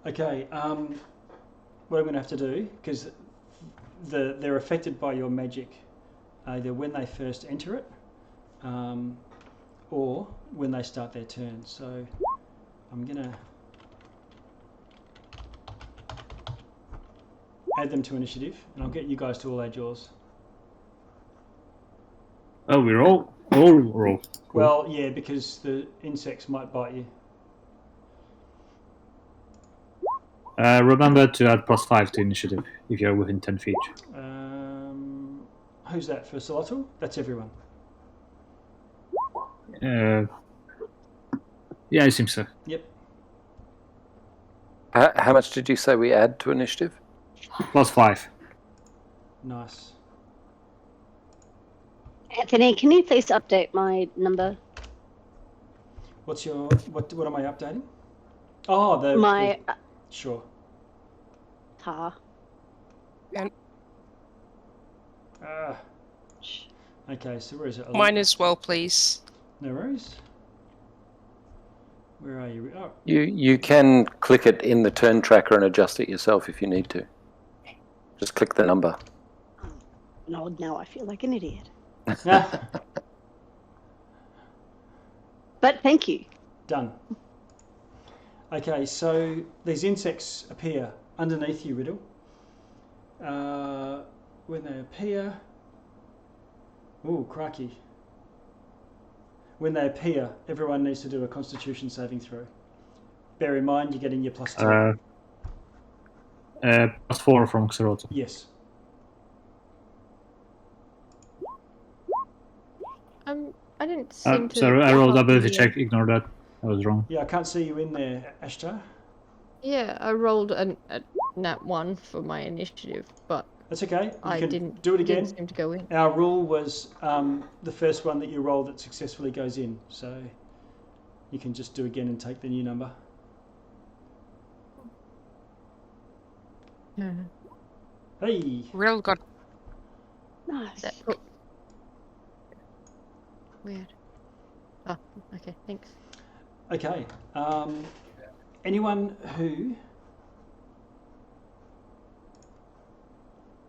Okay, what I'm going to have to do, because they're affected by your magic either when they first enter it or when they start their turn. So I'm going to add them to initiative, and I'll get you guys to all add yours. Oh, we're all roll. Cool. Well, yeah, because the insects might bite you. Remember to add +5 to initiative if you're within 10 feet. Who's that for Solotl? That's everyone. Yeah, I assume so. Yep. How much did you say we add to initiative? +5. Nice. Anthony, can you please update my number? What's your what am I updating? Oh, My sure. tar. Okay, so where is it? Mine as well, please. No worries. Where are you? Oh, You can click it in the turn tracker and adjust it yourself if you need to. Just click the number. No, now I feel like an idiot. But thank you. Done. Okay, so these insects appear underneath you, Riddle. When they appear... Ooh, crikey. When they appear, everyone needs to do a Constitution saving throw. Bear in mind, you're getting your +2. +4 from Xeroto. Yes. I didn't seem to. Sorry, I rolled pop up in ability the- check. Ignore that. I was wrong. Yeah, I can't see you in there, Ashtar. Yeah, I rolled a nat 1 for my initiative, but That's okay. You I can didn't do it again. Didn't seem to go in. Our rule was the first one that you roll that successfully goes in. So you can just do again and take the new number. Hey! Real got Nice. That, oh. Weird. Oh, okay, thanks. Okay. Anyone who...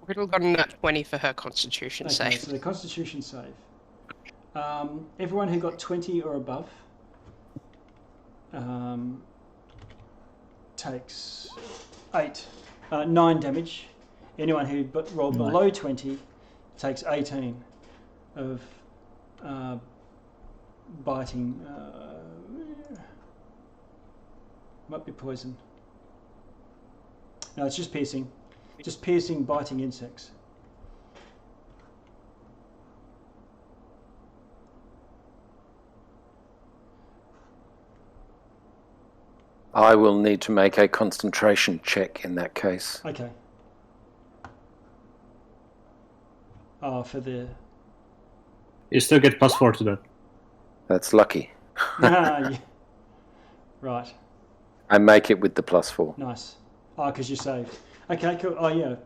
Riddle got a nat 20 for her Constitution Okay, save. so the Constitution save. Everyone who got 20 or above takes 9 damage. Anyone who rolled below 20 takes 18 of biting. Might be poison. No, it's just piercing. Just piercing, biting insects. I will need to make a concentration check in that case. Okay. Oh, for the... You still get +4 to that. That's lucky. Yeah. Right. I make it with the +4. Nice. Oh, because you saved. Okay, cool. Oh, yeah.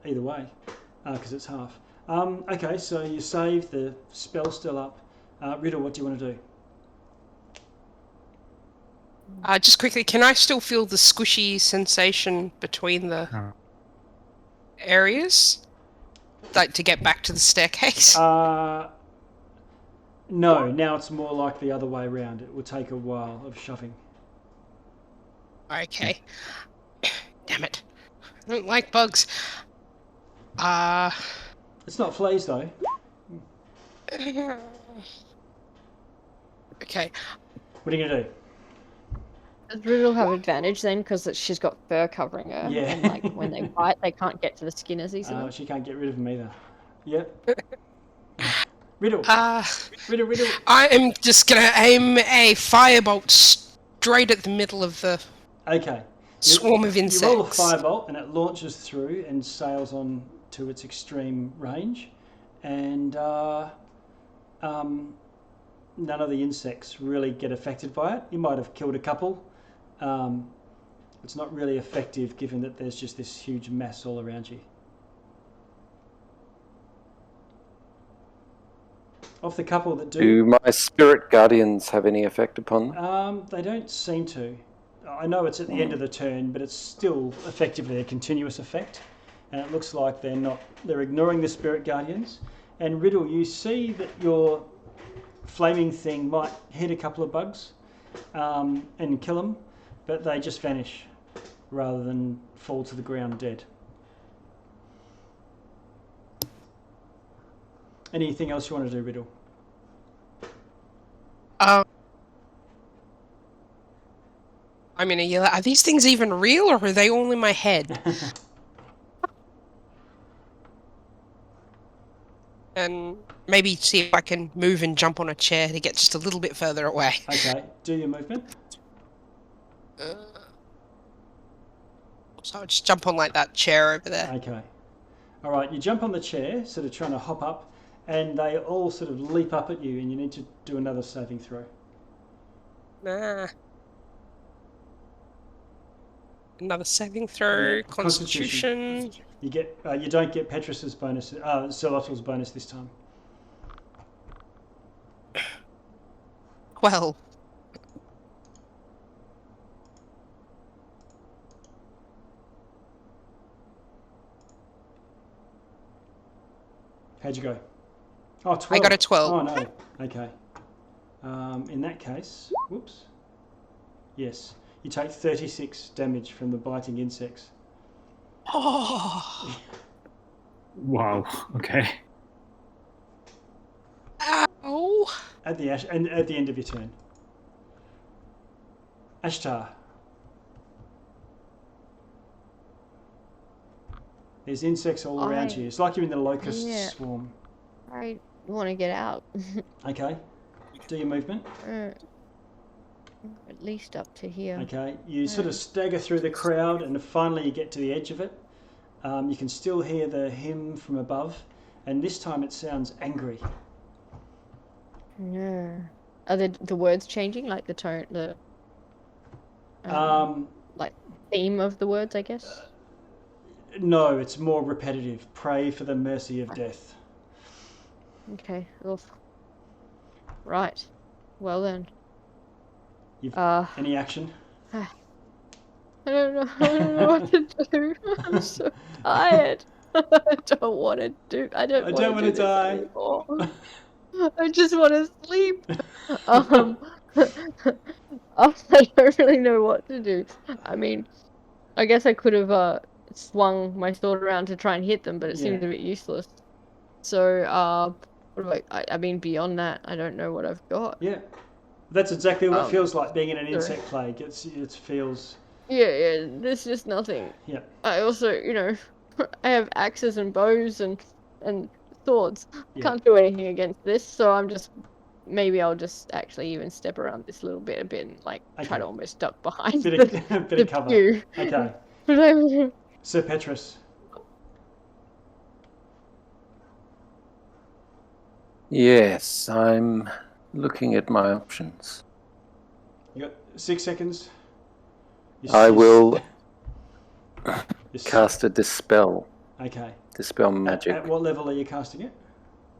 Either way, because it's half. Okay, so you save. The spell's still up. Riddle, what do you want to do? Just quickly, can I still feel the squishy sensation between the areas? Like to get back to the staircase? No, now it's more like the other way around. It will take a while of shoving. Okay. Damn it. I don't like bugs. It's not fleas, though. Okay. What are you going to do? Does Riddle have advantage then, because she's got fur covering her? Yeah. And like when they bite, they can't get to the skin as easily. She can't get rid of them either. Yep. Riddle. Riddle. I am just gonna aim a firebolt straight at the middle of the Okay. swarm of insects. You roll a firebolt and it launches through and sails on to its extreme range, and none of the insects really get affected by it. You might have killed a couple. It's not really effective given that there's just this huge mass all around you. Of the couple that Do my spirit guardians have any effect upon them? they don't seem to. I know it's at the end of the turn, but it's still effectively a continuous effect, and it looks like they're ignoring the spirit guardians. And Riddle, you see that your flaming thing might hit a couple of bugs and kill them, but they just vanish rather than fall to the ground dead. Anything else you want to do, Riddle? I mean, are these things even real, or are they all in my head? And maybe see if I can move and jump on a chair to get just a little bit further away. Okay, do your movement. So I'll just jump on like that chair over there. Okay. All right, you jump on the chair, sort of trying to hop up, and they all sort of leap up at you, and you need to do another saving throw. Nah. Another saving throw. Yeah, Constitution. You get. You don't get Petrus's bonus. Silotl's bonus this time. Well. How'd you go? Oh, 12. I got a 12. Oh, no. Okay. In that case, whoops. Yes, you take 36 damage from the biting insects. Oh. Wow. Okay. Ow. At the end of your turn. Ashtar. There's insects all around you. It's like you're in the locust swarm. I want to get out. Okay. Do your movement. At least up to here. Okay. You sort of stagger through the crowd, and finally you get to the edge of it. You can still hear the hymn from above, and this time it sounds angry. Yeah. Are the words changing, like the tone, the like theme of the words, I guess? No, it's more repetitive. Pray for the mercy of death. Okay. Oof. Right. Well then. Any action? I don't know what to do. I'm so tired. I don't want to do. I don't want to die anymore. I just want to sleep. I don't really know what to do. I mean, I guess I could have swung my sword around to try and hit them, but it seems a bit useless. So, what do I mean, beyond that, I don't know what I've got. Yeah, that's exactly what it feels like being in an insect plague. It feels. Yeah, there's just nothing. Yeah. I also, I have axes and bows and swords. Yeah. Can't do anything against this, so maybe I'll just actually even step around this little bit a bit and try to almost duck behind bit of cover. Pew. Okay. Sir Petrus. Yes, I'm looking at my options. You got 6 seconds. I will cast a dispel. Okay. Dispel magic. At what level are you casting it?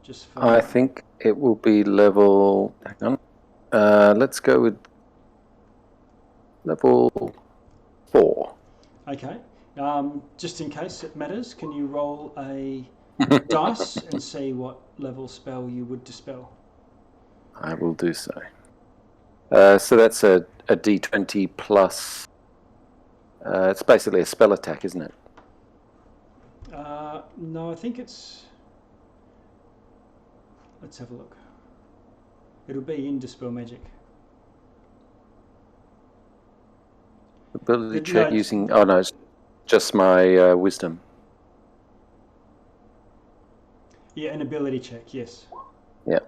Just for I think it will be level. Hang on. Let's go with level 4. Okay. Just in case it matters, can you roll a dice and see what level spell you would dispel? I will do so. So that's a D20 plus. It's basically a spell attack, isn't it? No, I think it's. Let's have a look. It'll be in Dispel Magic. Ability check using. Oh no, it's just my wisdom. Yeah, an ability check, yes. Yeah.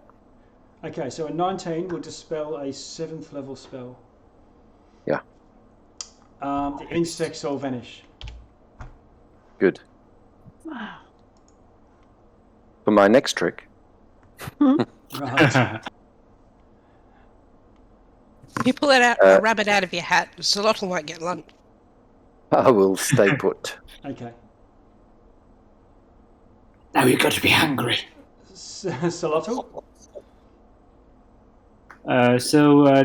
Okay, so a 19 will dispel a 7th level spell. Yeah. The insects all vanish. Good. Wow. For my next trick. Right. You pull it out, a rabbit out of your hat, Xolotl might get lunch. I will stay put. Okay. Now you've got to be hungry. Xolotl?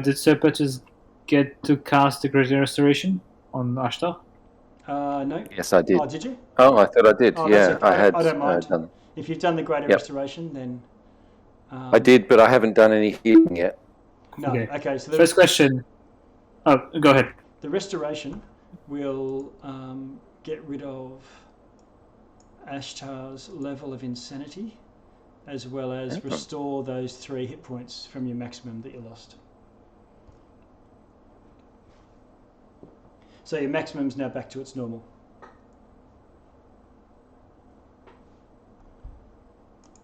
Did Sir Petrus get to cast the Great Restoration on Ashtar? No. Yes, I did. Oh, did you? Oh, I thought I did. Oh, yeah, okay. I had I don't mind. done. If you've done the Greater Restoration, then... I did, but I haven't done any healing yet. No. Okay, so first question. Oh, go ahead. The Restoration will get rid of Ashtar's level of insanity, as well as restore those 3 hit points from your maximum that you lost. So your maximum's now back to its normal.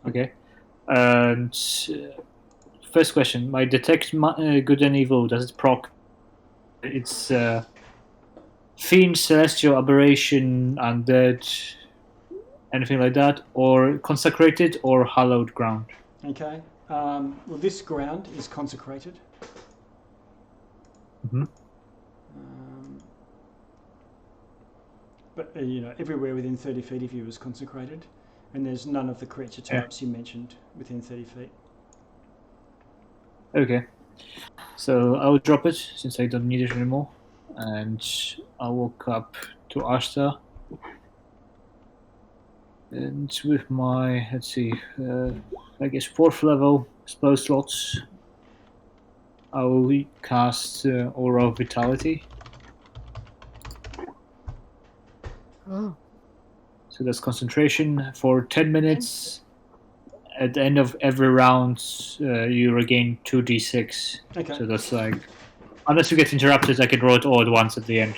Okay. And first question: my detect good and evil, does it proc its fiend, celestial aberration, undead, anything like that, or consecrated or hallowed ground. Okay. Well, this ground is consecrated. Mhm. But everywhere within 30 feet of you is consecrated, and there's none of the creature Yeah. types you mentioned within 30 feet. Okay. So I will drop it since I don't need it anymore, and I'll walk up to Ashta. And with my, let's see, I guess 4th level spell slots, I will cast Aura of Vitality. Oh. So that's concentration for 10 minutes. At the end of every round, you regain 2d6. Okay. So that's like, unless you get interrupted, I can roll it all at once at the end.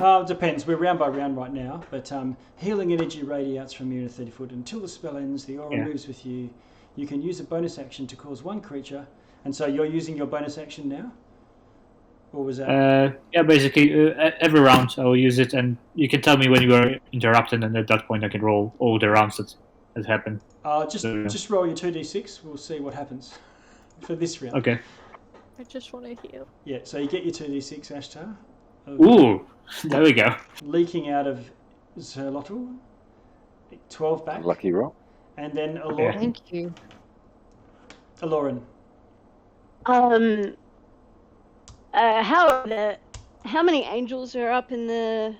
It depends. We're round by round right now, but healing energy radiates from you to 30 foot. Until the spell ends, the aura moves with you. You can use a bonus action to cause one creature. And so you're using your bonus action now? Or was that? Yeah, basically, every round I will use it, and you can tell me when you are interrupted, and at that point I can roll all the rounds that happen. Just roll your 2d6. We'll see what happens for this round. Okay. I just want to heal. Yeah, so you get your 2d6, Ashtar. Ooh, there we go. Leaking out of Zerlotl. 12 back. Lucky roll. And then Yeah. Thank you. Aloran. How many angels are up in the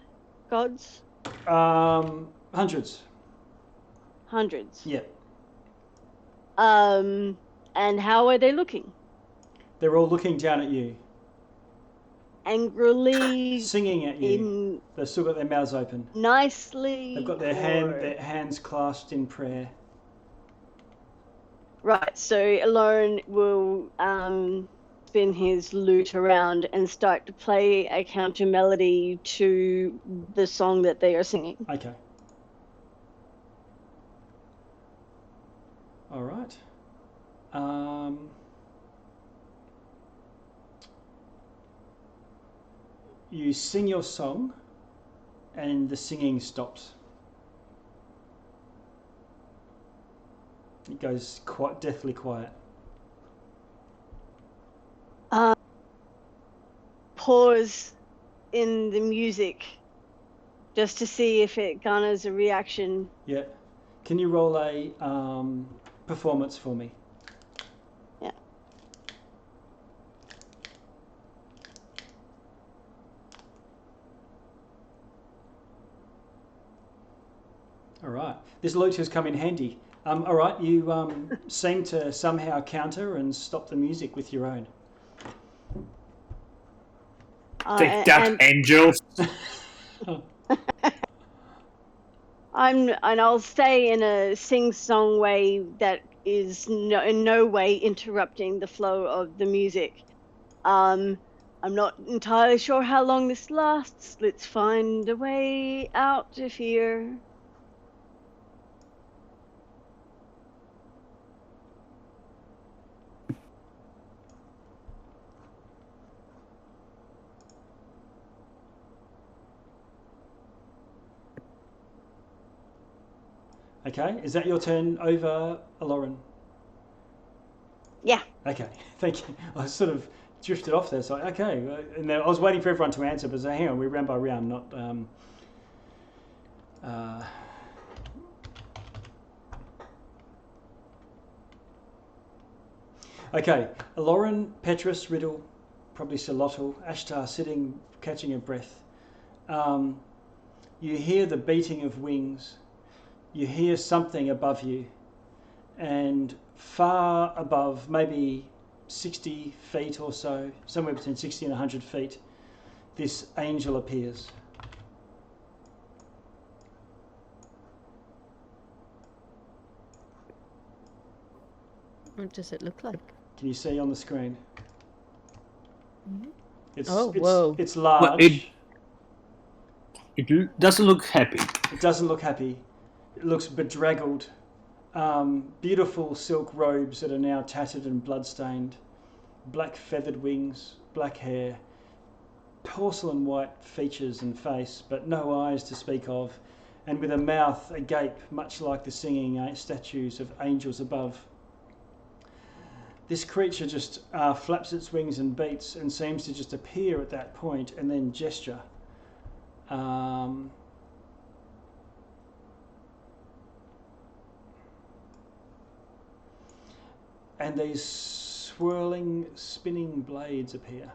gods? Hundreds. Hundreds. Yeah. And how are they looking? They're all looking down at you. Angrily. Singing at you. They've still got their mouths open. Nicely. They've got their hands clasped in prayer. Right, so Aloran will spin his lute around and start to play a counter melody to the song that they are singing. Okay. All right. You sing your song, and the singing stops. It goes quite deathly quiet. Pause in the music just to see if it garners a reaction. Yeah. Can you roll a performance for me? Yeah. All right. This lute has come in handy. All right. You seem to somehow counter and stop the music with your own. Take that, angels. And I'll stay in a sing-song way that is in no way interrupting the flow of the music. I'm not entirely sure how long this lasts. Let's find a way out of here. Okay. Is that your turn over Aloran? Yeah. Okay. Thank you. I sort of drifted off there. So okay. And then I was waiting for everyone to answer, but hang on, we're round by round, not. Okay, Aloran, Petrus, Riddle, probably Xolotl, Ashtar sitting, catching a breath. You hear the beating of wings. You hear something above you. And far above, maybe 60 feet or so, somewhere between 60 and 100 feet, this angel appears. What does it look like? Can you see on the screen? Mm-hmm. Whoa. It's large. Well, it doesn't look happy. It doesn't look happy. It looks bedraggled. Beautiful silk robes that are now tattered and bloodstained. Black feathered wings, black hair. porcelain white features and face, but no eyes to speak of, and with a mouth agape, much like the singing statues of angels above. This creature just flaps its wings and beats and seems to just appear at that point and then gesture. And these swirling, spinning blades appear.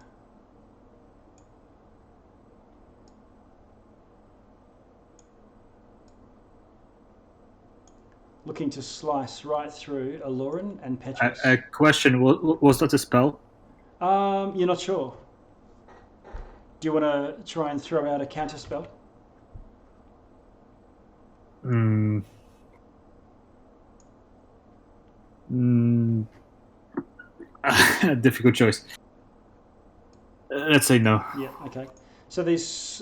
Looking to slice right through Aloran and Petrus. A question, was that a spell? You're not sure. Do you want to try and throw out a counter spell? Difficult choice. Let's say no. Yeah, okay. So these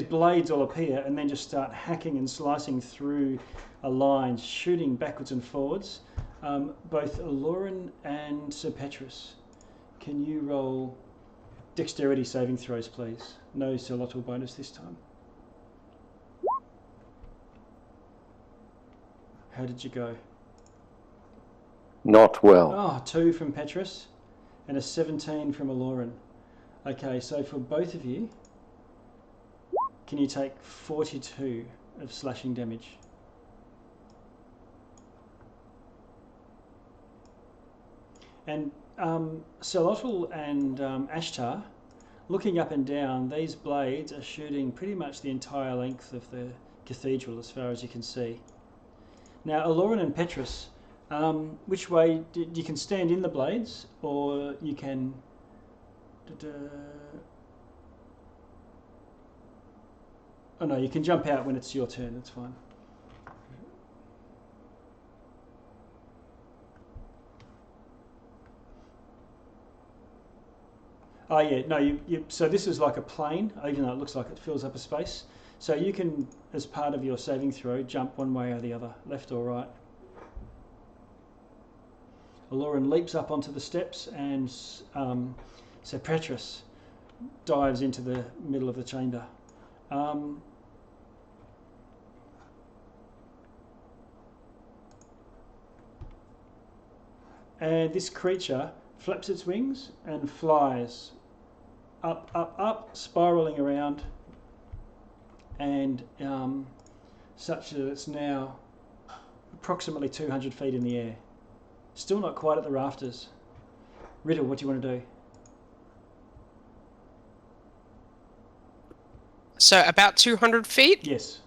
blades all appear and then just start hacking and slicing through a line, shooting backwards and forwards. Both Aloran and Sir Petrus, can you roll dexterity saving throws, please? No Solotl bonus this time. How did you go? Not well. Oh, 2 from Petrus and a 17 from Aloran. Okay, so for both of you, can you take 42 of slashing damage? And Solotl and Ashtar, looking up and down, these blades are shooting pretty much the entire length of the cathedral as far as you can see. Now, Aloran and Petrus, which way, you can stand in the blades or you can... Oh no, you can jump out when it's your turn, that's fine. Oh yeah, no, so this is like a plane, even though it looks like it fills up a space. So you can, as part of your saving throw, jump one way or the other, left or right. Aloran leaps up onto the steps and Sir Petrus dives into the middle of the chamber. And this creature flaps its wings and flies up, up, up, spiraling around, and such that it's now approximately 200 feet in the air. Still not quite at the rafters. Riddle, what do you want to do? So about 200 feet? Yes.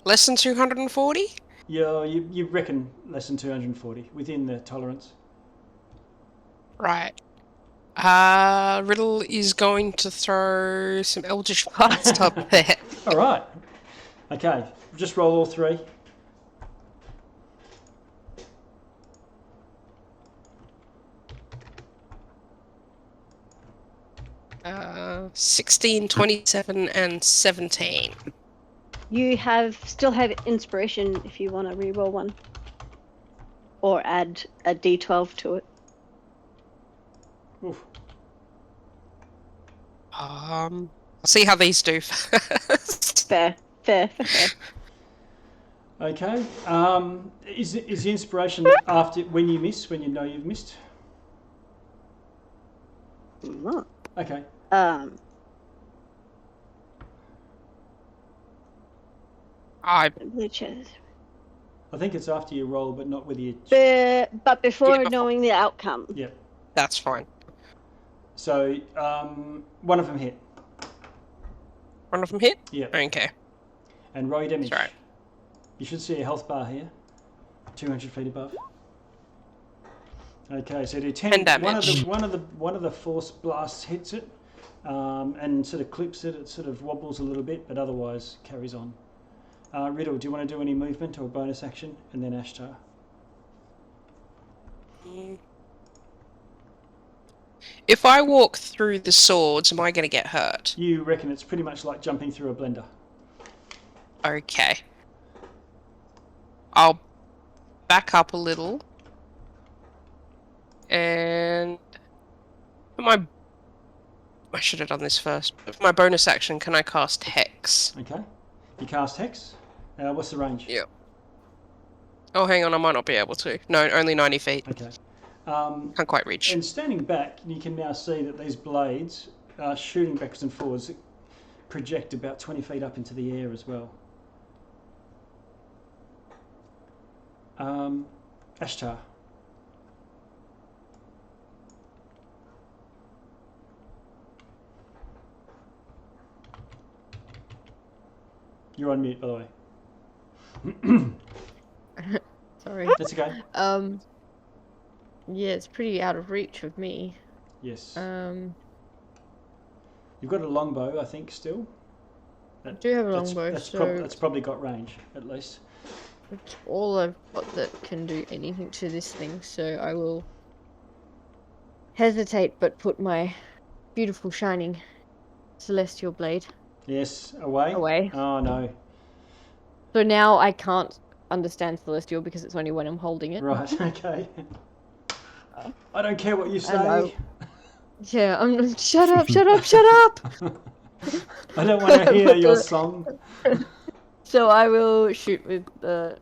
Less than 240? Yeah, you reckon less than 240, within the tolerance. Right. Riddle is going to throw some Eldritch Blast up there. All right. Okay, just roll all 3. Uh, 16, 27, and 17. You still have inspiration if you want to reroll one, or add a d12 to it. Oof. I'll see how these do first. Fair. Okay. Is the inspiration after when you miss, when you know you've missed? Mm. Okay. Which is, I think it's after you roll, but not with your... but before Yeah, knowing the outcome. Yeah. That's fine. So, one of them hit. One of them hit? Yeah. Okay. And roll your damage. That's right. You should see a health bar here, 200 feet above. Okay, so do 10 damage. One of the force blasts hits it, and sort of clips it. It sort of wobbles a little bit, but otherwise carries on. Riddle, do you want to do any movement or bonus action? And then Ashtar. If I walk through the swords, am I going to get hurt? You reckon it's pretty much like jumping through a blender. Okay. I'll back up a little. And I should have done this first. For my bonus action, can I cast Hex? Okay. You cast Hex. What's the range? Yep. Oh, hang on, I might not be able to. No, only 90 feet. Okay. Can't quite reach. And standing back, you can now see that these blades are shooting backwards and forwards, project about 20 feet up into the air as well. Ashtar. You're on mute, by the way. Sorry. That's okay. Yeah, it's pretty out of reach of me. Yes. You've got a longbow, I think, still. I do have a longbow, that's probably got range, at least. It's all I've got that can do anything to this thing, so I will hesitate but put my beautiful shining celestial blade Yes, away? away. Oh, no. So now I can't understand celestial because it's only when I'm holding it. Right, okay. I don't care what you say. Yeah, I'm shut up, shut up, shut up! I don't want to hear your song. So I will shoot with the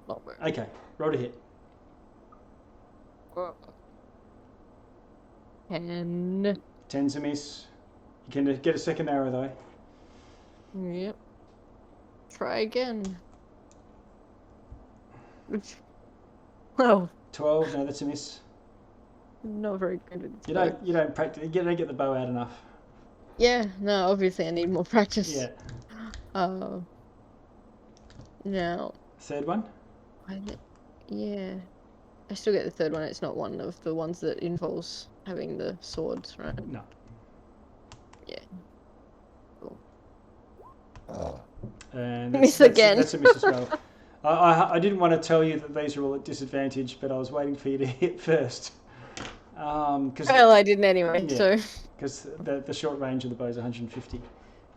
longbow. Okay, roll to hit. 10. 10's a miss. You can get a second arrow though. Yep. Try again. Oh. 12. No, that's a miss. Not very good at this. You don't practice. You don't get the bow out enough. Yeah. No. Obviously, I need more practice. Yeah. Now. Third one. Yeah. I still get the third one. It's not one of the ones that involves having the swords, right? No. Yeah. Cool. And Miss again. That's a miss as well. I didn't want to tell you that these are all at disadvantage, but I was waiting for you to hit first. Well, I didn't anyway, yeah, so. Because the short range of the bow is 150.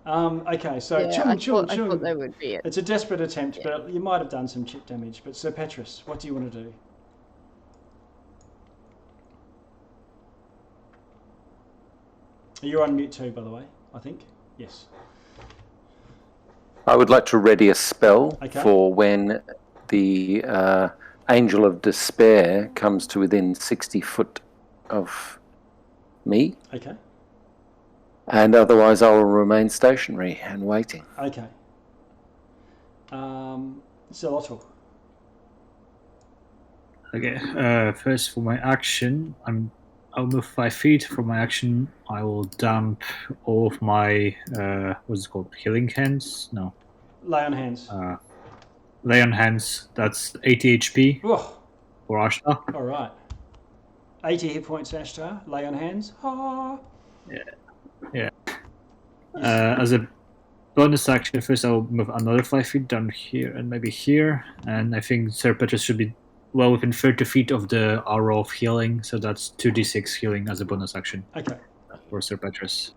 Okay, so Yeah, chung. I thought that would be it. It's a desperate attempt, but you might have done some chip damage. But Sir Petrus, what do you want to do? You're on mute too, by the way, I think. Yes. I would like to ready a spell Okay. for when the Angel of Despair comes to within 60 foot of me. Okay. And otherwise I will remain stationary and waiting. Okay. Zolotl. Okay, first for my action, I'll move 5 feet. For my action, I will dump all of my what's it called? Healing hands? No. Lay on hands. Lay on hands. That's 80 HP Oh, for Ashta. all right. 80 hit points, Ashtar. Lay on hands. Ah. Yeah. As a bonus action, first I'll move another 5 feet down here and maybe here. And I think Sir Petrus should be well within 30 feet of the arrow of healing, so that's 2d6 healing as a bonus action Okay. for Sir Petrus.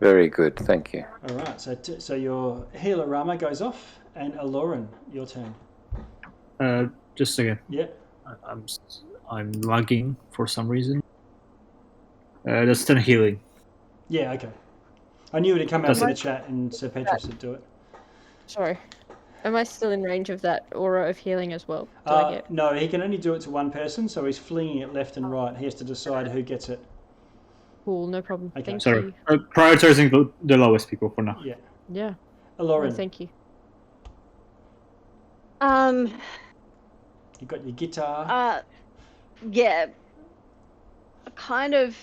Very good, thank you. All right. So your healer Rama goes off, and Aloran, your turn. Just a second. Yeah. I'm lagging for some reason. That's 10 healing. Yeah. Okay. I knew it had come out Does in the it- chat, and Sir Petrus would do it. Sorry. Am I still in range of that aura of healing as well? Do I get... No, he can only do it to one person, so he's flinging it left and right. He has to decide who gets it. Cool, no problem. Okay. Thank Sorry. you. Prioritizing the lowest people for now. Yeah. Yeah. Aloran, No, thank you. you got your guitar. Yeah. Kind of.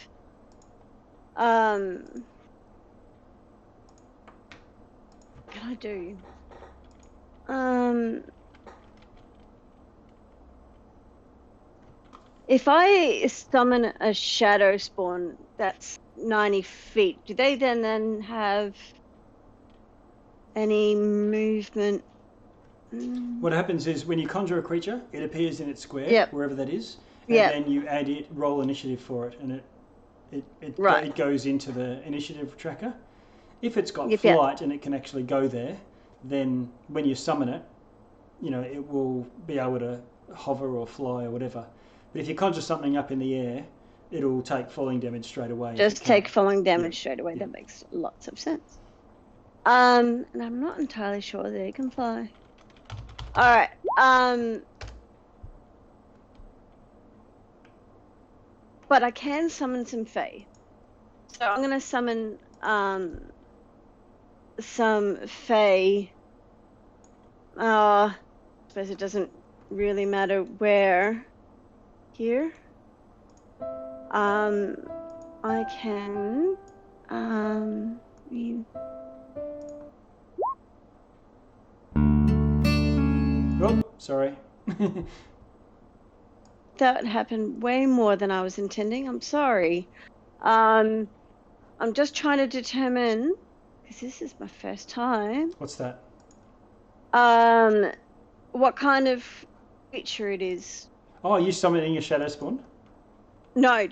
What can I do? If I summon a shadow spawn that's 90 feet, do they then have any movement? What happens is when you conjure a creature, it appears in its square, Yep. wherever that is, and Yep. then you add it, roll initiative for it, and Right. it goes into the initiative tracker. If it's got Yep, yep. flight and it can actually go there, then when you summon it, it will be able to hover or fly or whatever. But if you conjure something up in the air, it'll take falling damage straight away. Just take falling damage straight away. Yeah. That makes lots of sense. And I'm not entirely sure they can fly. All right. But I can summon some Fae. So I'm gonna summon some Fae. I suppose it doesn't really matter where. Here. I can Oh, sorry. that happened way more than I was intending. I'm sorry. I'm just trying to determine, because this is my first time. What's that? What kind of creature it is. Oh, are you summoning a shadow spawn? No, I'm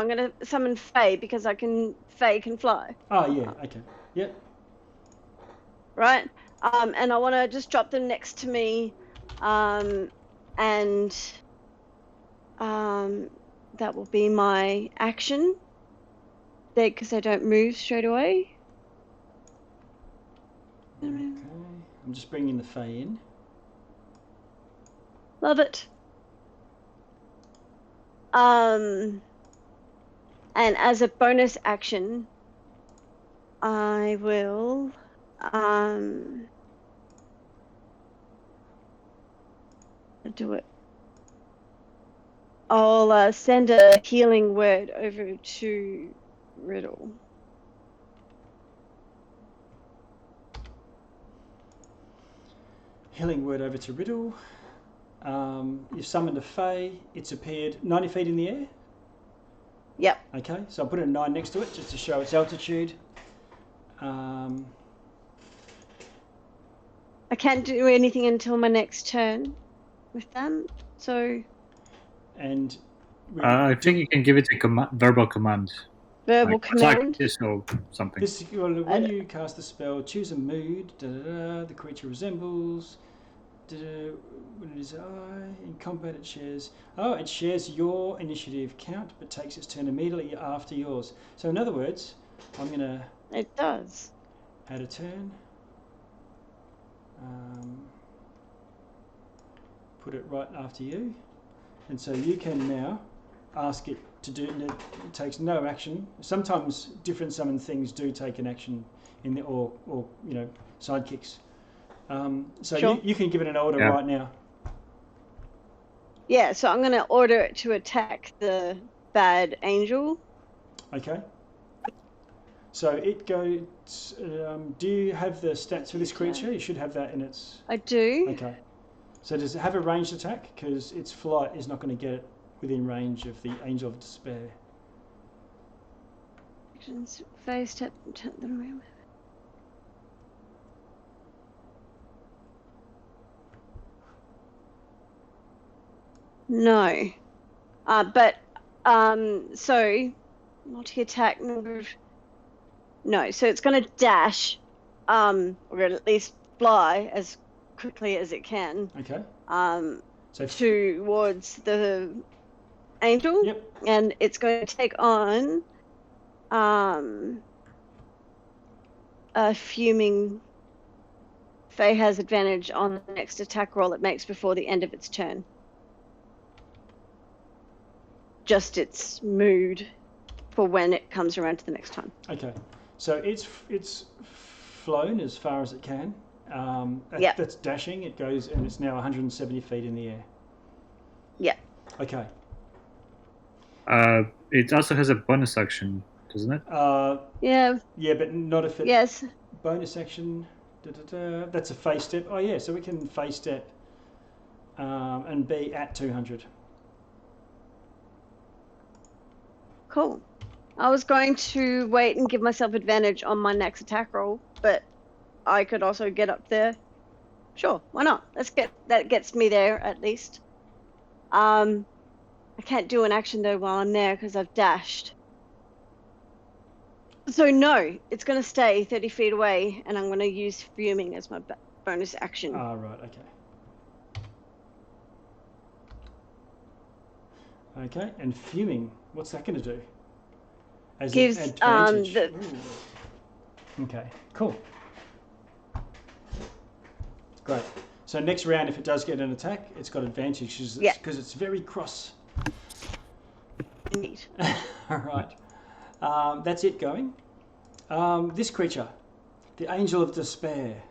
gonna summon Fae because Fae can fly. Oh yeah, okay. Yep. Right? And I wanna just drop them next to me. And that will be my action. Because they don't move straight away. Okay. I'm just bringing the Fae in. Love it. And as a bonus action, I will do it. I'll send a healing word over to Riddle. Healing word over to Riddle. You've summoned a Fae. It's appeared 90 feet in the air. Yep. Okay, so I'll put a 9 next to it just to show its altitude. I can't do anything until my next turn with them, so... And... I think you can give it a verbal command. Verbal like, command? Like this or something. When you cast the spell, choose a mood, the creature resembles... when it is in combat it shares... Oh, it shares your initiative count, but takes its turn immediately after yours. So in other words, I'm going to... It does. Add a turn. Put it right after you. And so you can now ask it to do... It takes no action. Sometimes different summon things do take an action in the or you know, sidekicks. So sure. you can give it an order right now. Yeah, so I'm going to order it to attack the bad angel. Okay. So it goes... do you have the stats for this creature? You should have that in its... I do. Okay. So does it have a ranged attack? Because its flight is not going to get it within range of the Angel of Despair. Phase step them. No. So multi-attack number. No, so it's going to dash, or at least fly as quickly as it can. Okay. So towards the angel. Yep. And it's going to take on a fuming. Faye has advantage on the next attack roll it makes before the end of its turn. Just its mood for when it comes around to the next time. Okay. So it's flown as far as it can. That's dashing. It goes and it's now 170 feet in the air. Yeah. Okay. It also has a bonus action, doesn't it? Yeah. Yeah, but not if it... Yes. Bonus action. That's a phase step. Oh yeah, so we can phase step and be at 200. Cool. I was going to wait and give myself advantage on my next attack roll, but I could also get up there. Sure, why not? That gets me there at least. I can't do an action though while I'm there because I've dashed. So no, it's going to stay 30 feet away, and I'm going to use fuming as my bonus action. Ah, right, okay. Okay, and fuming. What's that going to do? As Gives, an advantage. the- Ooh. Okay, cool. Great. So next round, if it does get an attack, it's got advantage because it's very cross. Neat. All right. That's it going. This creature, the Angel of Despair,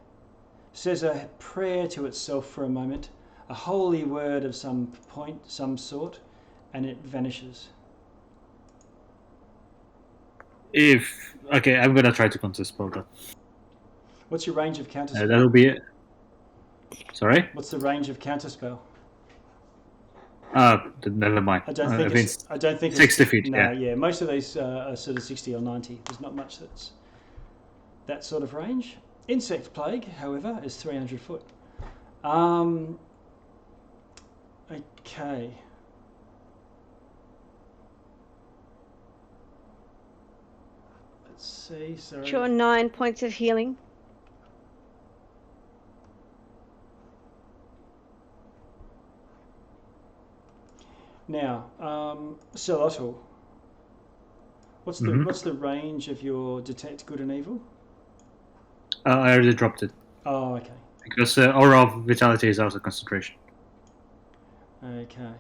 says a prayer to itself for a moment, a holy word of some sort, and it vanishes. Okay, I'm gonna try to counterspell that. What's your range of counterspell? That'll be it. Sorry? What's the range of counterspell? Never mind. I don't think it's 60 feet. No, yeah. most of these are sort of 60 or 90. There's not much that's that sort of range. Insect plague, however, is 300 foot. Okay. Let's see. Sorry. Sure, 9 points of healing. Now, Celotl, what's the range of your detect good and evil? I already dropped it. Oh, okay. Because Aura of Vitality is also concentration. Okay.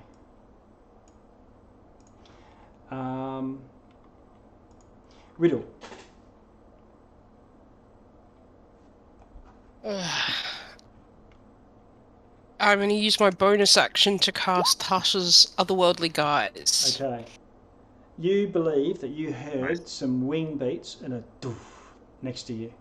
Riddle. I'm going to use my bonus action to cast Tasha's Otherworldly Guise. Okay. You believe that you heard some wing beats and a doof next to you.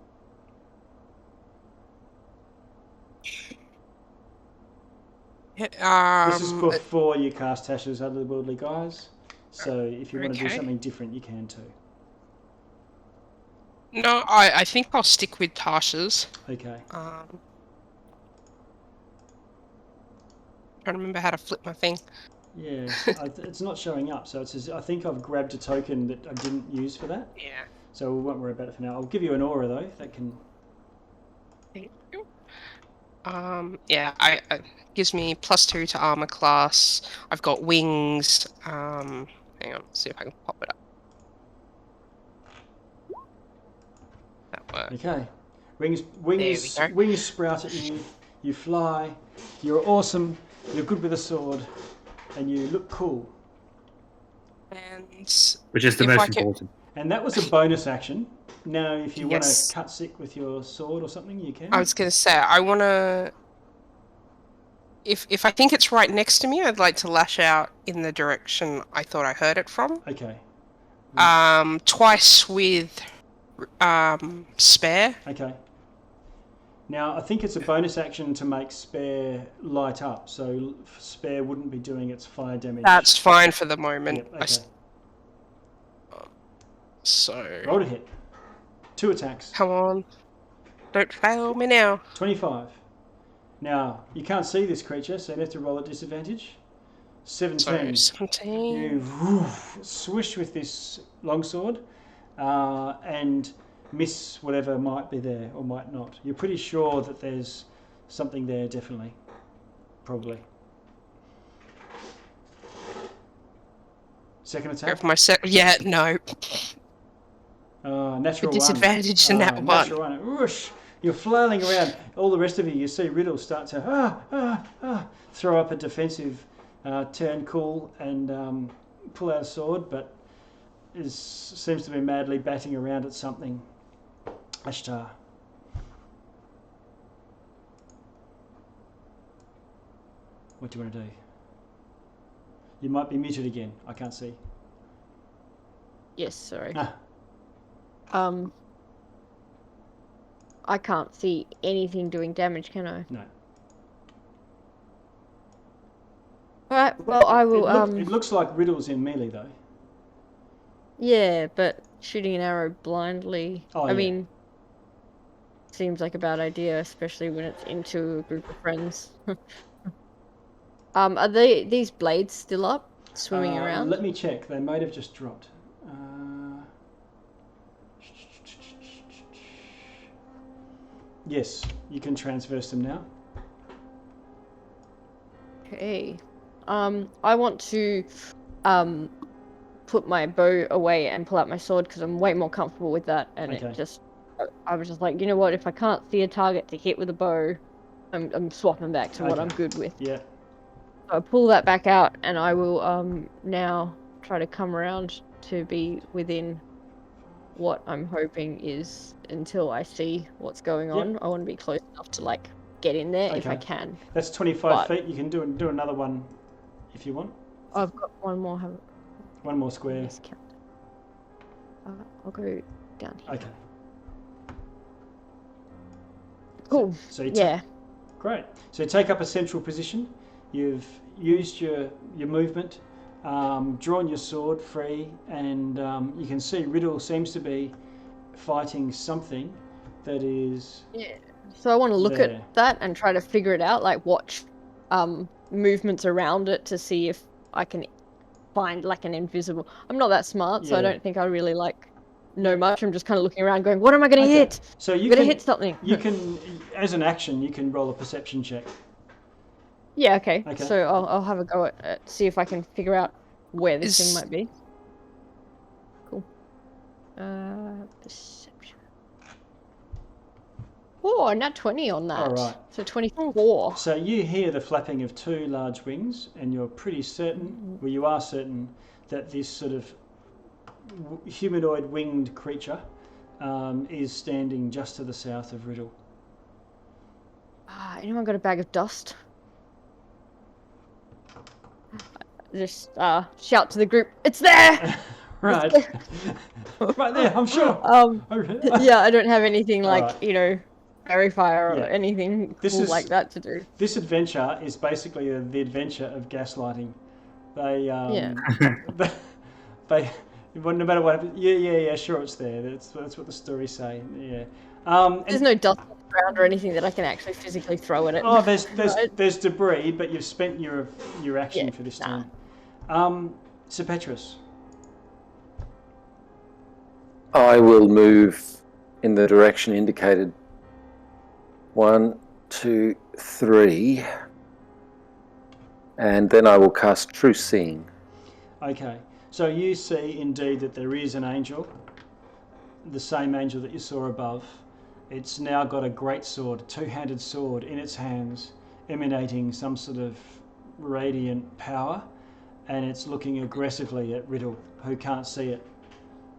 This is before you cast Tasha's Otherworldly Guise, so if you want to do something different, you can too. No, I think I'll stick with Tasha's. Okay. Trying to remember how to flip my thing. Yeah, it's not showing up, so it says I think I've grabbed a token that I didn't use for that. Yeah. So we won't worry about it for now. I'll give you an aura though. That can. Thank you. Yeah, I gives me +2 to armor class. I've got wings. Hang on, see if I can pop it up. That works. Okay. Wings sprout at you. You fly. You're awesome. You're good with a sword, and you look cool. And which is the most important. And that was a bonus action. Now, if you want to cut sick with your sword or something, you can. I was going to say, I want to... If I think it's right next to me, I'd like to lash out in the direction I thought I heard it from. Okay. Twice with spare. Okay. Now, I think it's a bonus action to make spare light up, so spare wouldn't be doing its fire damage. That's fine for the moment. Yep, okay. So... Roll to hit. 2 attacks. Come on. Don't fail me now. 25. Now, you can't see this creature, so you have to roll at disadvantage. 17. So, 17. You swish with this longsword and miss whatever might be there or might not. You're pretty sure that there's something there, definitely. Probably. Second attack? Yeah, no. Natural disadvantage in that one. Natural one. Whoosh! You're flailing around. All the rest of you see Riddle start to throw up a defensive turn cool and pull out a sword, but seems to be madly batting around at something. Ashtar. What do you want to do? You might be muted again. I can't see. Yes, sorry. I can't see anything doing damage, can I? No. Alright, well I will It looks like Riddle's in melee though. Yeah, but shooting an arrow blindly, I mean, seems like a bad idea, especially when it's into a group of friends. Are these blades still up, swimming around? Let me check. They might have just dropped. Yes, you can transverse them now. Okay. I want to put my bow away and pull out my sword because I'm way more comfortable with that. And Okay. I was just like, you know what? If I can't see a target to hit with a bow, I'm swapping back to what Okay. I'm good with. Yeah. So I pull that back out, and I will now try to come around to be within what I'm hoping is until I see what's going on. I want to be close enough to like get in there if I Okay. can. That's 25 feet. You can do another one if you want. I've got one more. One more square. Count. I'll go down here. Okay. Cool. So you Yeah. Great. So you take up a central position. You've used your movement, drawn your sword free, and you can see Riddle seems to be fighting something that is. Yeah. So I want to look there. at that and try to figure it out, like watch movements around it to see if I can find like an invisible. I'm not that smart, so I Yeah. don't think I really like know much. I'm just kind of looking around, going, "What am I going to hit? So you I'm going can to hit something." You can, as an action, you can roll a perception check. Yeah. Okay. Okay. So I'll have a go at see if I can figure out where this thing might be. Cool. Perception. Oh, nat 20 on that. All right. So 24. So you hear the flapping of two large wings, and you're pretty certain, well, you are certain, that this sort of humanoid winged creature is standing just to the south of Riddle. Anyone got a bag of dust? Just shout to the group, "It's there!" Right. Right there, I'm sure. Yeah, I don't have anything like, Alright. you know, fairy fire or Yeah. anything cool like that to do. This adventure is basically the adventure of gaslighting. They they no matter what happens, yeah, sure, it's there. That's what the stories say. Yeah. There's no dust on the ground or anything that I can actually physically throw at it. Oh, there's Right? there's debris, but you've spent your action for this turn. Sir Petrus. I will move in the direction indicated. 1, 2, 3. And then I will cast True Seeing. Okay. So you see indeed that there is an angel, the same angel that you saw above. It's now got a great sword, a two-handed sword in its hands, emanating some sort of radiant power, and it's looking aggressively at Riddle, who can't see it.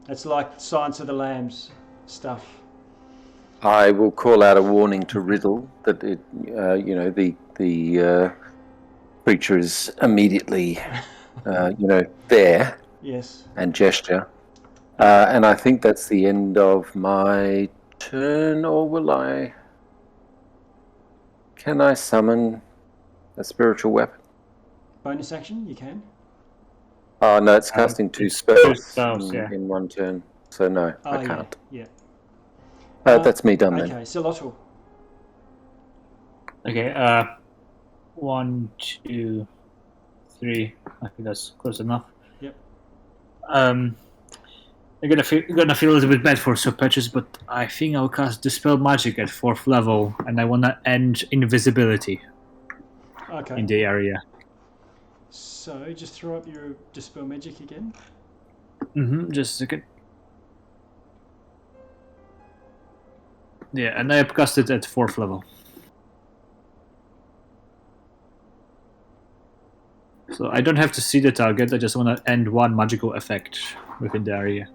It's like Silence of the Lambs stuff. I will call out a warning to Riddle that it, the creature is immediately, there. Yes. And gesture. And I think that's the end of my turn, or will I? Can I summon a spiritual weapon? Bonus action, you can. Oh, no, it's casting two spells yeah. in one turn. So no, I can't. Yeah. That's me done then. Okay, Silotl. Okay, 1, 2, 3. I think that's close enough. Yep. I'm gonna feel a little bit bad for Sir Petrus, but I think I'll cast Dispel Magic at 4th level, and I wanna end invisibility in the area. So just throw up your Dispel Magic again. Just a second. Yeah, and I have cast it at 4th level. So I don't have to see the target, I just want to end one magical effect within the area.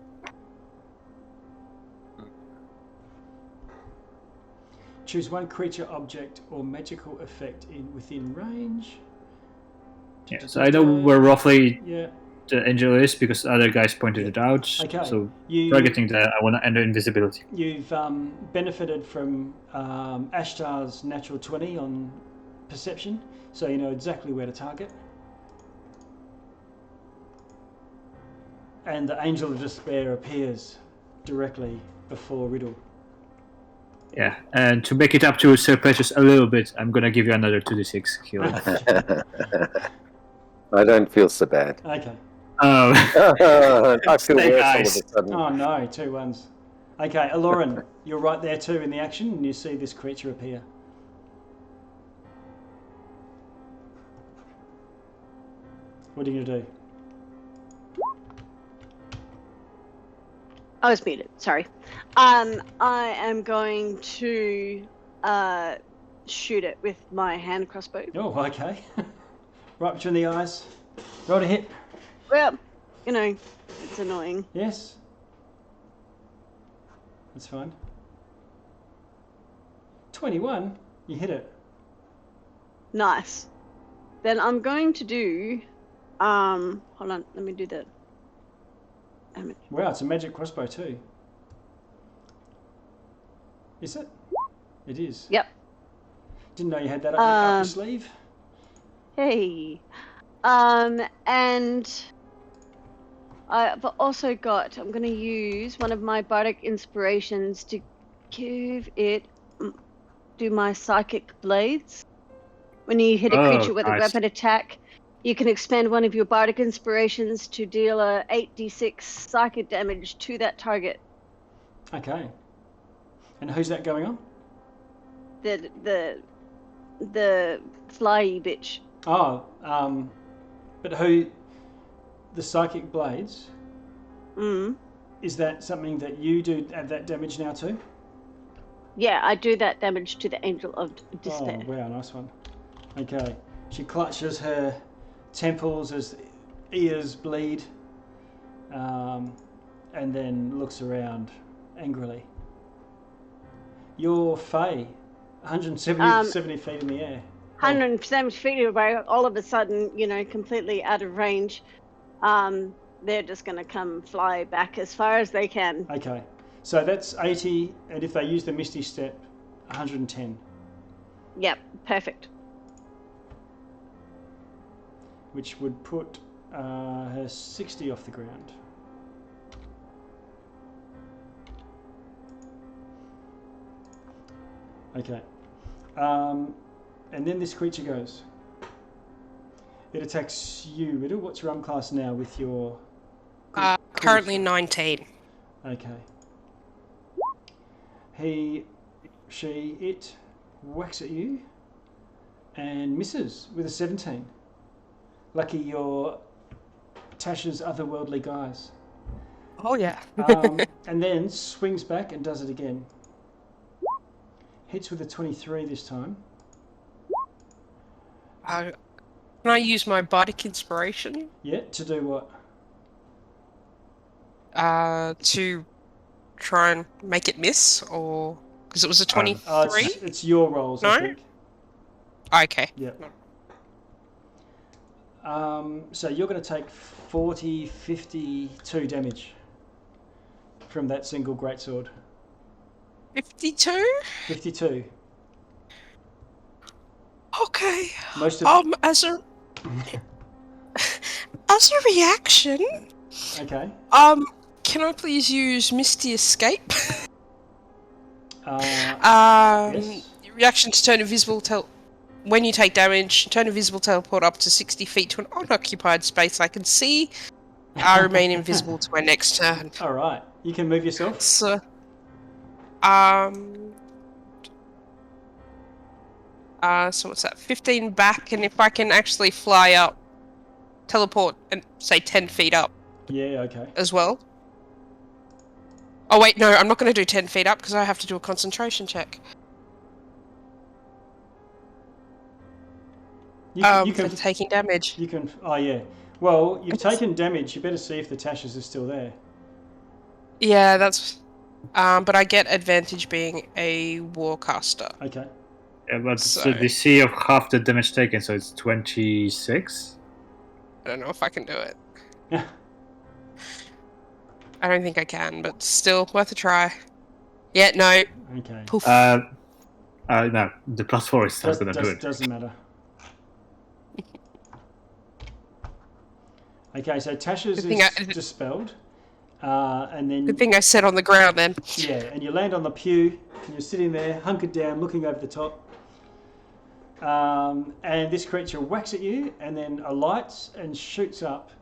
Choose one creature, object, or magical effect within range. Yeah, so I know where roughly Yeah. the angel is because other guys pointed it out. Okay. So targeting that, I want to end invisibility. You've benefited from Ashtar's natural 20 on perception, so you know exactly where to target. And the Angel of Despair appears directly before Riddle. Yeah, and to make it up to Sir Petrus a little bit, I'm gonna give you another 2d6 heal. I don't feel so bad. Okay. Oh. I feel worse all of a sudden. Oh no, 2 1s. Okay, Aloran, you're right there too in the action, and you see this creature appear. What are you gonna do? I was muted. Sorry. I am going to shoot it with my hand crossbow. Oh, okay. Right between the eyes. Roll to hit. Well, you know, it's annoying. Yes. That's fine. 21. You hit it. Nice. Then I'm going to do. Hold on. Let me do that. Damage. Wow, it's a magic crossbow too. Is it? It is. Yep. Didn't know you had that up your sleeve. Hey. And I've also got. I'm going to use one of my bardic inspirations to give it. Do my psychic blades. When you hit a creature with a weapon attack, you can expend one of your bardic inspirations to deal a 8d6 psychic damage to that target. Okay. And who's that going on? The flyy bitch. Oh, but who? The psychic blades. Is that something that you do add that damage now too? Yeah, I do that damage to the Angel of Despair. Oh, wow, nice one. Okay. She clutches her temples as ears bleed, and then looks around angrily. You're Fae, 170 feet in the air. 170 feet away, all of a sudden, you know, completely out of range. They're just going to come fly back as far as they can. Okay. So that's 80, and if they use the Misty Step, 110. Yep, perfect. Which would put her 60 off the ground. Okay. And then this creature goes. It attacks you, Riddle. What's your arm class now with your... Currently 19. Okay. It whacks at you and misses with a 17. Lucky you're Tasha's otherworldly guys. Oh, yeah. And then swings back and does it again. Hits with a 23 this time. Can I use my bardic inspiration? Yeah, to do what? To try and make it miss, or because it was a 23? It's your rolls, No? I think. Okay. Yeah. So you're going to take 52 damage from that single greatsword. 52? 52. Okay. Most of As a reaction. Okay. Can I please use Misty Escape? Yes. Reaction to turn invisible when you take damage, turn invisible teleport up to 60 feet to an unoccupied space I can see. I remain invisible to my next turn. All right. You can move yourself. So, so what's that? 15 back, and if I can actually fly up, teleport, and say 10 feet up. Yeah. Okay. As well. Oh wait, no, I'm not going to do 10 feet up because I have to do a concentration check. You can for taking damage. You can. Oh yeah. Well, you've taken damage. You better see if the Tashas are still there. Yeah, that's. But I get advantage being a warcaster. Okay. Yeah, but it's the DC of half the damage taken, so it's 26. I don't know if I can do it. I don't think I can, but still worth a try. Yeah, no. Okay. Poof. No, the +4 is still gonna do it. Doesn't matter. Okay, so Tasha's is dispelled, and then. Good thing I sat on the ground then. Yeah, and you land on the pew, and you're sitting there, hunkered down, looking over the top. And this creature whacks at you, and then alights and shoots up.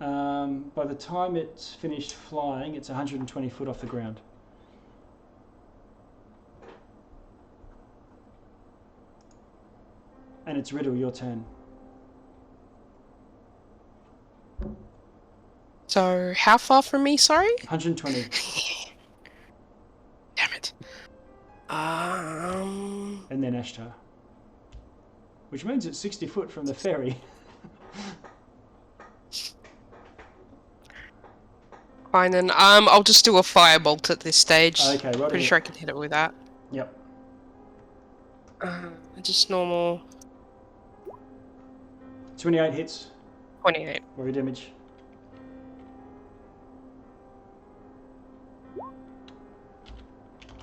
By the time it's finished flying, it's 120 foot off the ground. And it's Riddle, your turn. So, how far from me, sorry? 120. Damn it. And then Ashtar. Which means it's 60 foot from the ferry. Fine then. I'll just do a firebolt at this stage. Okay, right. Pretty sure I can hit it with that. Yep. Just normal. 28 hits. 28. Roll your damage.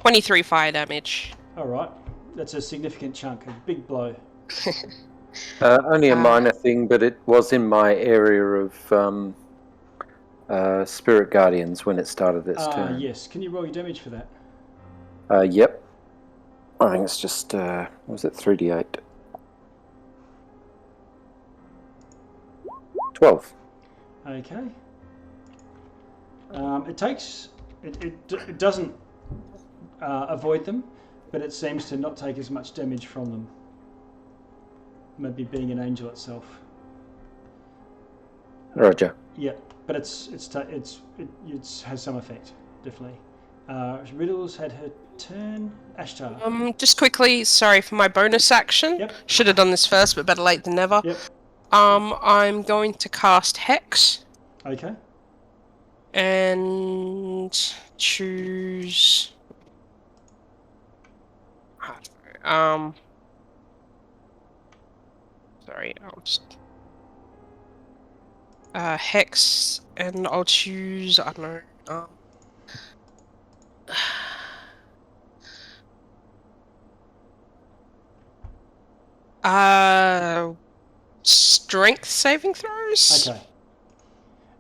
.23 fire damage. Alright. That's a significant chunk. A big blow. Only a minor thing, but it was in my area of Spirit Guardians when it started its turn. Yes. Can you roll your damage for that? Yep. I think it's just, was it 3d8? 12. Okay. It takes... It doesn't avoid them, but it seems to not take as much damage from them. Maybe being an angel itself. Roger. Yeah, but it has some effect, definitely. Riddles had her turn. Ashtar. Just quickly, sorry for my bonus action. Yep. Should have done this first, but better late than never. Yep. I'm going to cast Hex. Okay. And choose. Sorry, I'll just. Hex, and I'll choose. I don't know. Strength saving throws. Okay.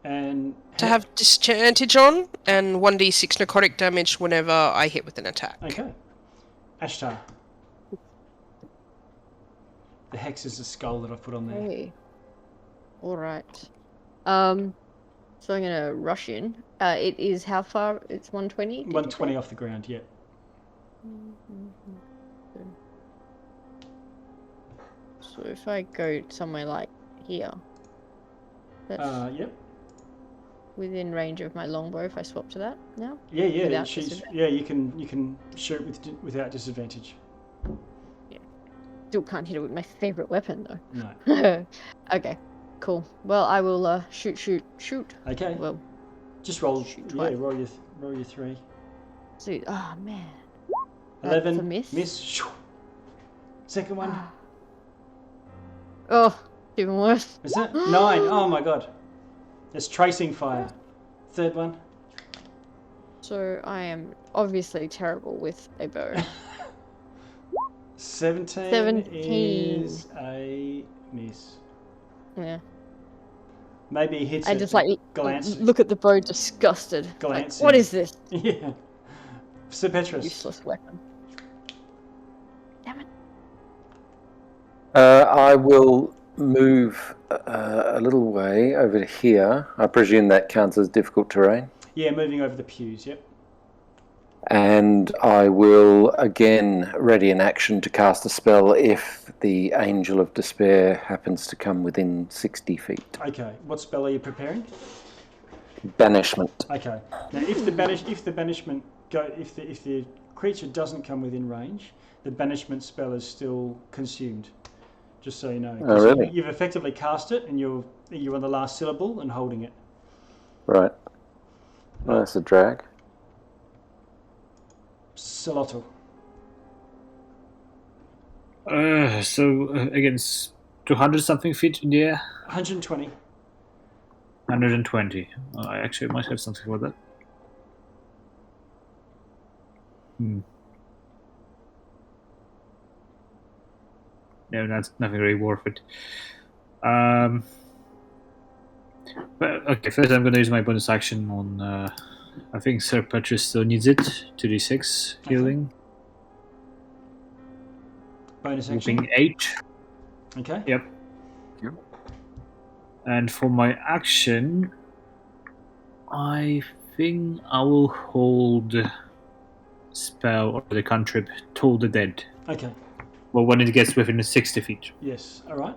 And To have disadvantage on, and 1d6 necrotic damage whenever I hit with an attack. Okay. Ashtar. The hex is the skull that I've put on there. Hey. Alright. So I'm gonna rush in. It is how far? It's 120? 120 off the ground, yeah. So if I go somewhere like here, that's Yep. within range of my longbow if I swap to that now? Yeah, yeah. Without She's disadvantage? you can shoot without disadvantage. Still can't hit it with my favorite weapon though. No. Okay, cool. Well, I will shoot. Okay. Well, Just roll. shoot Yeah, twice. roll your 3. so oh man. 11. That's a miss. Miss. Second one. Oh, even worse. Is that 9? Oh my god. It's tracing fire. Third one. So I am obviously terrible with a bow. 17 is a miss. Yeah. Maybe he hits I it, just like glance. look at the bow disgusted. Like, Glancing. what is this Yeah. Sir Petrus. useless weapon? Damn it. I will move a little way over to here. I presume that counts as difficult terrain. Yeah, moving over the pews, yep. And I will again ready an action to cast a spell if the Angel of Despair happens to come within 60 feet. Okay, what spell are you preparing? Banishment. Okay. Now, if the creature doesn't come within range, the banishment spell is still consumed. Just so you know. Oh, really? You've effectively cast it, and you're on the last syllable and holding it. Right. Well, that's a drag. Salotto. Again, 200 something feet in the air. 120. 120. I actually might have something for that. No, that's nothing really worth it. But okay, first I'm going to use my bonus action on. I think Sir Petrus still needs it. 2d6 healing. Bonus action. Whooping 8. Okay. Yep. And for my action, I think I will hold spell or the cantrip Toll the Dead. Okay. Well, when it gets within 60 feet. Yes. All right.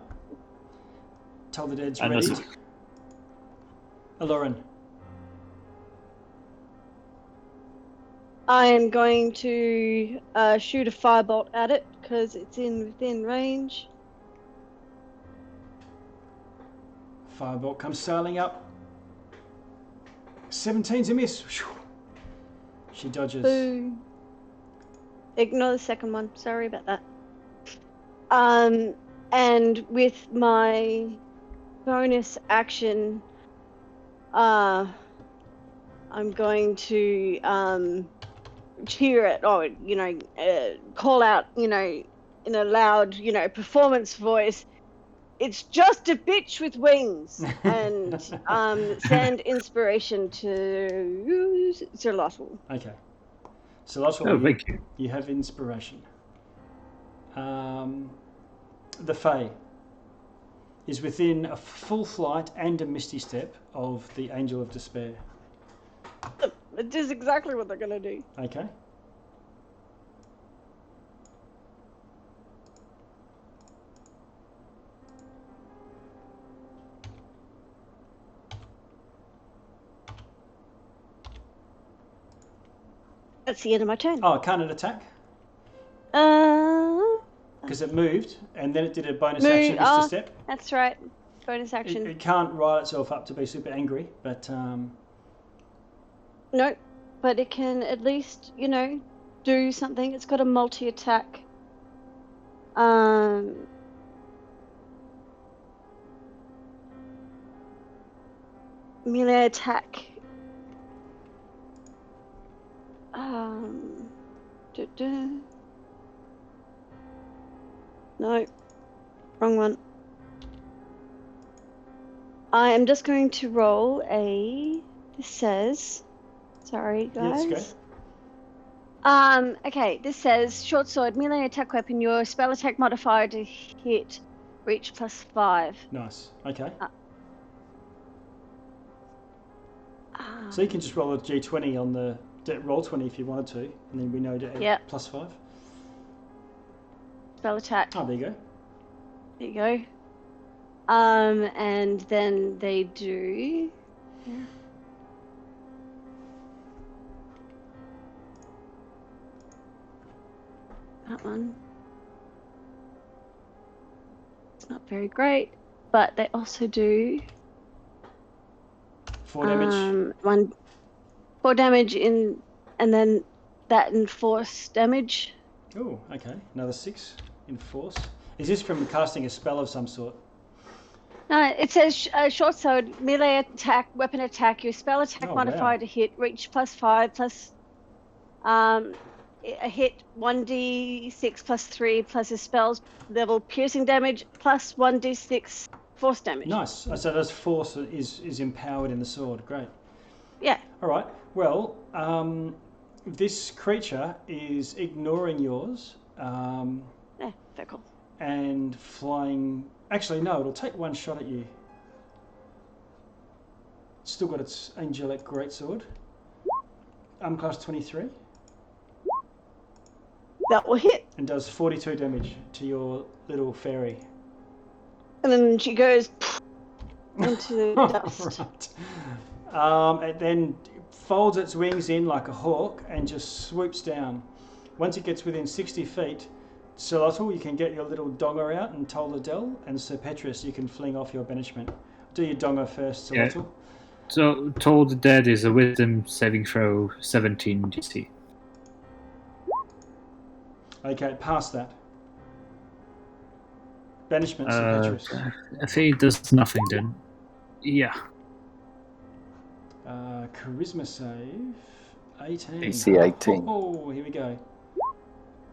Toll the Dead's And ready. that's- Aloran. I am going to shoot a firebolt at it because it's within range. Firebolt comes sailing up. 17's a miss. She dodges. Boo. Ignore the second one. Sorry about that. And with my bonus action, I'm going to cheer it, or call out, in a loud, performance voice. It's just a bitch with wings, and send inspiration to Zerlotl. Okay. Zerlotl, Oh, thank you. You have inspiration. The Fae is within a full flight and a misty step of the Angel of Despair. It is exactly what they're going to do. Okay. That's the end of my turn. Oh, can't it attack? Because it moved, and then it did a bonus action, Mr. Step. That's right. Bonus action. It can't rile itself up to be super angry, but... No, but it can at least, do something. It's got a multi-attack. Melee attack. No, wrong one. I am just going to roll a. This says, sorry guys. Yeah, that's good. Okay. This says short sword, melee attack weapon. Your spell attack modifier to hit, reach +5. Nice. Okay. So you can just roll a d20 on the roll 20 if you wanted to, and then we know to add +5. Spell attack. Oh, there you go. There you go. And then they do. Yeah. That one. It's not very great, but they also do 4 damage. 4 damage and then that in force damage. Oh, okay. Another 6 in force. Is this from casting a spell of some sort? No, it says short sword, melee attack, weapon attack. Your spell attack modifier to hit, reach +5 plus a hit 1d6 +3 plus a spell's level piercing damage plus 1d6 force damage. Nice. So this force is empowered in the sword. Great. Yeah. All right. Well, this creature is ignoring yours. Yeah, very cool. And flying. Actually, no, it'll take one shot at you. It's still got its angelic greatsword. Class 23. That will hit. And does 42 damage to your little fairy. And then she goes into the dust. Right. It then folds its wings in like a hawk and just swoops down. Once it gets within 60 feet, Zerlotl, you can get your little donger out and toll the Dell, and Sir Petrus, you can fling off your banishment. Do your donger first, Zerlotl. Yeah. So, Toll the Dead is a wisdom saving throw 17 DC. Okay, past that. Banishment, Sir Petrus. If he does nothing, then yeah. Charisma save 18. DC 18. Oh, here we go.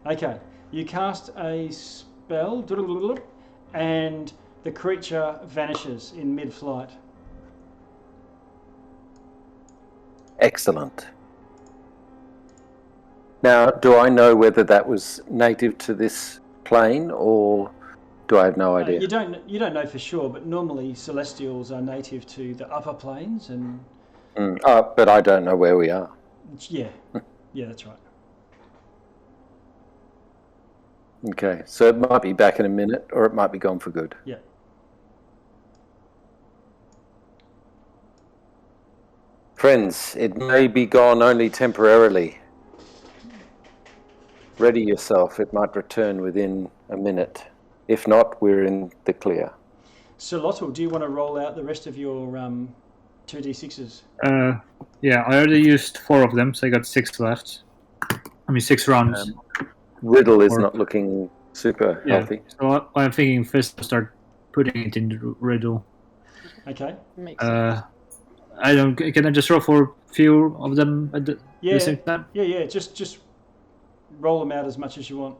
Okay, you cast a spell, and the creature vanishes in mid-flight. Excellent. Now, do I know whether that was native to this plane, or do I have no idea? You don't know for sure, but normally Celestials are native to the upper planes, and but I don't know where we are. Yeah, that's right. Okay, so it might be back in a minute, or it might be gone for good. Yeah. Friends, it may be gone only temporarily, ready yourself. It might return within a minute. If not, we're in the clear. So, Lottle, do you want to roll out the rest of your 2d6s? Yeah, I already used 4 of them, so I got 6 left. 6 rounds. Riddle is not looking super healthy. So I'm thinking first I'll start putting it in the riddle. Okay. Makes sense. I don't. Can I just roll for a few of them at the same time? Yeah. Just roll them out as much as you want.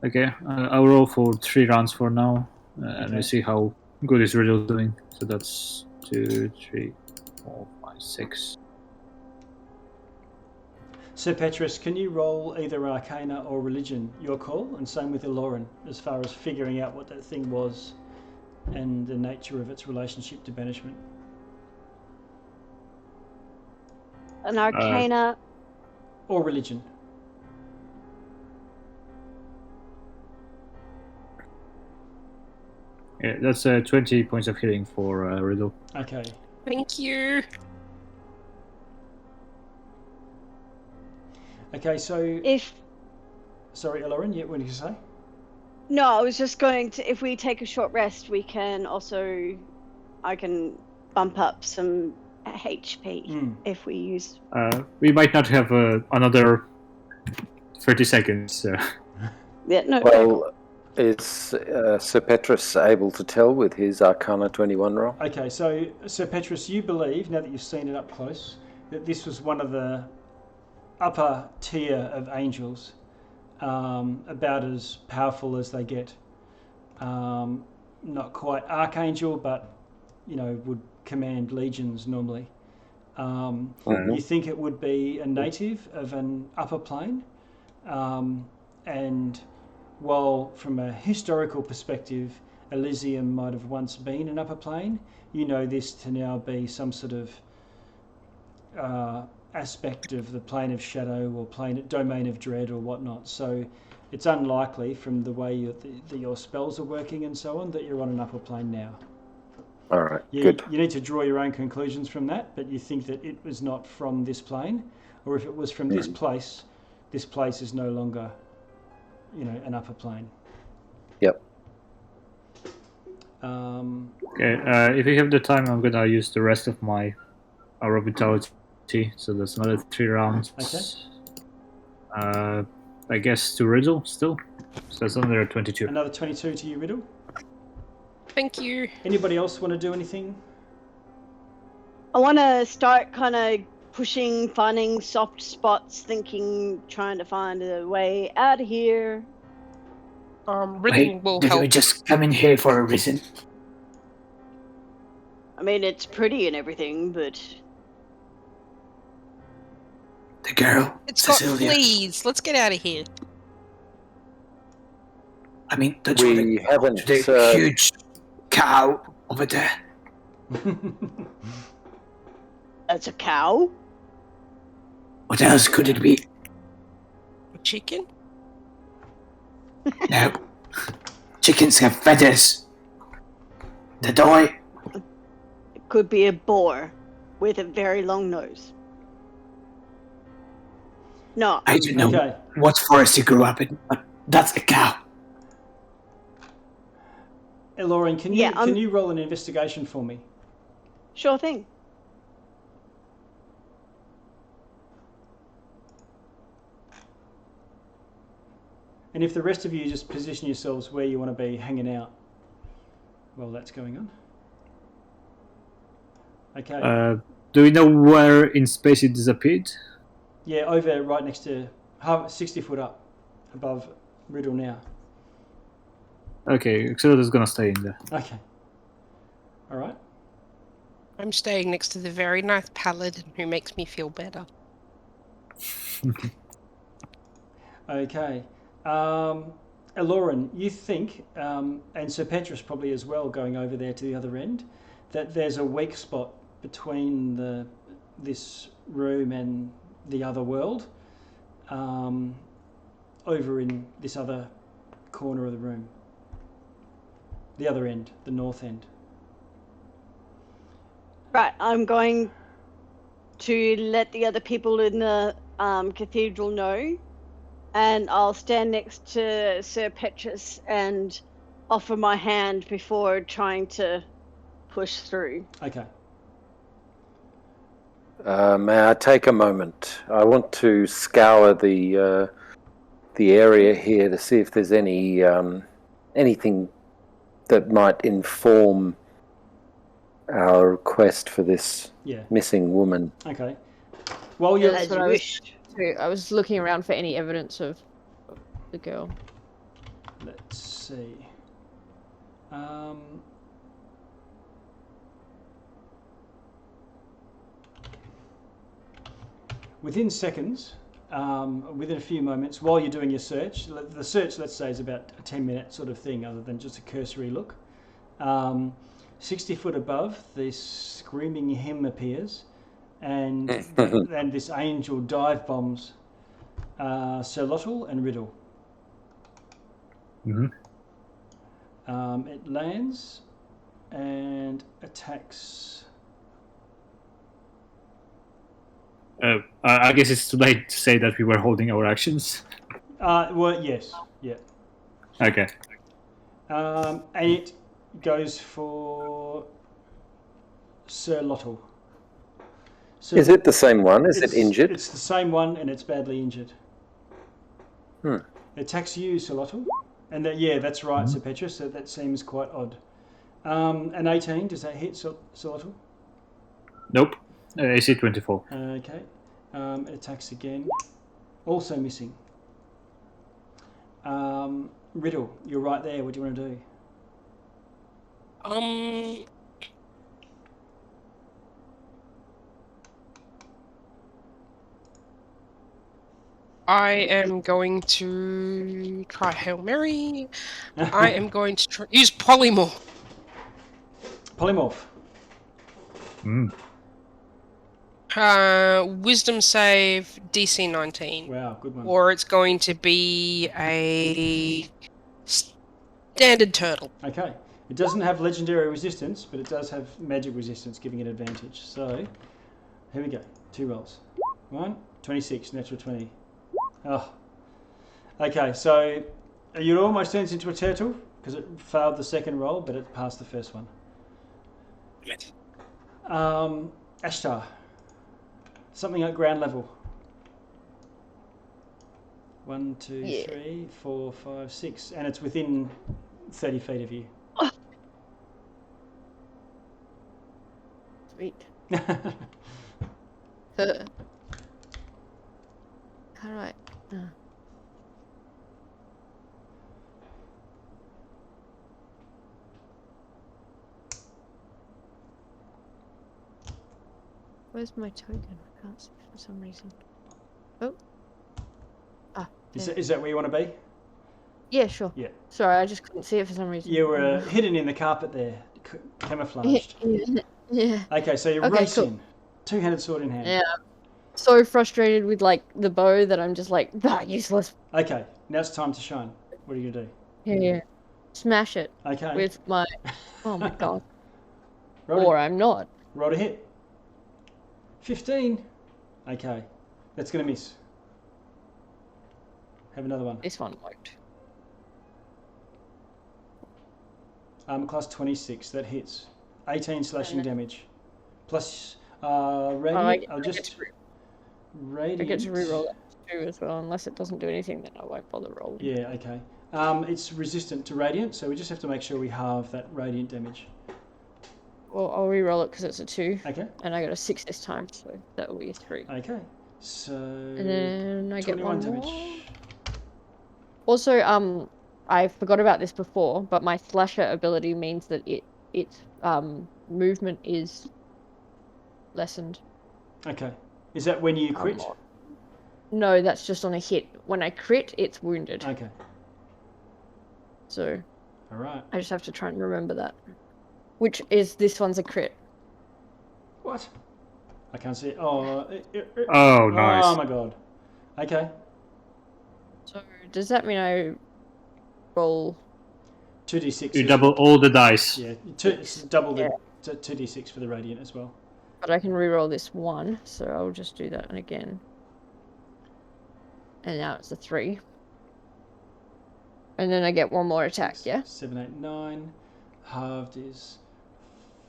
Okay, I'll roll for 3 rounds for now, and we see how good is riddle doing. So that's 2, 3, 4, 5, 6. Sir Petrus, can you roll either Arcana or Religion? Your call, and same with Eloran, as far as figuring out what that thing was and the nature of its relationship to banishment. An Arcana or Religion. Yeah, that's 20 points of healing for riddle. Okay. Thank you. Okay, so if sorry, Eloran, what did you say? no, I was just going to. If we take a short rest, we can also. I can bump up some HP if we use. We might not have another 30 seconds. Yeah. No. Well, is Sir Petrus able to tell with his Arcana 21 roll? Okay, so Sir Petrus, you believe, now that you've seen it up close, that this was one of the upper tier of angels, about as powerful as they get. Not quite archangel, but would command legions normally. You think it would be a native of an upper plane, and while from a historical perspective Elysium might have once been an upper plane, you know this to now be some sort of aspect of the plane of shadow or domain of dread or whatnot. So it's unlikely from the way your spells are working and so on that you're on an upper plane now. All right, good. You need to draw your own conclusions from that, but you think that it was not from this plane, or if it was from this place is no longer, an upper plane. Yep. Okay, if you have the time, I'm gonna use the rest of my Aura Vitality, so that's another 3 rounds. Okay. I guess to Riddle still, so that's another 22. Another 22 to you, Riddle. Thank you. Anybody else want to do anything? I want to start kind of pushing, finding soft spots, trying to find a way out of here. Riddle will did help. we just come in here for a reason? I mean, it's pretty and everything, but The girl, It's got Cecilia. fleas. Let's get out of here. I mean, don't you We want haven't. the huge cow over there? that's a cow. What else could it be? A chicken? No. Chickens have feathers. The doy. It could be a boar with a very long nose. No. I don't know Okay. what forest you grew up in, but that's a cow. Eloran, can you roll an investigation for me? Sure thing. And if the rest of you just position yourselves where you want to be hanging out while that's going on. Okay. Do we know where in space it disappeared? Yeah, over right next to 60 foot up above Riddle now. Okay, Xeroda's gonna stay in there. Okay. All right. I'm staying next to the very nice paladin who makes me feel better. Okay. Eloran, you think, and Sir Petrus probably as well, going over there to the other end, that there's a weak spot between this room and the other world, over in this other corner of the room. The other end, the north end. Right, I'm going to let the other people in the cathedral know, and I'll stand next to Sir Petrus and offer my hand before trying to push through. Okay. May I take a moment? I want to scour the area here to see if there's any anything that might inform our quest for this missing woman. Okay. Well, you're... That's what I was looking around for any evidence of the girl. Let's see. Within seconds, within a few moments, while you're doing your search, the search, let's say, is about a 10-minute sort of thing, other than just a cursory look. 60 foot above, this screaming hymn appears, and this angel dive bombs Sir Lottle and Riddle. Mm-hmm. It lands and attacks. I guess it's too late to say that we were holding our actions. Well, yes, yeah. Okay. And it goes for Sir Lottle. Is it the same one? Is it injured? It's the same one, and it's badly injured. It attacks you, Sir Lottle. And that's right, Sir Petrus. So that seems quite odd. An 18, does that hit, Sir Lottle? Nope. AC 24. Okay. It attacks again. Also missing. Riddle, you're right there. What do you want to do? I am going to try Hail Mary. I am going to use Polymorph. Polymorph. Wisdom save DC 19. Wow, good one. Or it's going to be a standard turtle. Okay. It doesn't have legendary resistance, but it does have magic resistance, giving it advantage. So, here we go. 2 rolls. 1, 26, natural 20. Oh. Okay, so it almost turns into a turtle because it failed the second roll, but it passed the first one. Ashtar. Something at ground level. 1, 2, 3, 4, 5, 6, and it's within 30 feet of you. Sweet. How do I? Where's my token? I can't see it for some reason. Oh. Is that where you want to be? Yeah, sure. Yeah. Sorry, I just couldn't see it for some reason. You were hidden in the carpet there, camouflaged. Yeah. Okay, so you're racing. Cool. Two-handed sword in hand. Yeah. So frustrated with like the bow that I'm just like, useless. Okay, now it's time to shine. What are you gonna do? Yeah. Smash it. Okay. With my. Oh my god. Or I'm not. Roll to hit. 15. Okay, that's gonna miss. Have another one. This one worked. Armor class 26. That hits. 18 slashing damage. Plus radiant. I get to reroll that too as well, unless it doesn't do anything. Then I won't bother rolling. Yeah. Okay. It's resistant to radiant, so we just have to make sure we halve that radiant damage. Well, I'll reroll it because it's a 2. Okay. And I got a 6 this time, so that will be a 3. Okay. So. And then I get 1 damage. more. Also, I forgot about this before, but my slasher ability means that its movement is lessened. Okay. Is that when you crit? No, that's just on a hit. When I crit, it's wounded. Okay. So. All right. I just have to try and remember that. Which is this one's a crit. What? I can't see it. Oh. Oh, nice. Oh my god. Okay. So does that mean I roll 2d6? You double all the dice. Yeah. Double the 2d6 for the radiant as well. But I can reroll this 1, so I'll just do that again. And now it's a 3. And then I get one more attack, yeah? 7, 8, 9. Halved is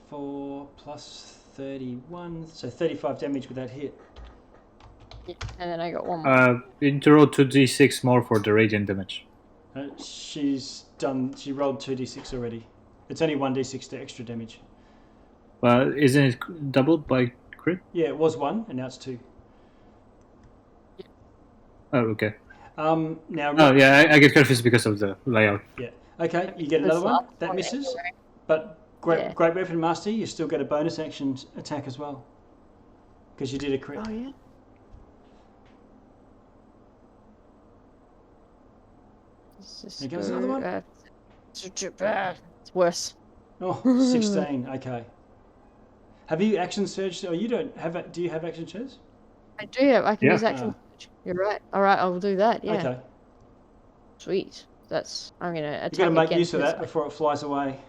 4 plus 31. So 35 damage with that hit. Yeah. And then I got one more. You need to roll 2d6 more for the radiant damage. She rolled 2d6 already. It's only 1d6 to extra damage. Well, isn't it doubled by crit? Yeah, it was 1, and now it's 2. Oh, okay. Now. Oh, yeah, I get confused because of the layout. Yeah. Okay, you get another one. That misses. But great weapon master, you still get a bonus action attack as well. Because you did a crit. Oh, yeah. There goes another one. It's worse. Oh, 16. Okay. Have you action surge? Or you don't have it? Do you have action surge? I do have. I can use action surge. You're right. All right, I will do that. Yeah. Okay. Sweet. I'm gonna attack. You got to make use of that before it flies away.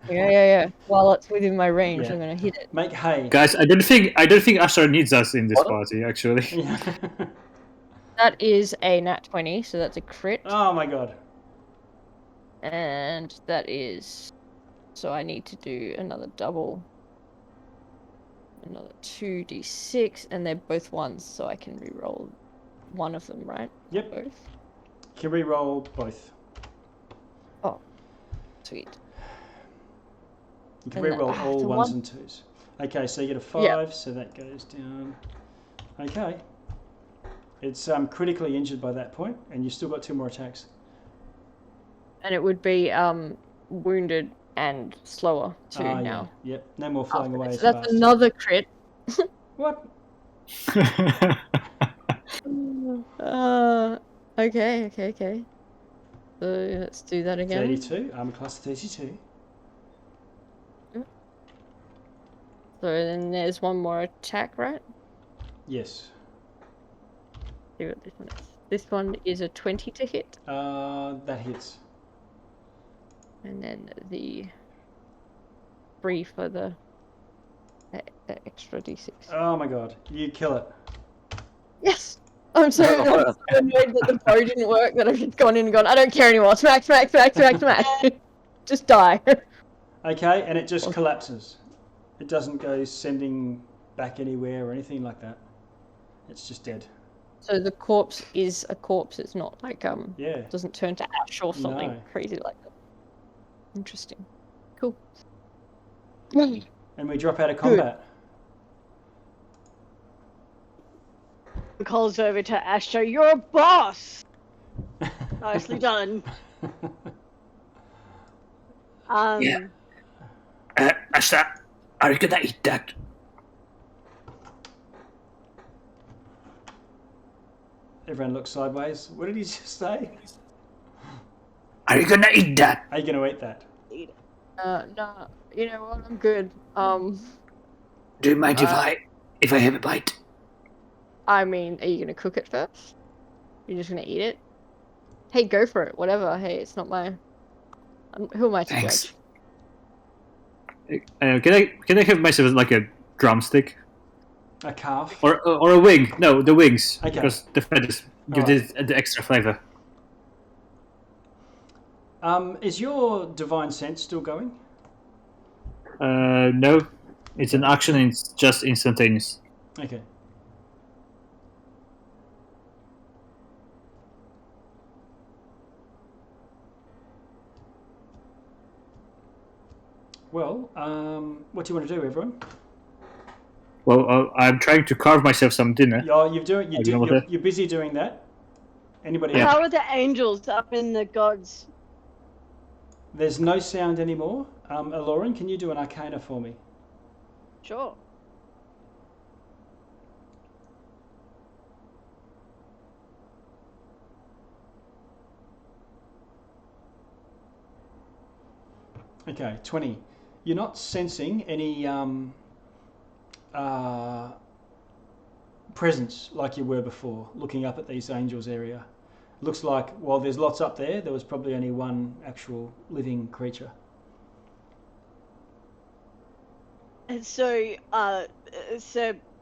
Yeah. While it's within my range, Yeah. I'm gonna hit it. Make hay. Guys, I don't think Ashar needs us in this party, actually. Yeah. That is a nat 20, so that's a crit. Oh my god. And that is... So I need to do another double. Another 2d6, and they're both 1s, so I can re-roll one of them, right? Yep. Both. You can re-roll both. Oh, sweet. You can re-roll all 1s and 2s. Okay, so you get a 5, so that goes down. Okay. It's critically injured by that point, and you've still got 2 more attacks. And it would be wounded and slower too now. Yeah. Yep, no more flying away as that's fast. another crit. What? Okay. So let's do that again. 32, armor class 32. So then there's one more attack, right? Yes. See what this one is. This one is a 20 to hit. That hits. And then the 3 for the extra d6. Oh my god, you kill it. Yes! I'm so annoyed that the bow didn't work, that I've just gone in and gone, I don't care anymore. Smack. Just die. Okay, and it just collapses. It doesn't go sending back anywhere or anything like that. It's just dead. So the corpse is a corpse. It's not like Yeah. doesn't turn to ash or something crazy like that. Interesting. Cool. And we drop out of combat. Calls over to Astro, you're a boss! Nicely done. Yeah. Ashar, are you gonna eat that? Everyone looks sideways. What did he just say? Are you gonna eat that? Are you going to eat that? No. You know what? I'm good. Do you mind if I have a bite? I mean, are you gonna cook it first? You're just gonna eat it? Hey, go for it. Whatever. Hey, it's not my. Who am I to Thanks. judge? Can I have myself like a drumstick A calf? or a wing? No, the wings, Okay. because the feathers give it the extra flavor. Is your divine sense still going? No, it's an action and it's just instantaneous. Okay. Well, what do you want to do, everyone? Well, I'm trying to carve myself some dinner. You're busy doing that. Anybody else? How are the angels up in the gods? There's no sound anymore. Aloran, can you do an arcana for me? Sure. Okay, 20. You're not sensing any presence like you were before, looking up at these angels area. Looks like while there's lots up there, there was probably only one actual living creature. And so,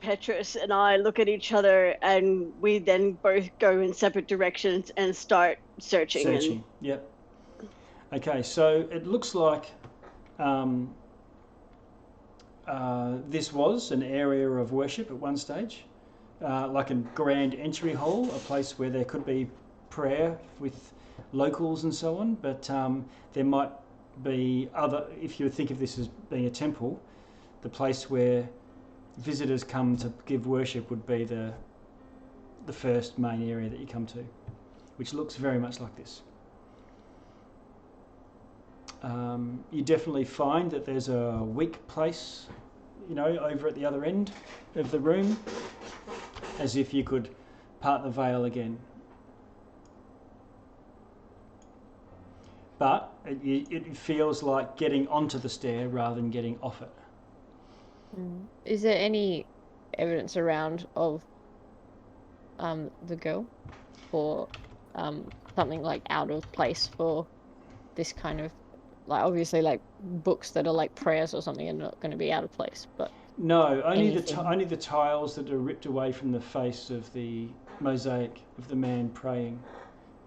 Petrus and I look at each other, and we then both go in separate directions and start searching. Yep. Okay, so it looks like this was an area of worship at one stage, like a grand entry hall, a place where there could be prayer with locals and so on, but there might be other, if you think of this as being a temple, the place where visitors come to give worship would be the first main area that you come to, which looks very much like this. You definitely find that there's a weak place, over at the other end of the room, as if you could part the veil again. But it feels like getting onto the stair rather than getting off it. Is there any evidence around of the girl, or something like out of place for this kind of, like, obviously like books that are like prayers or something are not going to be out of place, but no, only anything. the tiles that are ripped away from the face of the mosaic of the man praying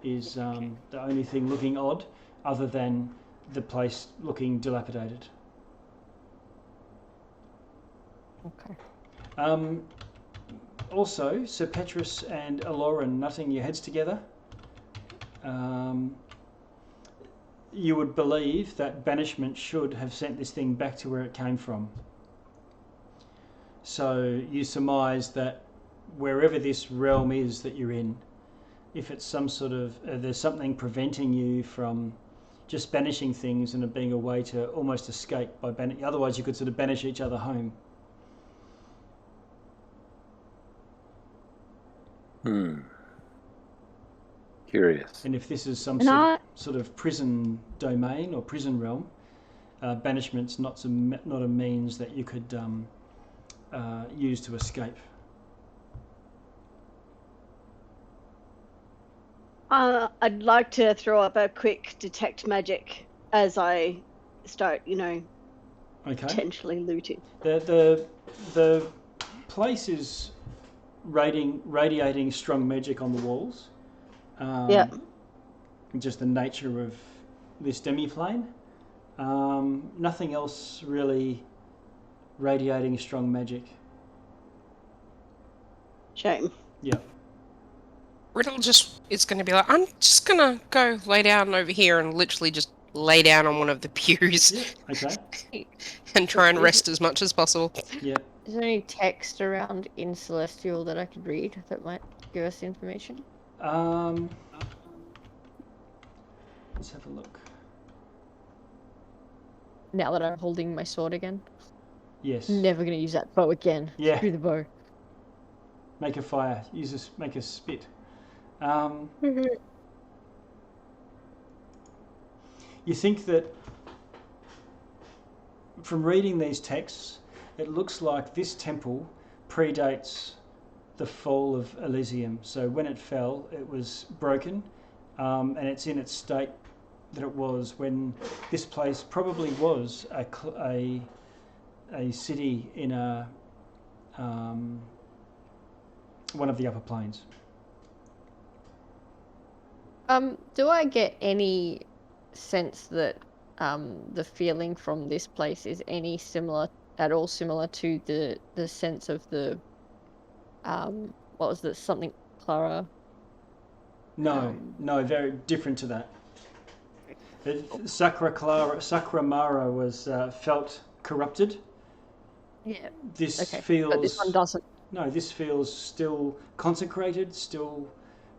is the only thing looking odd, other than the place looking dilapidated. Okay. Also, Sir Petrus and Aloran nutting your heads together, you would believe that banishment should have sent this thing back to where it came from. So you surmise that wherever this realm is that you're in, if it's some sort of, there's something preventing you from just banishing things and it being a way to almost escape by otherwise you could sort of banish each other home. Curious. And if this is some sort of prison domain or prison realm, banishment's not a means that you could use to escape. I'd like to throw up a quick detect magic as I start, potentially looting. The place is radiating strong magic on the walls. Just the nature of this demi-plane. Nothing else really radiating strong magic. Shame. Yeah. Riddle is going to be like, I'm just going to go lay down over here and literally just lay down on one of the pews. Yeah. Okay. And try and rest as much as possible. Yeah. Is there any text around in Celestial that I could read that might give us information? Let's have a look. Now that I'm holding my sword again? Yes. Never going to use that bow again. Yeah. Screw the bow. Make a fire. Make a spit. You think that from reading these texts, it looks like this temple predates the fall of Elysium. So when it fell, it was broken, and it's in its state that it was when this place probably was a city in one of the upper planes. Do I get any sense that the feeling from this place is at all similar to the sense of the what was this, something Clara? No, very different to that. Sakramara was felt corrupted. Yeah. This okay. feels. But this one doesn't. No, this feels still consecrated, still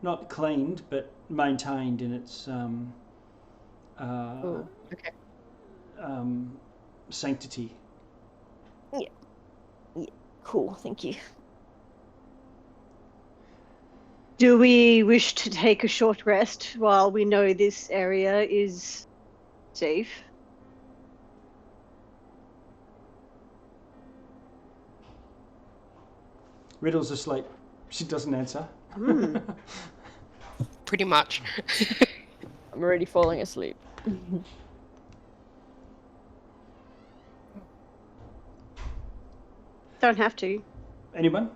not cleaned, but maintained in its okay. Sanctity. Yeah. Cool. Thank you. Do we wish to take a short rest while we know this area is safe? Riddle's asleep. She doesn't answer. Pretty much. I'm already falling asleep. Don't have to. Anyone?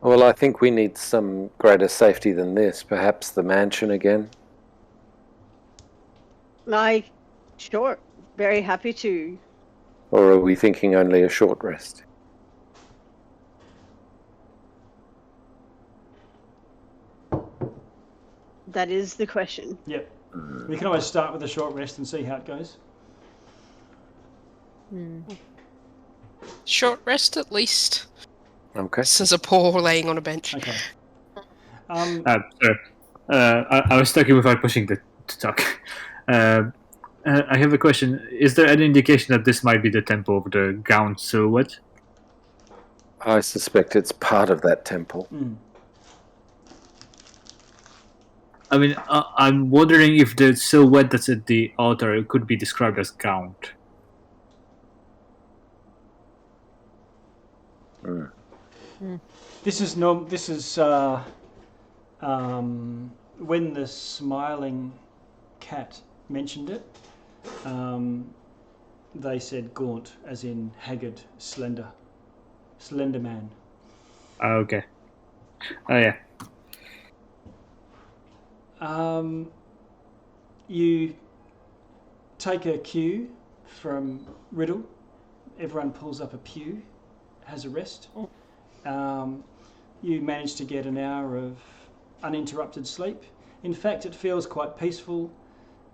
Well, I think we need some greater safety than this. Perhaps the mansion again. Sure, very happy to. Or are we thinking only a short rest? That is the question. Yep. We can always start with a short rest and see how it goes. Short rest at least. Okay. Says a paw laying on a bench. Okay. Sorry. I was talking without pushing the talk. I have a question. Is there any indication that this might be the temple of the Gaunt Silhouette? I suspect it's part of that temple. I mean, I'm wondering if the silhouette that's at the altar could be described as Gaunt. This is when the smiling cat mentioned it. They said gaunt, as in haggard, slender man. Okay. Oh yeah. You take a cue from Riddle. Everyone pulls up a pew, has a rest. You manage to get an hour of uninterrupted sleep. In fact, it feels quite peaceful,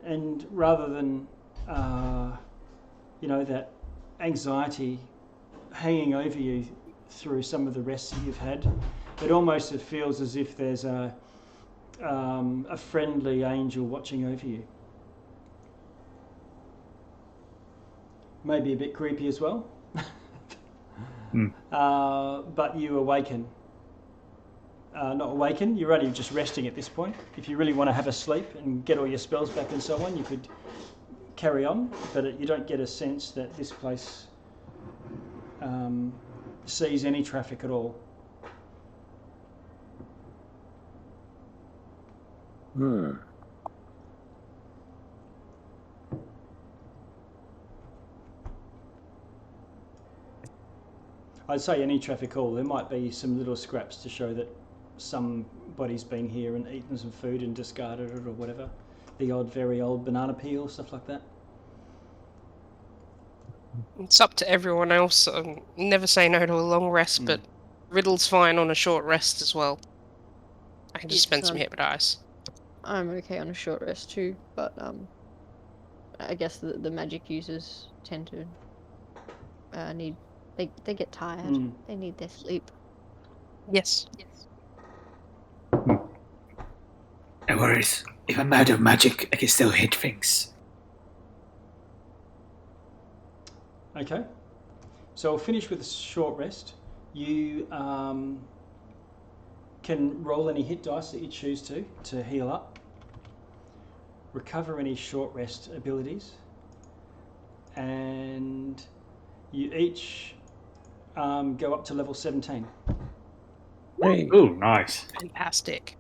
and rather than that anxiety hanging over you through some of the rests that you've had, it feels as if there's a friendly angel watching over you. Maybe a bit creepy as well. But you awaken. Not awaken, you're only just resting at this point. If you really want to have a sleep and get all your spells back and so on, you could carry on, but you don't get a sense that this place sees any traffic at all. I'd say any traffic at all. There might be some little scraps to show that somebody's been here and eaten some food and discarded it or whatever. The odd, very old banana peel, stuff like that. It's up to everyone else. Never say no to a long rest, but Riddle's fine on a short rest as well. I can just spend some hit dice. I'm okay on a short rest too, but I guess the magic users tend to need. They get tired. They need their sleep. Yes. No worries. If I'm out of magic, I can still hit things. Okay. So we'll finish with a short rest. You can roll any hit dice that you choose to heal up. Recover any short rest abilities. And you each go up to level 17. Hey. Oh, nice. Fantastic.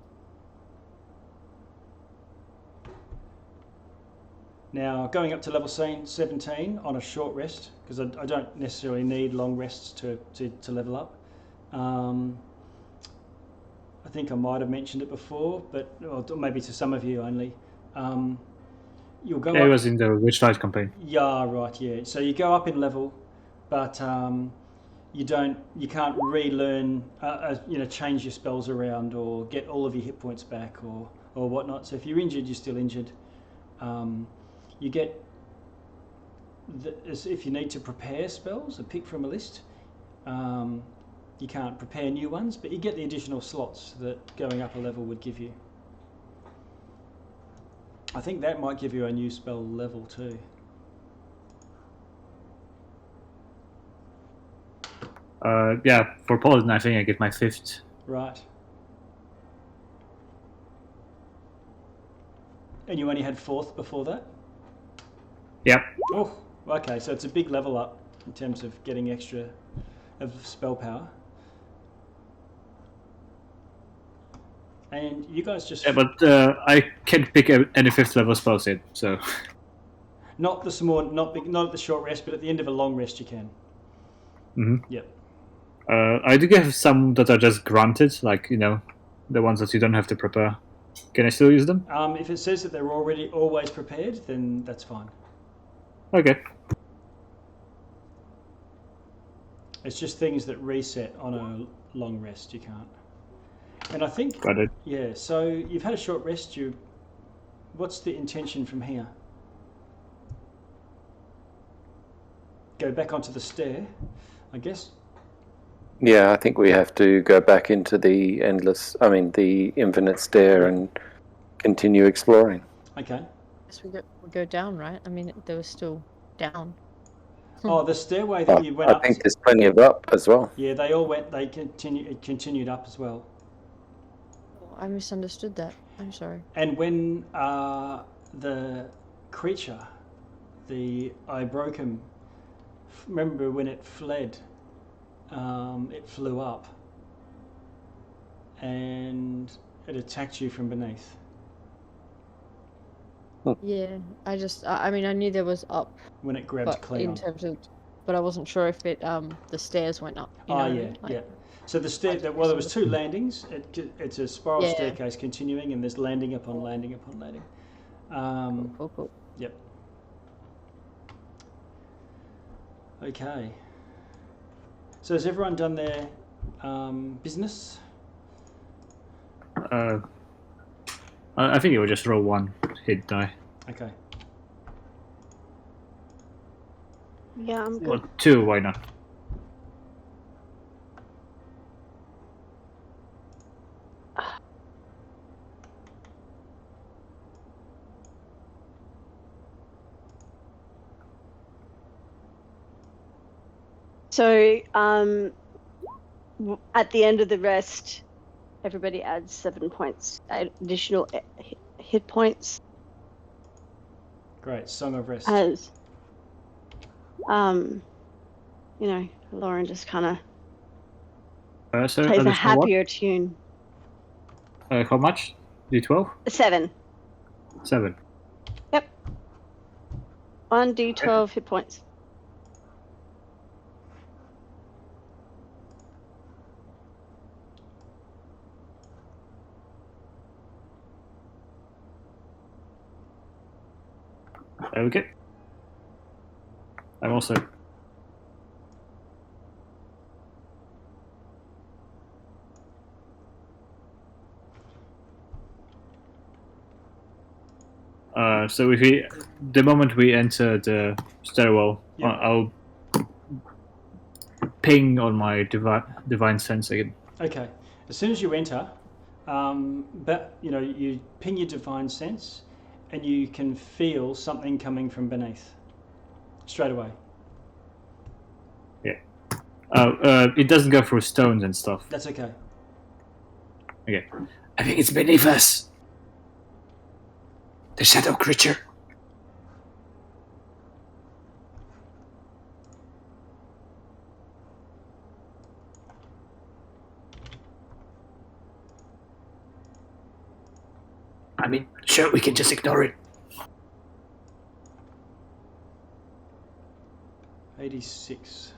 Now, going up to level 17 on a short rest, because I don't necessarily need long rests to level up. I think I might have mentioned it before, or maybe to some of you only. You'll go up. It was in the Witchlight campaign. Yeah, right, yeah. So you go up in level, but you can't relearn, change your spells around or get all of your hit points back or whatnot. So if you're injured, you're still injured. You get, if you need to prepare spells, a pick from a list. You can't prepare new ones, but you get the additional slots that going up a level would give you. I think that might give you a new spell level too. Yeah, for Paladin, I think I get my 5th. Right. And you only had 4th before that? Yep. Oh, okay, so it's a big level up in terms of getting extra of spell power. And you guys just... Yeah, but I can't pick any 5th level spells yet, so... Not at the short rest, but at the end of a long rest you can. Mm-hmm. Yep. I do have some that are just granted, like, the ones that you don't have to prepare. Can I still use them? If it says that they're already always prepared, then that's fine. Okay. It's just things that reset on a long rest. You can't. And I think. Got it. Yeah. So you've had a short rest. What's the intention from here? Go back onto the stair, I guess. Yeah, I think we have to go back into the infinite stair and continue exploring. Okay. Guess we go down, right? I mean, there was still down. Oh, the stairway that you went I up. think there's plenty of up as well. Yeah, they all went. They continued up as well. Oh, I misunderstood that. I'm sorry. And when the creature, the Ibrokum, remember when it fled? It flew up, and it attacked you from beneath. Yeah, I mean, I knew there was up When it grabbed Cleon. But I wasn't sure if it the stairs went up. You know what I mean? Yeah. So the stair. Well, there was two landings. It's a spiral Yeah. staircase continuing, and there's landing upon landing upon landing. Cool. Yep. Okay. So has everyone done their business? I think it would just roll one hit die. Okay. Yeah, I'm good. Or two, why not? So, at the end of the rest, everybody adds 7 points, additional hit points. Great. Song of Rest. As, Lauren just kind of So plays a additional what? happier tune. How much? D12? 7. 7. Yep. 1d12 hit points. Okay. I'm also. So the moment we enter the stairwell, Yep. I'll ping on my divine sense again. Okay. As soon as you enter, you ping your divine sense, and you can feel something coming from beneath. Straight away. Yeah. It doesn't go through stones and stuff. That's okay. Okay. I think it's beneath us. The shadow creature. I mean, sure, we can just ignore it. 86.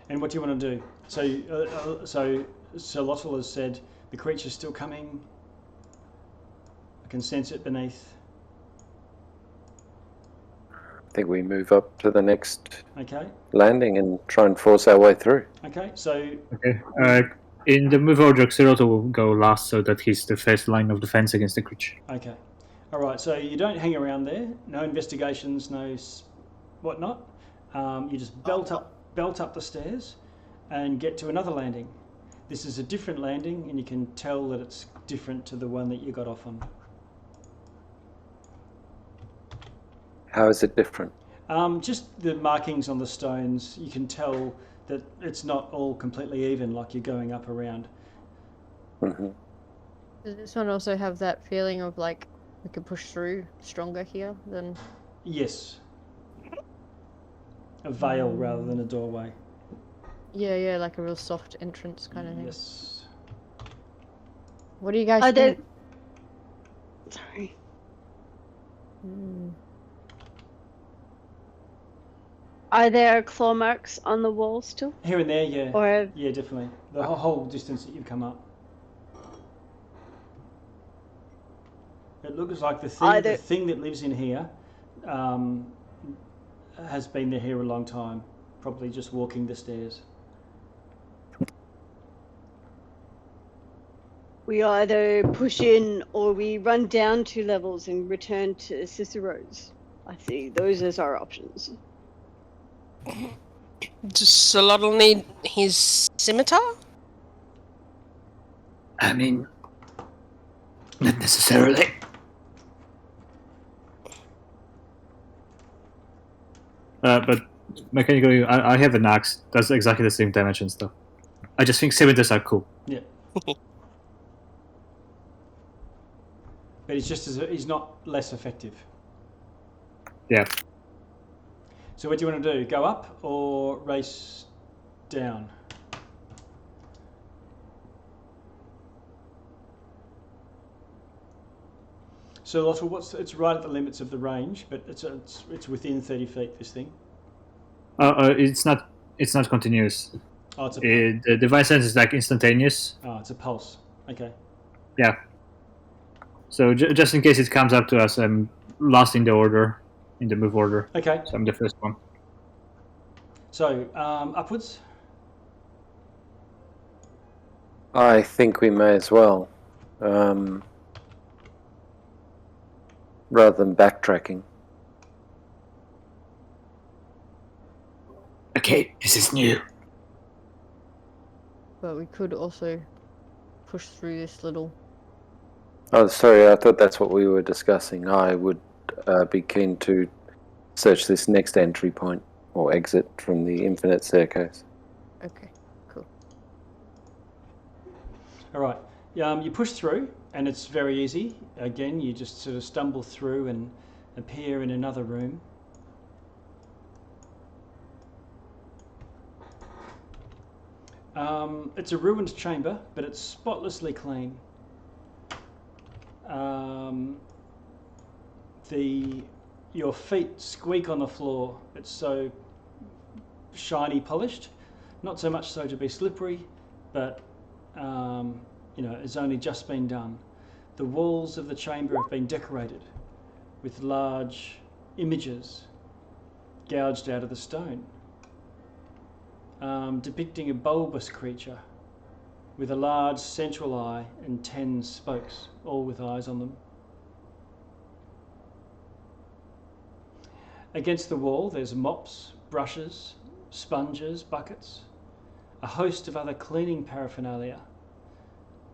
And what do you want to do? So Solotl has said the creature's still coming. I can sense it beneath. I think we move up to the next Okay. landing and try and force our way through. Okay. So Okay. In the move order, Xeroto will go last so that he's the first line of defense against the creature. okay. All right. So you don't hang around there. No investigations. No whatnot. You just belt up the stairs, and get to another landing. This is a different landing, and you can tell that it's different to the one that you got off on. How is it different? Just the markings on the stones, you can tell that it's not all completely even, like you're going up around. Mm-hmm. Does this one also have that feeling of like we could push through stronger here than Yes. A veil rather than a doorway. Yeah, like a real soft entrance kind of thing. Yes. What do you guys Are there? think? Sorry. Mm. Are there claw marks on the wall still? Here and there, yeah. Or Yeah, definitely. The whole distance that you've come up. It looks like the thing that lives in here has been there here a long time. Probably just walking the stairs. we either push in or we run down 2 levels and return to Cicero's. I see those as our options. Does Solotl need his scimitar? I mean, not necessarily. But mechanically, I have an axe. Does exactly the same damage and stuff. I just think scimitars are cool. Yeah. But he's not less effective. Yeah. So what do you want to do? Go up or race down? So Lottle, it's right at the limits of the range, but it's within 30 feet. This thing. It's not continuous. Oh, it's a The divine sense is like instantaneous. oh, it's a pulse. Okay. Yeah. So just in case it comes up to us, I'm last in the order, in the move order. Okay. So I'm the first one. So upwards. I think we may as well. Rather than backtracking. Okay, this is new. But we could also push through this little. Oh, sorry, I thought that's what we were discussing. I would be keen to search this next entry point or exit from the infinite staircase. Okay, cool. All right. You push through, and it's very easy. Again, you just sort of stumble through and appear in another room. It's a ruined chamber, but it's spotlessly clean. Your feet squeak on the floor. It's so shiny polished. Not so much so to be slippery, but it's only just been done. The walls of the chamber have been decorated with large images gouged out of the stone, depicting a bulbous creature with a large central eye and 10 spokes, all with eyes on them. Against the wall there's mops, brushes, sponges, buckets, a host of other cleaning paraphernalia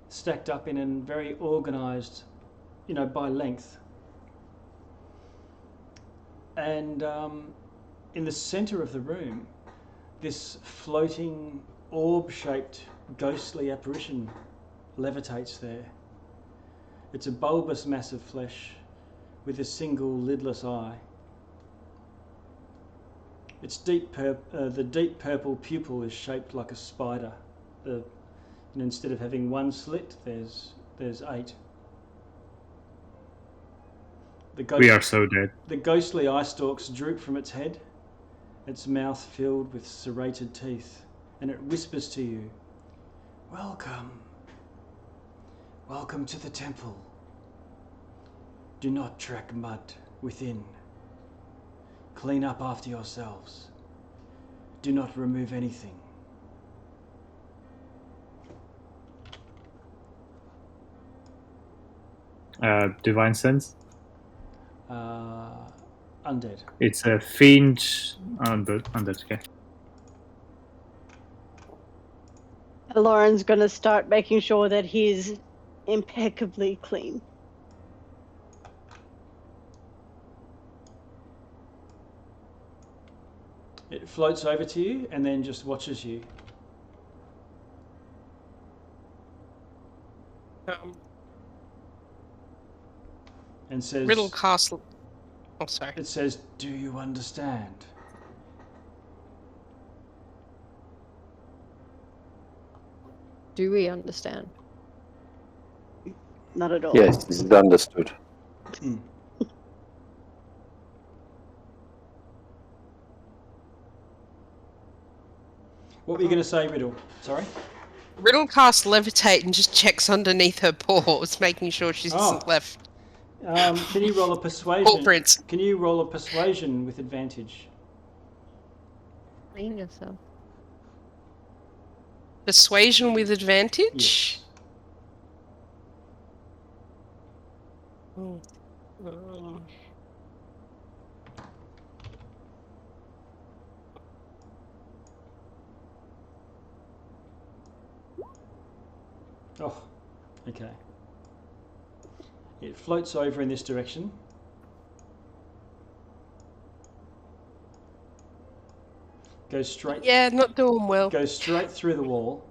stacked up in a very organised, by length. And in the centre of the room, this floating orb-shaped ghostly apparition levitates there. It's a bulbous mass of flesh with a single lidless eye. Its the deep purple pupil is shaped like a spider. Instead of having one slit, there's 8. We are so dead. The ghostly eye stalks droop from its head, its mouth filled with serrated teeth, and it whispers to you, "Welcome. Welcome to the temple. Do not track mud within. Clean up after yourselves. Do not remove anything." Divine sense. Undead. It's a fiend. Undead. Okay. Lauren's going to start making sure that he's impeccably clean. It floats over to you and then just watches you. And says, Riddle Castle. Oh, sorry. It says, "Do you understand?" Do we understand? Not at all. Yes, this is understood. Mm. What were you going to say, Riddle? Sorry? Riddle casts levitate and just checks underneath her paws, making sure she isn't Oh. left Can you roll a paw persuasion? prints. Can you roll a persuasion with advantage? Clean yourself. Persuasion with advantage? Yes. Oh. Oh, okay. It floats over in this direction. Goes straight. Yeah, not doing well. Goes straight through the wall,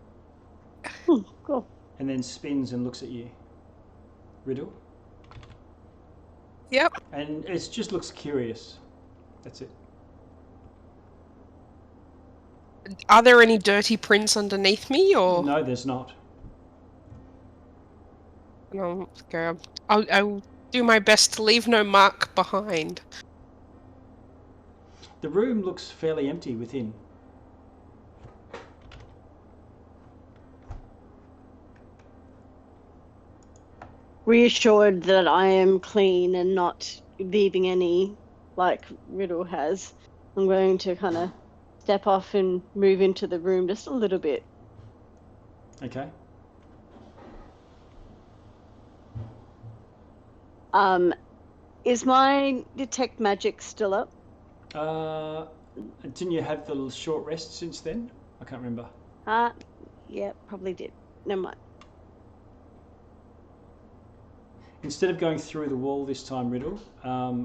Cool. and then spins and looks at you, Riddle. Yep. And it just looks curious. That's it. Are there any dirty prints underneath me, or No, there's not. no? Okay, I'll do my best to leave no mark behind. The room looks fairly empty within. Reassured that I am clean and not leaving any, like Riddle has, I'm going to kind of step off and move into the room just a little bit. Okay. Is my detect magic still up? Didn't you have the short rest since then? I can't remember. Yeah, probably did. Never mind. Instead of going through the wall this time, Riddle,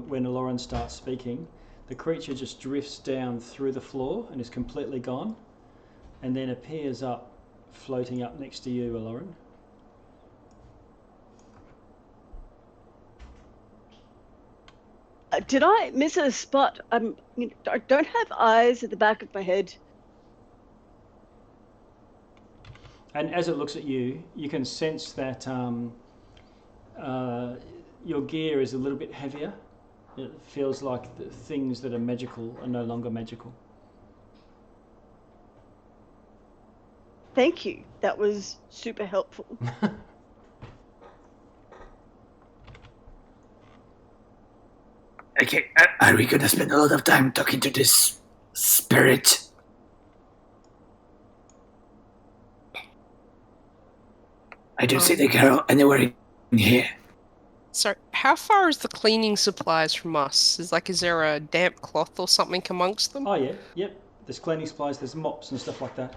when Lauren starts speaking, the creature just drifts down through the floor and is completely gone, and then appears up, floating up next to you, Lauren. Did I miss a spot? I don't have eyes at the back of my head. And as it looks at you, you can sense that your gear is a little bit heavier. It feels like the things that are magical are no longer magical. Thank you. That was super helpful. Okay, are we gonna spend a lot of time talking to this spirit? I don't see the girl anywhere in here. So, how far is the cleaning supplies from us? Is there a damp cloth or something amongst them? Oh yeah, yep. There's cleaning supplies, there's mops and stuff like that.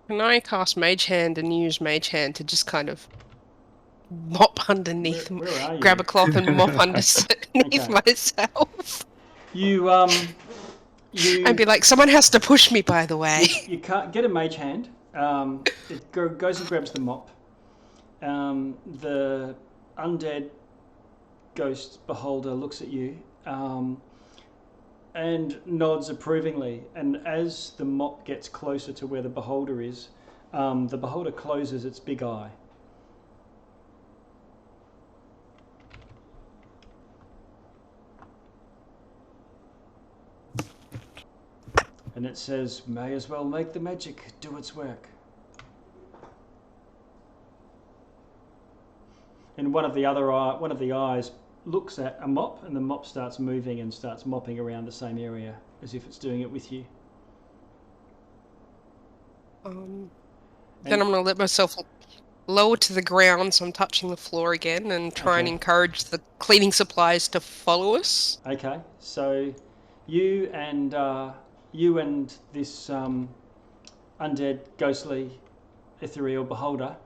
Can I cast Mage Hand and use Mage Hand to just kind of mop underneath, Where are you? grab a cloth and mop underneath Okay. myself? You I'd be like, someone has to push me, by the way. you can't get a mage hand. It goes and grabs the mop. The undead ghost beholder looks at you and nods approvingly. And as the mop gets closer to where the beholder is, the beholder closes its big eye. And it says, "May as well make the magic do its work." And one of the eyes looks at a mop, and the mop starts moving and starts mopping around the same area as if it's doing it with you. Then I'm going to let myself lower to the ground, so I'm touching the floor again, and try and Okay. encourage the cleaning supplies to follow us. Okay, so you and this undead, ghostly, ethereal beholder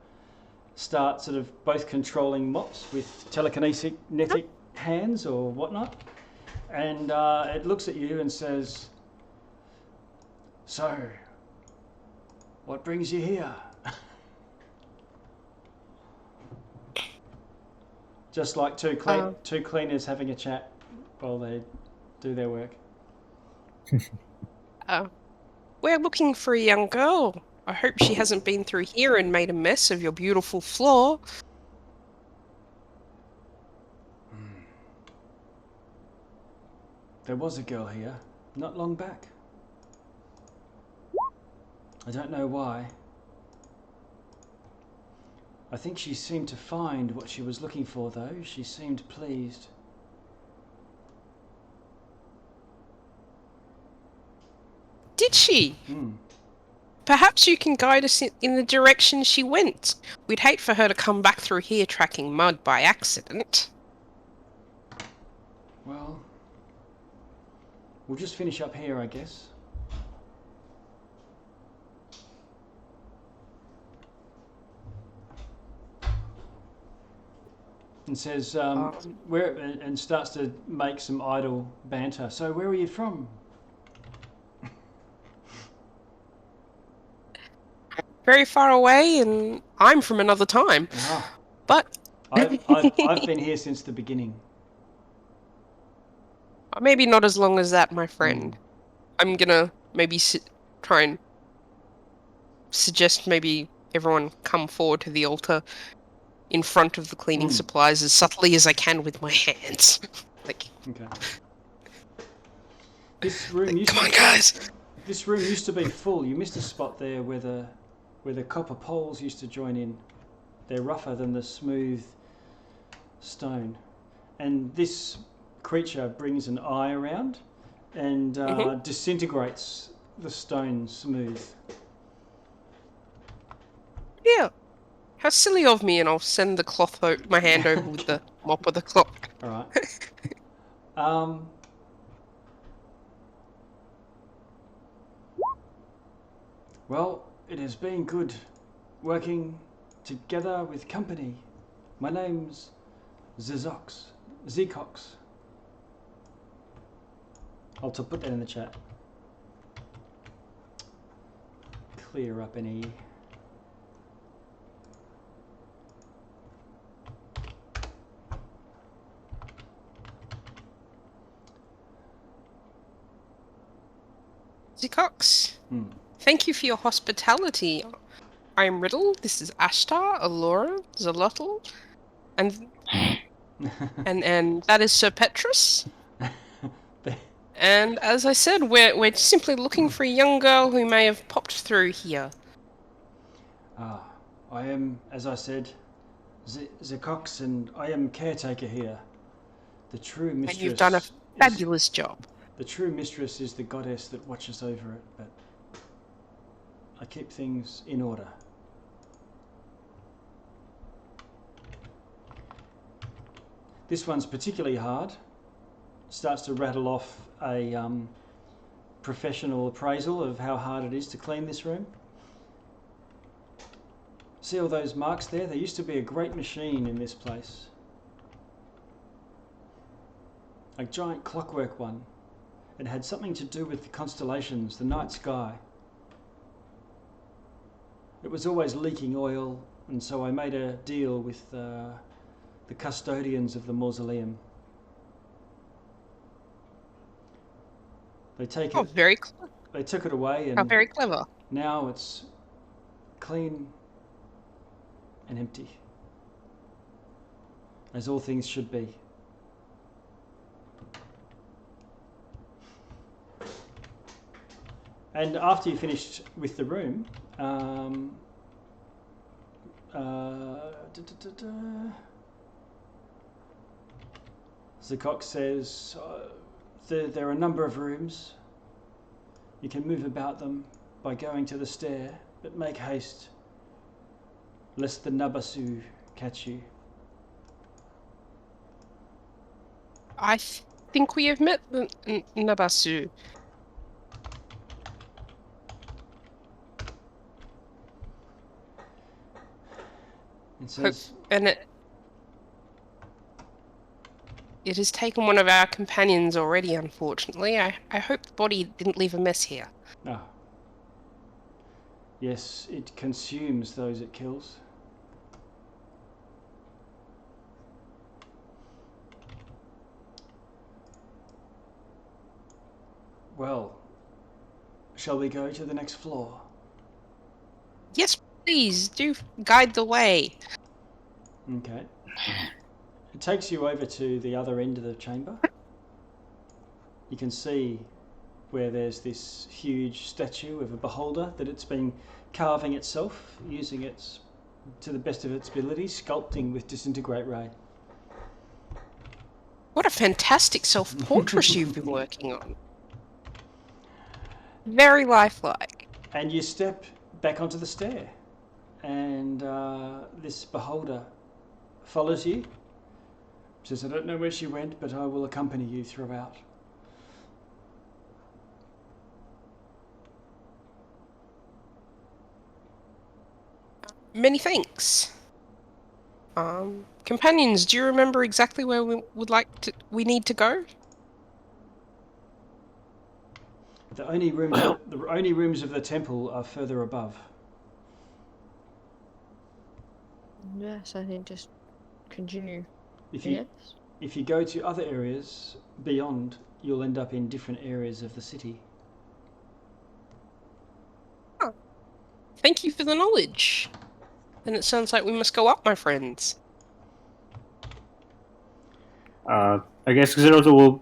start sort of both controlling mops with telekinetic hands or whatnot, and it looks at you and says, "So, what brings you here?" Just like two cleaners having a chat while they do their work. We're looking for a young girl. I hope she hasn't been through here and made a mess of your beautiful floor. There was a girl here, not long back. I don't know why. I think she seemed to find what she was looking for, though. She seemed pleased. Did she? Perhaps you can guide us in the direction she went. We'd hate for her to come back through here tracking mud by accident. Well, we'll just finish up here, I guess. And says, where, and starts to make some idle banter. So, where are you from? Very far away, and I'm from another time. But I've been here since the beginning. Maybe not as long as that, my friend. I'm gonna maybe try and suggest maybe everyone come forward to the altar in front of the cleaning supplies as subtly as I can with my hands. Like, okay. This room come on, guys. This room used to be full. You missed a spot there where the copper poles used to join in. They're rougher than the smooth stone. And this creature brings an eye around and disintegrates the stone smooth. Yeah. How silly of me, and I'll send the cloth my hand over with the mop of the cloth. All right. Well, it has been good working together with company. My name's Zecox. I'll put that in the chat. Clear up any... Zecox, thank you for your hospitality. I'm Riddle, this is Ashtar, Allura, Zalotl, and that is Sir Petrus. And as I said, we're simply looking for a young girl who may have popped through here. I am, as I said, Zecox, and I am caretaker here. The true mistress... And you've done a fabulous job. The true mistress is the goddess that watches over it, but I keep things in order. This one's particularly hard. Starts to rattle off a professional appraisal of how hard it is to clean this room. See all those marks there? There used to be a great machine in this place. A giant clockwork one. It had something to do with the constellations, the night sky. It was always leaking oil, and so I made a deal with the custodians of the mausoleum. They take it. Very clever. They took it away, and very clever. Now it's clean and empty, as all things should be. And after you finished with the room, Zecox says there are a number of rooms. You can move about them by going to the stair, but make haste, lest the Nabasu catch you. I think we have met the Nabasu. It says, and it has taken one of our companions already, unfortunately. I hope the body didn't leave a mess here. Ah. Yes, it consumes those it kills. Well, shall we go to the next floor? Yes, please, do guide the way. Okay. It takes you over to the other end of the chamber. You can see where there's this huge statue of a beholder that it's been carving itself, using its to the best of its ability, sculpting with disintegrate ray. What a fantastic self-portrait you've been working on. Very lifelike. And you step back onto the stair, and this beholder follows you. Says, I don't know where she went, but I will accompany you throughout. Many thanks. Companions, do you remember exactly where we need to go? The only rooms of the temple are further above. Yes, I think just continue. If you go to other areas beyond, you'll end up in different areas of the city. Oh. Thank you for the knowledge. Then it sounds like we must go up, my friends. I guess Xeroto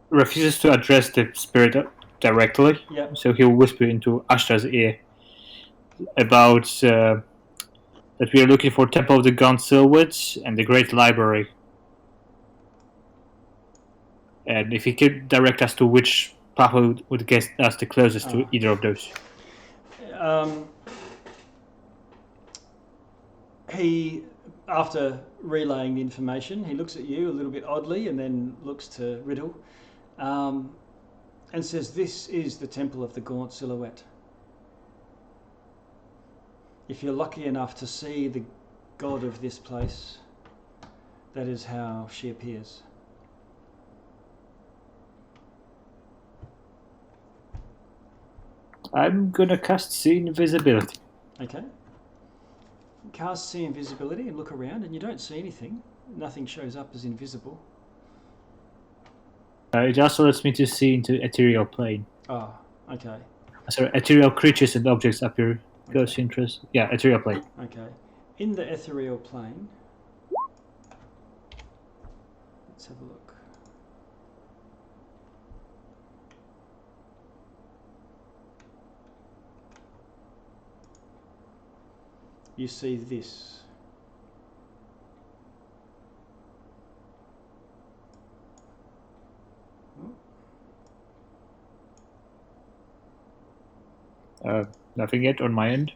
refuses to address the spirit directly. Yep. So he'll whisper into Ashta's ear about that we are looking for Temple of the Gaunt Silhouette and the Great Library. And if he could direct us to which path would get us the closest to either of those. He, after relaying the information, he looks at you a little bit oddly and then looks to Riddle and says, this is the Temple of the Gaunt Silhouette. If you're lucky enough to see the god of this place, that is how she appears. I'm gonna cast See Invisibility. Okay. Cast See Invisibility and look around, and you don't see anything. Nothing shows up as invisible. It also lets me to see into ethereal plane. Oh, okay. Sorry, ethereal creatures and objects appear close interest. Yeah, ethereal plane. Okay. In the ethereal plane, let's have a look. You see this. Nothing yet on my end.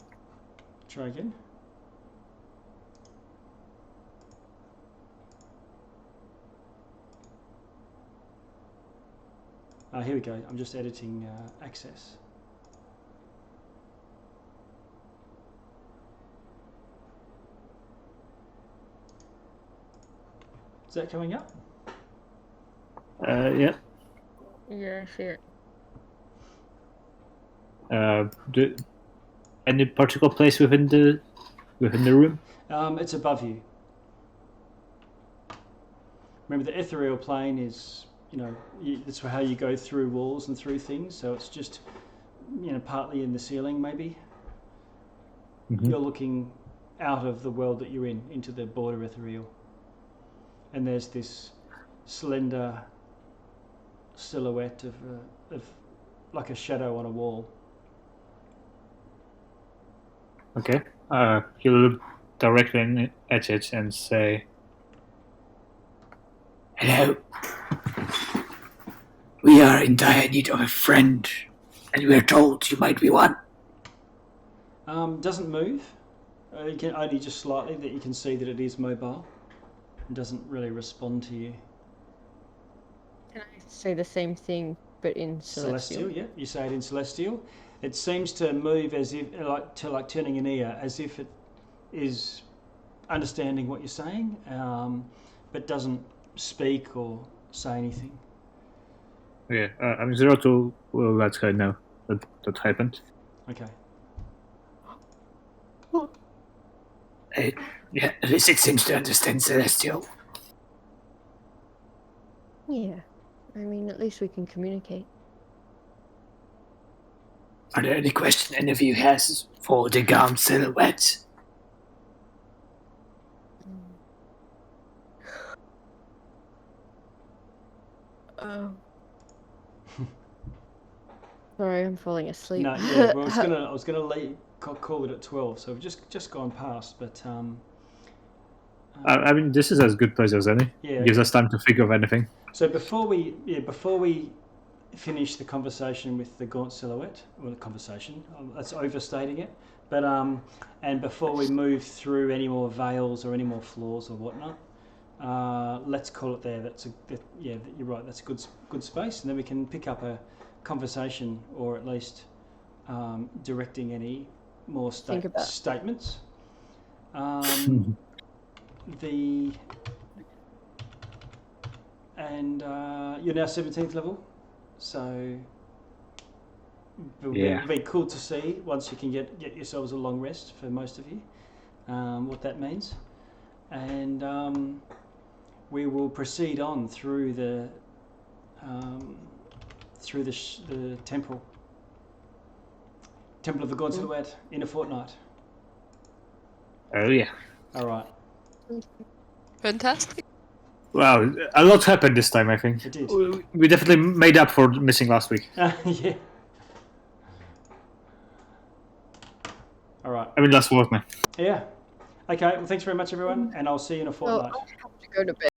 Try again. Here we go. I'm just editing access. Is that coming up? Yeah. Yeah, I see it. Any particular place within the room? It's above you. Remember, the ethereal plane is, that's how you go through walls and through things. So it's just, partly in the ceiling, maybe. Mm-hmm. You're looking out of the world that you're in, into the border ethereal. And there's this slender silhouette of like a shadow on a wall. Okay. He'll look directly at it and say, Hello. We are in dire need of a friend, and we are told you might be one. Doesn't move. You can only just slightly, that you can see that it is mobile. It doesn't really respond to you. Can I say the same thing, but in Celestial? Yeah. You say it in Celestial. It seems to move as if, like turning an ear, as if it is understanding what you're saying, but doesn't speak or say anything. Yeah, I'm Xeroto will let her know that happened. Okay. Yeah, at least it seems to understand Celestial. Yeah. I mean, at least we can communicate. Are there any questions any of you has for the Gaunt Silhouette? Oh. Sorry, I'm falling asleep. No, yeah. Well, I was gonna call it at 12, so we've just gone past. But I mean, this is as good place as any. Yeah. Gives us time to think of anything. So before we finish the conversation with the Gaunt Silhouette, well, the conversation, that's overstating it. But and before we move through any more veils or any more floors or whatnot, let's call it there. Yeah, you're right. That's a good space, and then we can pick up a conversation, or at least directing any more statements. You're now 17th level, so it'll be cool to see once you can get yourselves a long rest for most of you, what that means, and we will proceed on through the temple of the Gaunt Silhouette in a fortnight. Oh yeah. All right. Fantastic. Wow, a lot happened this time, I think. It did. We definitely made up for missing last week. Yeah. All right. I mean, last fortnight. Yeah. Okay. Well, thanks very much, everyone, and I'll see you in a fortnight. I'll have to go to bed.